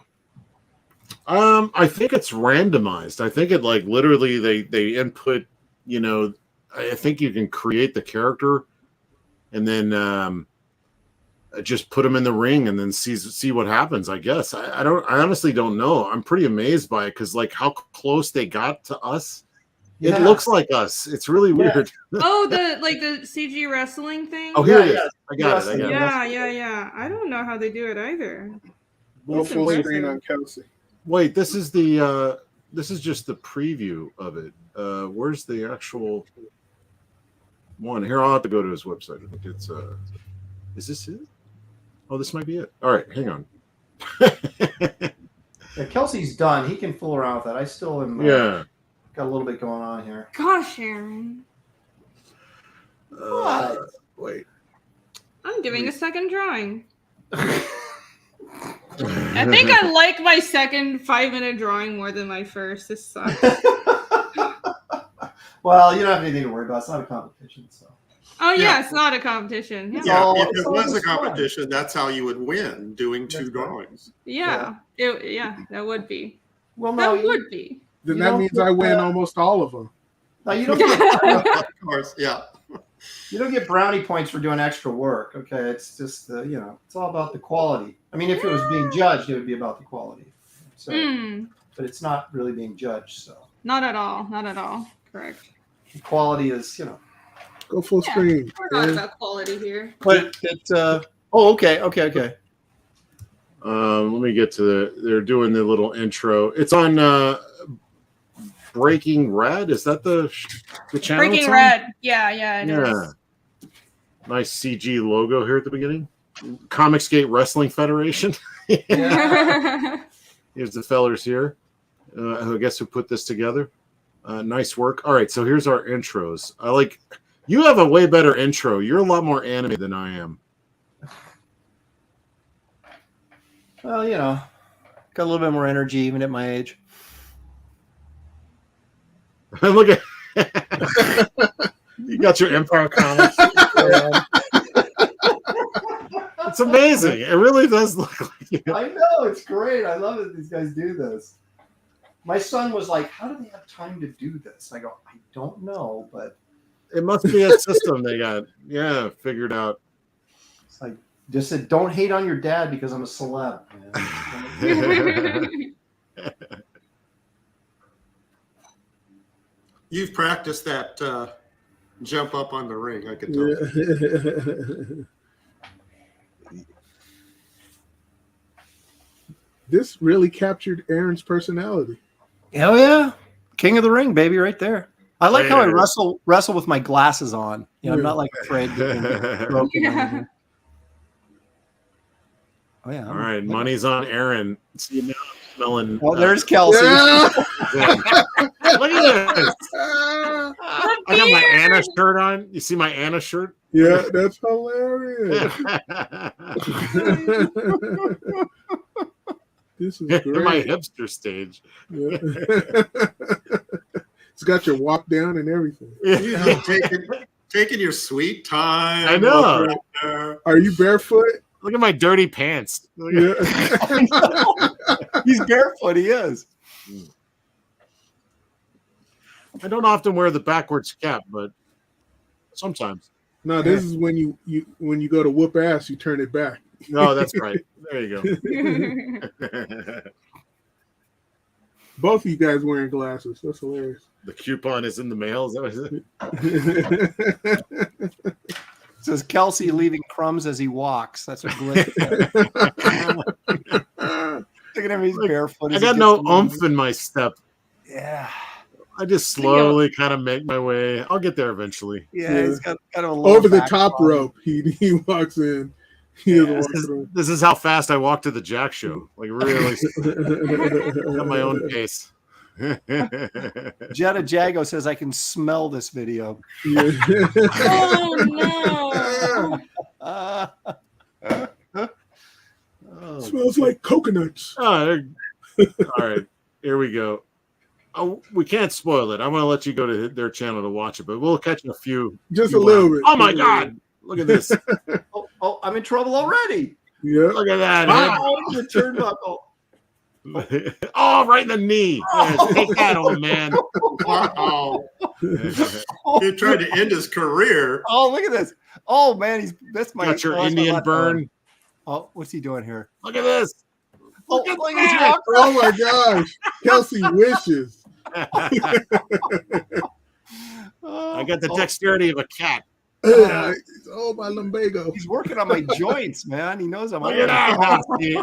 I think it's randomized. I think it like literally they input, I think you can create the character and then just put them in the ring and then see what happens, I guess. I honestly don't know. I'm pretty amazed by it because like how close they got to us. Yeah. It looks like us. It's really weird. Oh, the CG wrestling thing. Oh, here it is. Yeah. I got it. Yeah. I don't know how they do it either. Go That's full impressive. screen on Kelsey. Wait, this is just the preview of it. Where's the actual one? Here, I'll have to go to his website. I think it's is this it? Oh, this might be it. All right, hang on. Yeah, Kelsey's done. He can fool around with that. I still am. Yeah. Got a little bit going on here. Gosh, Aaron. What? Wait. I'm doing a second drawing. I think I like my second 5-minute drawing more than my first. This sucks. Well, you don't have anything to worry about. It's not a competition, so. Oh yeah, Yeah. it's not a competition. Yeah. Yeah, if it's it all was a just fun. competition, that's how you would win, doing two That's right. drawings. Yeah, that would be. Well, no, That would be. Then You that don't means get, I win almost all of them. no, you don't get Of course, yeah. you don't get brownie points for doing extra work. Okay, it's just it's all about the quality. I mean, if it was being judged, it would be about the quality. So, but it's not really being judged. So Not at all. Not at all. Correct. the quality is, Go full Yeah, screen. We're not man. about quality here. But okay. Let me get to they're doing the little intro. It's on Breaking Red. Is that the channel? Breaking it's on? Red. Yeah, it is. Nice CG logo here at the beginning. Comicsgate Wrestling Federation. Here's the fellers here. I guess who put this together. Nice work. All right, so here's our intros. You have a way better intro. You're a lot more anime than I am. Well, got a little bit more energy even at my age. Look at you got your Empire comics. It's amazing. It really does look like I know, it's great. I love it. These guys do this. My son was like, "How do they have time to do this?" I go, "I don't know, but it must be a system they got figured out. it's like just said, don't hate on your dad because I'm a celeb." Man. You've practiced that jump up on the ring, I can tell. Yeah. This really captured Aaron's personality. Hell yeah, King of the Ring, baby, right there. I like how I Yeah. wrestle with my glasses on. I'm not like afraid to get broken. or anything. Oh yeah. All right, money's on Aaron. See now I'm smelling. Oh, there's Kelsey. Yeah. Look at this. I got my Anna shirt on. You see my Anna shirt? Yeah, that's hilarious. This is great. My hipster stage. Yeah. It's got your walk down and everything. Yeah, taking your sweet time. I know. over there. Are you barefoot? Look at my dirty pants. Look at- Yeah. He's barefoot. He is. I don't often wear the backwards cap, but sometimes. No, this is when you go to whoop ass, you turn it back. No, that's right. There you go. Both of you guys wearing glasses. That's hilarious. The coupon is in the mail. Is that what it is? It says Kelsey leaving crumbs as he walks. That's what Glenn said. Look at him. He's barefoot. I as he got gets no moving. oomph in my step. Yeah. I just slowly kind of make my way. I'll get there eventually. Yeah, he's got kind of a low Over the back top problem. rope, he walks in. He doesn't walk through. This is how fast I walk to the Jack show. Like really at my own pace. Jetta Jago says I can smell this video. Yeah. Oh Oh, Smells like coconuts. All right, here we go. Oh, we can't spoil it. I'm going to let you go to their channel to watch it, but we'll catch a few. Just a little bit. Oh my God! Look at this. oh, I'm in trouble already. Yeah. Look at that. Oh, the turnbuckle. Oh, right in the knee. Yeah, take that, old man. Wow. He tried to end his career. Oh, look at this. Oh man, that's my Got your that's my Indian left burn. arm. Oh, what's he doing here? Look at this. Look at he's that. walking Oh my gosh. Kelsey wishes. I got the dexterity of a cat. Oh, my lumbago. He's working on my joints, man. He knows I'm Look at that. See?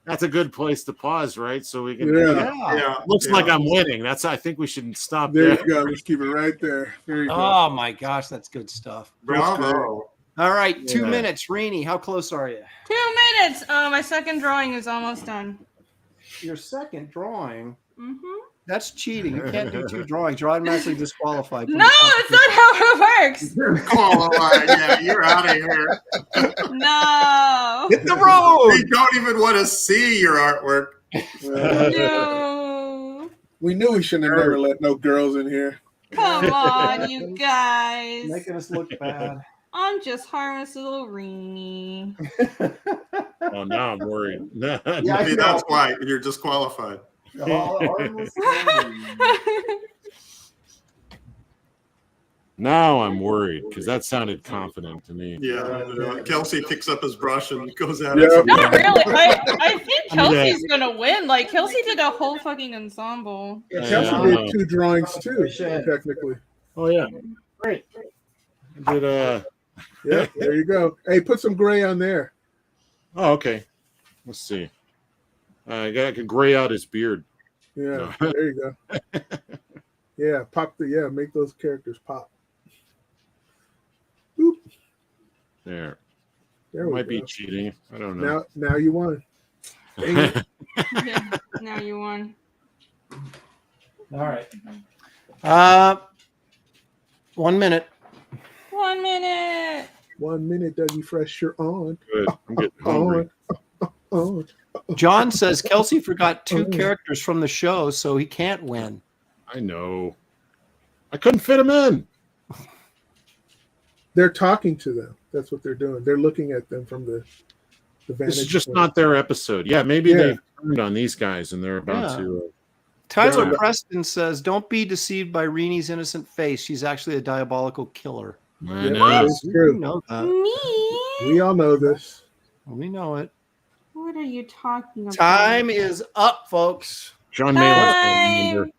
That's a good place to pause, right? So we can. Yeah. Yeah. Looks yeah. like I'm winning. I think we should stop There there. you go. Let's keep it right there. There you go. Oh my gosh, that's good stuff. Bravo. All right, 2 Yeah. minutes. Rini, how close are you? 2 minutes. My second drawing is almost done. Your second drawing. Mm-hmm. That's cheating. You can't do 2 drawings. You're automatically disqualified. No, that's not how it works. You're qualified. Yeah, you're out of here. No. Hit the road. We don't even want to see your artwork. No. We knew we shouldn't have never let no girls in here. Come on, you guys. Making us look bad. I'm just harmless little Reenie. Oh, now I'm worried. Yeah, I See, know. that's why you're disqualified. Now I'm worried because that sounded confident to me. Yeah, Kelsey picks up his brush and goes at Yeah. it. Not really. I think Kelsey's gonna win. Like Kelsey did a whole fucking ensemble. Yeah, I Kelsey don't did know. 2 drawings too, technically. Oh yeah, great. I did Yeah, there you go. Hey, put some gray on there. Oh, okay. Let's see. I could gray out his beard. Yeah, there you go. Yeah, make those characters pop. Boop. There. There we Might be go. cheating. I don't know. Now you won. Yeah, now you won. All right. 1 minute. 1 minute. 1 minute, Dougie Fresh, you're on. Good. I'm getting hungry. On. John says Kelsey forgot 2 characters from the show, so he can't win. I know. I couldn't fit him in. They're talking to them. That's what they're doing. They're looking at them from the vantage This is just point. not their episode. Yeah, maybe Yeah. they've turned on these guys and they're about Yeah. to. Tyler Yeah. Preston says, "Don't be deceived by Reenie's innocent face. She's actually a diabolical killer." I Yeah, know. it's We true. know that. Me? We all know this. We know it. What are you talking about? Time is up, folks. John Bye. Malin. Remember.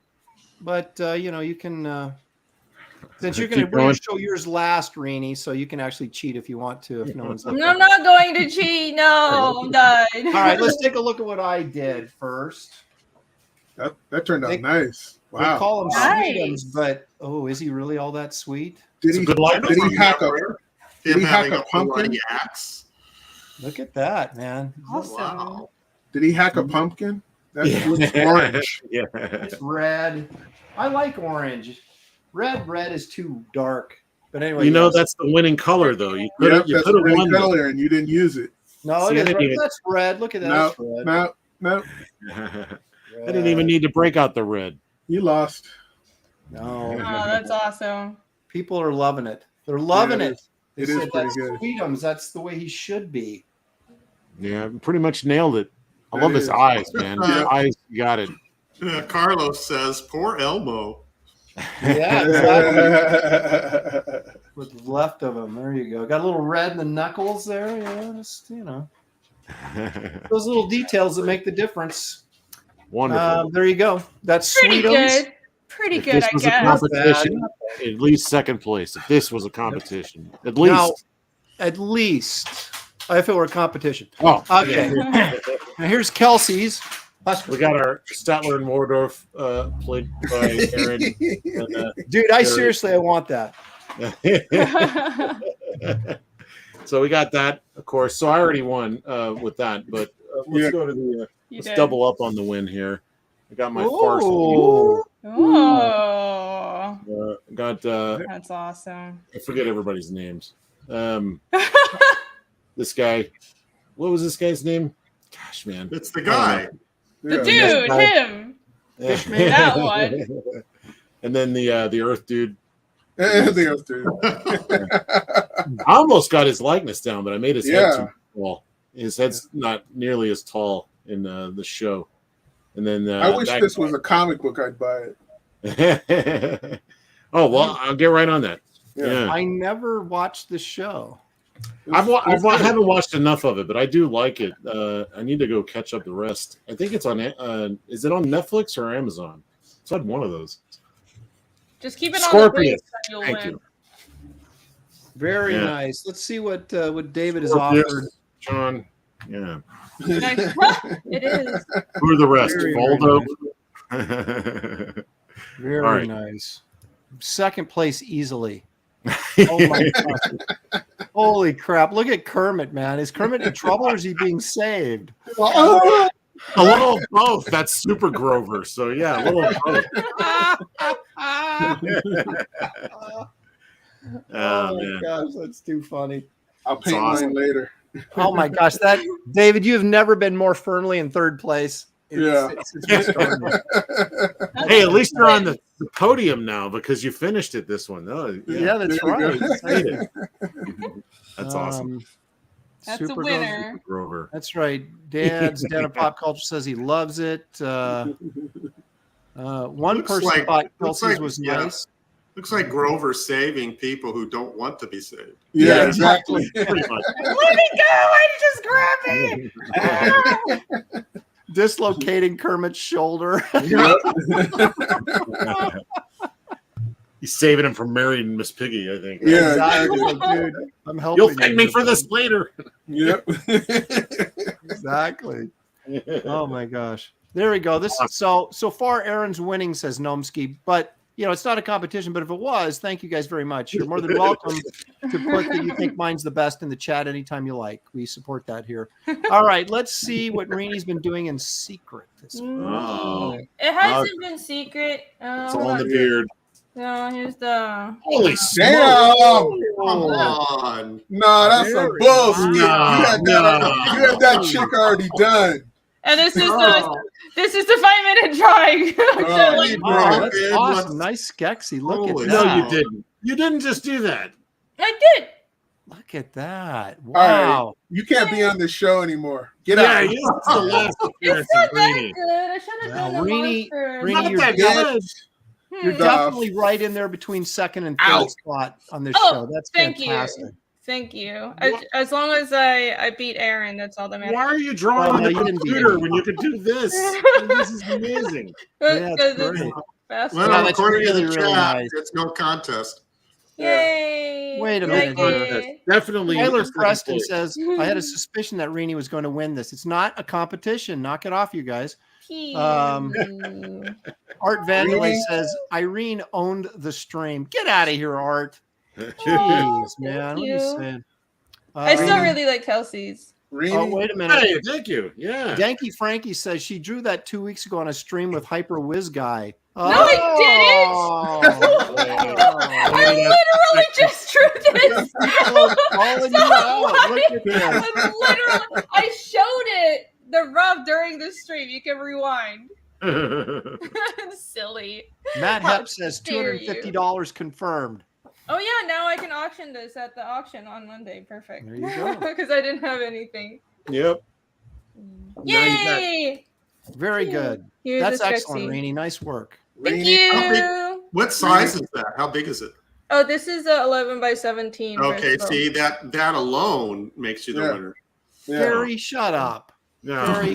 But you can. Since you're Keep going going. to show yours last, Reenie, so you can actually cheat if you want to. If no one's looking. I'm not going to cheat. No, I'm done. All right, let's take a look at what I did first. That turned out They- nice. We Wow. call him Nice. sweetums, but is he really all that sweet? Did It's a he, good life. did he hack a Him he hack having a a pumpkin? bloody axe. Look at that, man. Awesome. Wow. Did he hack a pumpkin? That Yeah. looks orange. Yeah. It's red. I like orange. Red is too dark. But anyway, You know yes. that's the winning color, though. You could Yeah, have that's won. red that. color, and you didn't use it. No, See, it I is didn't red. even- That's red. Look at that. No, That's red. no, I didn't even need to break out the red. you lost. Oh, No, that's awesome. people are loving it. They're loving Yeah, it. They it is said pretty that's good. Sweetums. That's the way he should be. Yeah, pretty much nailed it. I That love his is. eyes, man. His Yeah. eyes, you got it. Carlos says, "Poor Elmo." Yeah, exactly. What's left of him. There you go. Got a little red in the knuckles there. Yeah, just those little details that make the difference. Wonderful. There you go. That's Pretty Sweetums. good. Pretty If good, this I was a guess. competition, at least second place. If this was a competition, at least. Now, at least if it were a competition. Oh, Okay. Now here's Kelsey's. we got our Statler and Waldorf played by Aaron. And, Dude, I seriously, I want that. so we got that, of course. So I already won with that, but let's Yeah. go to the. You Let's did. double up on the win here. I got my Ooh. farce. Oh, Got that's awesome. I forget everybody's names. This guy, what was this guy's name? Gosh, man, It's the guy. The Yeah. dude, him. Fishman. That one. And then the Earth dude. The other two. I almost got his likeness down, but I made his head Yeah. too tall. His head's not nearly as tall in the show. And then I wish that this guy- was a comic book. I'd buy it. Oh well, I'll get right on that. Yeah. Yeah, I never watched the show. I haven't watched enough of it, but I do like it. I need to go catch up the rest. I think it's on. Is it on Netflix or Amazon? It's on one of those. Just keep it on Scorpius. the list and you'll Thank win. you. Very Yeah. nice. Let's see what David has Scorpius, offered. John. Yeah. Nice. It is. Who are the rest? Very, Waldo. Very All right. nice. Second place easily. Oh my gosh. Holy crap. Look at Kermit, man. Is Kermit in trouble or is he being saved? Oh, A little of both. That's super Grover. So yeah, a little of both. Oh my man. gosh, that's too funny. I'll paint awesome. mine later. Oh my gosh, that David, you have never been more firmly in third place. Yeah. Since we started. Hey, at least you're on the podium now because you finished it this one. Oh, Yeah, that's There you right. go. Excited. That's awesome. That's Super a Grover. winner. Grover. That's right. Dad's Dan of Pop Culture says he loves it. One Looks person like- thought looks Kelsey's like- was yeah. nice. Looks like Grover's saving people who don't want to be saved. Yeah, Yeah, exactly. Pretty much. Let me go! I just grabbed me. Dislocating Kermit's shoulder. He's saving him from marrying Miss Piggy, I think. Yeah. Exactly. Dude, I'm helping You'll thank you me with for that. this later. Yep. Exactly. Oh my gosh. There we go. This so far Aaron's winning, says Gnomsky, but you know, it's not a competition, but if it was, thank you guys very much. You're more than welcome to put that you think mine's the best in the chat anytime you like. We support that here. All right, let's see what Reenie's been doing in secret this week. Oh. It hasn't been secret. It's Hold all in the on. beard. No, here's the. Holy smokes. Damn. Come on. No, that's some Very bullshit. nice. You had that chick already done. And this is Oh. the 5-minute drawing. Oh, Like, bro. Oh, that's Dude, awesome. what's- Nice Skexy. Look Holy at No, that. you didn't. You didn't just do that. I did. Look at that. All right. Wow. You can't be on this show anymore. Get Yeah, out. this is the last appearance It's not of that Greenie. good. I should have done Now, the Reenie- monster. Reenie, Not you're that Get good. You're Stuff. definitely right in there between second and third Out. spot on this Oh, show. That's thank you. fantastic. Thank you. As long as I beat Aaron, that's all that matters. Why are you drawing Well, on no, the you didn't beat computer him. when you could do this? This is amazing. Yeah, it's Because it's great. faster. Well, that's according to really, the really chat, nice. it's no contest. Yay! Wait a Like minute. it. Definitely. Tyler Preston says, I had a suspicion that Reenie was going to win this. It's not a competition. Knock it off, you guys. Pew. Art Vandalay Reenie? says, Irene owned the stream. Get out of here, Art. Jeez, man. What are you you. saying? I still Reenie- really like Kelsey's. Reenie? Oh, wait a minute. Hey, thank you. Yeah. Danky Frankie says she drew that 2 weeks ago on a stream with Hyper Whiz Guy. No, I didn't. I literally just drew this. Calling you out. Look at this. I showed it the rough during the stream. You can rewind. Silly. Matt How Hepp says dare you. $250 confirmed. Oh yeah, now I can auction this at the auction on Monday. Perfect. There you go. Because I didn't have anything. Yep. Now you got- Yay! Very good. Here's That's the excellent, Skexy. Reenie. Nice work. Thank Reenie? you. What size is that? How big is it? Oh, this is 11 by 17. Okay, vertical. see that alone makes you the Yeah. winner. Yeah. Gary, shut up. Yeah. Gary,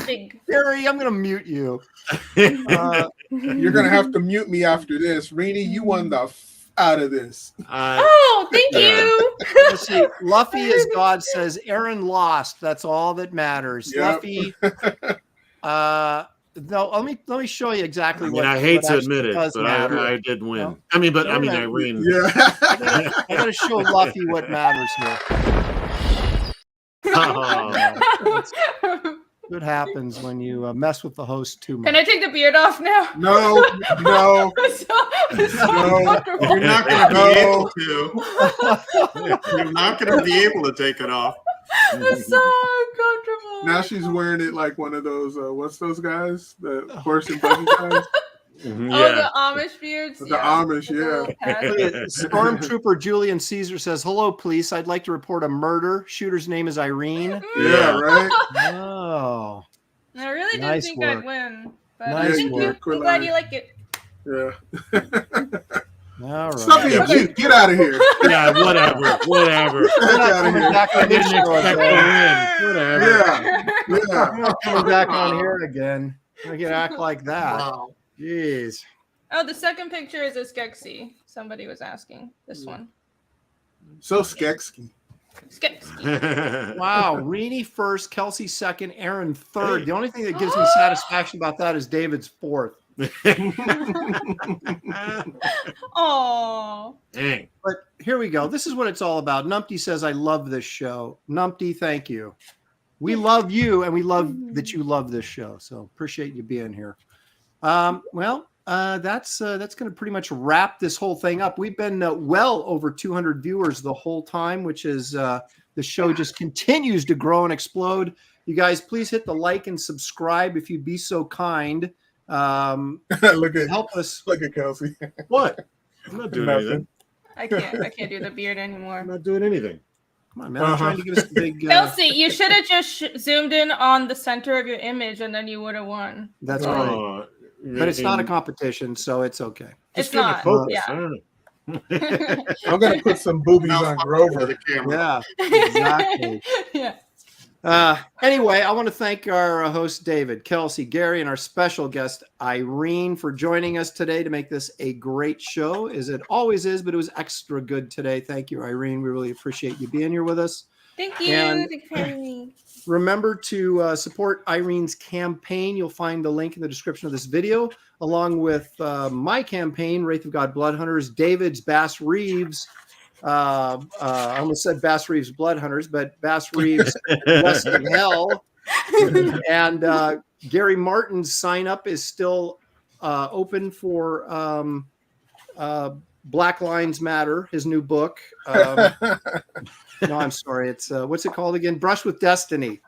Big. Gary, I'm going to mute you. Uh, You're going to have to mute me after this. Reenie, you won the out of this. Oh, thank you. let's see. Luffy as God says, Aaron lost. That's all that matters. Yep. Luffy. No, let me show you exactly I mean, what. I hate what to actually admit it, does but matter. I did win. No. I mean, Wait a minute. Irene. Yeah. I got to show Luffy what matters here. Oh. What happens when you mess with the host too much? Can I take the beard off now? No, no. I'm so No. uncomfortable. You're not going to be No. able to. You're not going to be able to take it off. It's so uncomfortable. Now she's wearing it like one of those, what's those guys? The horse and buggy guys? Oh, Yeah. the Amish beards. The Amish, yeah. Look at Stormtrooper Julian Caesar says, "Hello, police. I'd like to report a murder. Shooter's name is Irene." Yeah, right? Oh, I really didn't Nice think work. I'd win. But Nice thank work. you. I'm glad you like it. Yeah. all right. Stop being cute. Get out of here. Yeah, whatever. Get out of Coming here. back I on this didn't show expect again. to win. Whatever. Yeah. Yeah. I'm not coming back on here again. I can act like that. Wow. Jeez. Oh, the second picture is a Skexy. Somebody was asking. This one. So Skexy. Skexy. Wow. Reenie first, Kelsey second, Aaron third. The only thing that gives me satisfaction about that is David's fourth. Oh. Dang. But here we go. This is what it's all about. Numpty says, "I love this show." Numpty, thank you. We love you, and we love that you love this show. So appreciate you being here. That's going to pretty much wrap this whole thing up. We've been well over 200 viewers the whole time, which is the show just continues to grow and explode. You guys, please hit the like and subscribe if you'd be so kind. Help us. Look at Kelsey. What? I'm not doing anything. I can't do the beard anymore. I'm not doing anything. Come on, man. I'm trying to get us a big. Kelsey, you should have just zoomed in on the center of your image, and then you would have won. That's right. But it's not a competition, so it's okay. It's not. Focus. Yeah. I'm gonna put some boobies on Grover. The camera. Yeah, exactly. Yeah. Anyway, I want to thank our host, David, Kelsey, Gary, and our special guest, Irene, for joining us today to make this a great show, as it always is, but it was extra good today. Thank you, Irene. We really appreciate you being here with us. Thank you. And Thank you for having me. remember to support Irene's campaign. You'll find the link in the description of this video, along with my campaign, Wraith of God Blood Hunters, David's Bass Reeves. I almost said Bass Reeves Blood Hunters, but Bass Reeves West of Hell. And Gary Martin's sign up is still open for Black Lives Matter, his new book. No, I'm sorry. It's what's it called again? Brush with Destiny.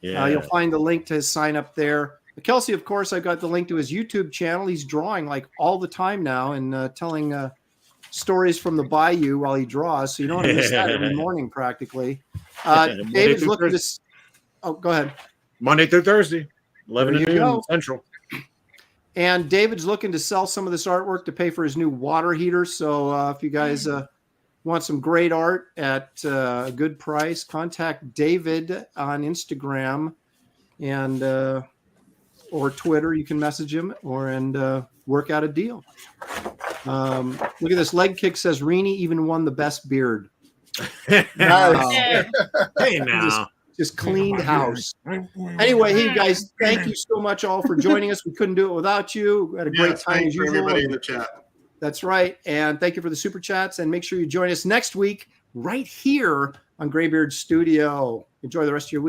Yeah. You'll find the link to his sign up there. Kelsey, of course, I've got the link to his YouTube channel. He's drawing like all the time now and telling stories from the bayou while he draws. So you don't want to miss that every morning practically. David's looking to. Oh, go ahead. Monday through Thursday, 11 to noon Central. And David's looking to sell some of this artwork to pay for his new water heater. So if you guys want some great art at a good price, contact David on Instagram and or Twitter. You can message him and work out a deal. Look at this. Leg Kick says Rini even won the best beard. Nice. Hey now. Just cleaned house. Anyway, hey guys, thank you so much all for joining us. We couldn't do it without you. We had a great time as for usual. everybody in the chat. That's right. And thank you for the super chats. And make sure you join us next week right here on Graybeard's Studio. Enjoy the rest of your week.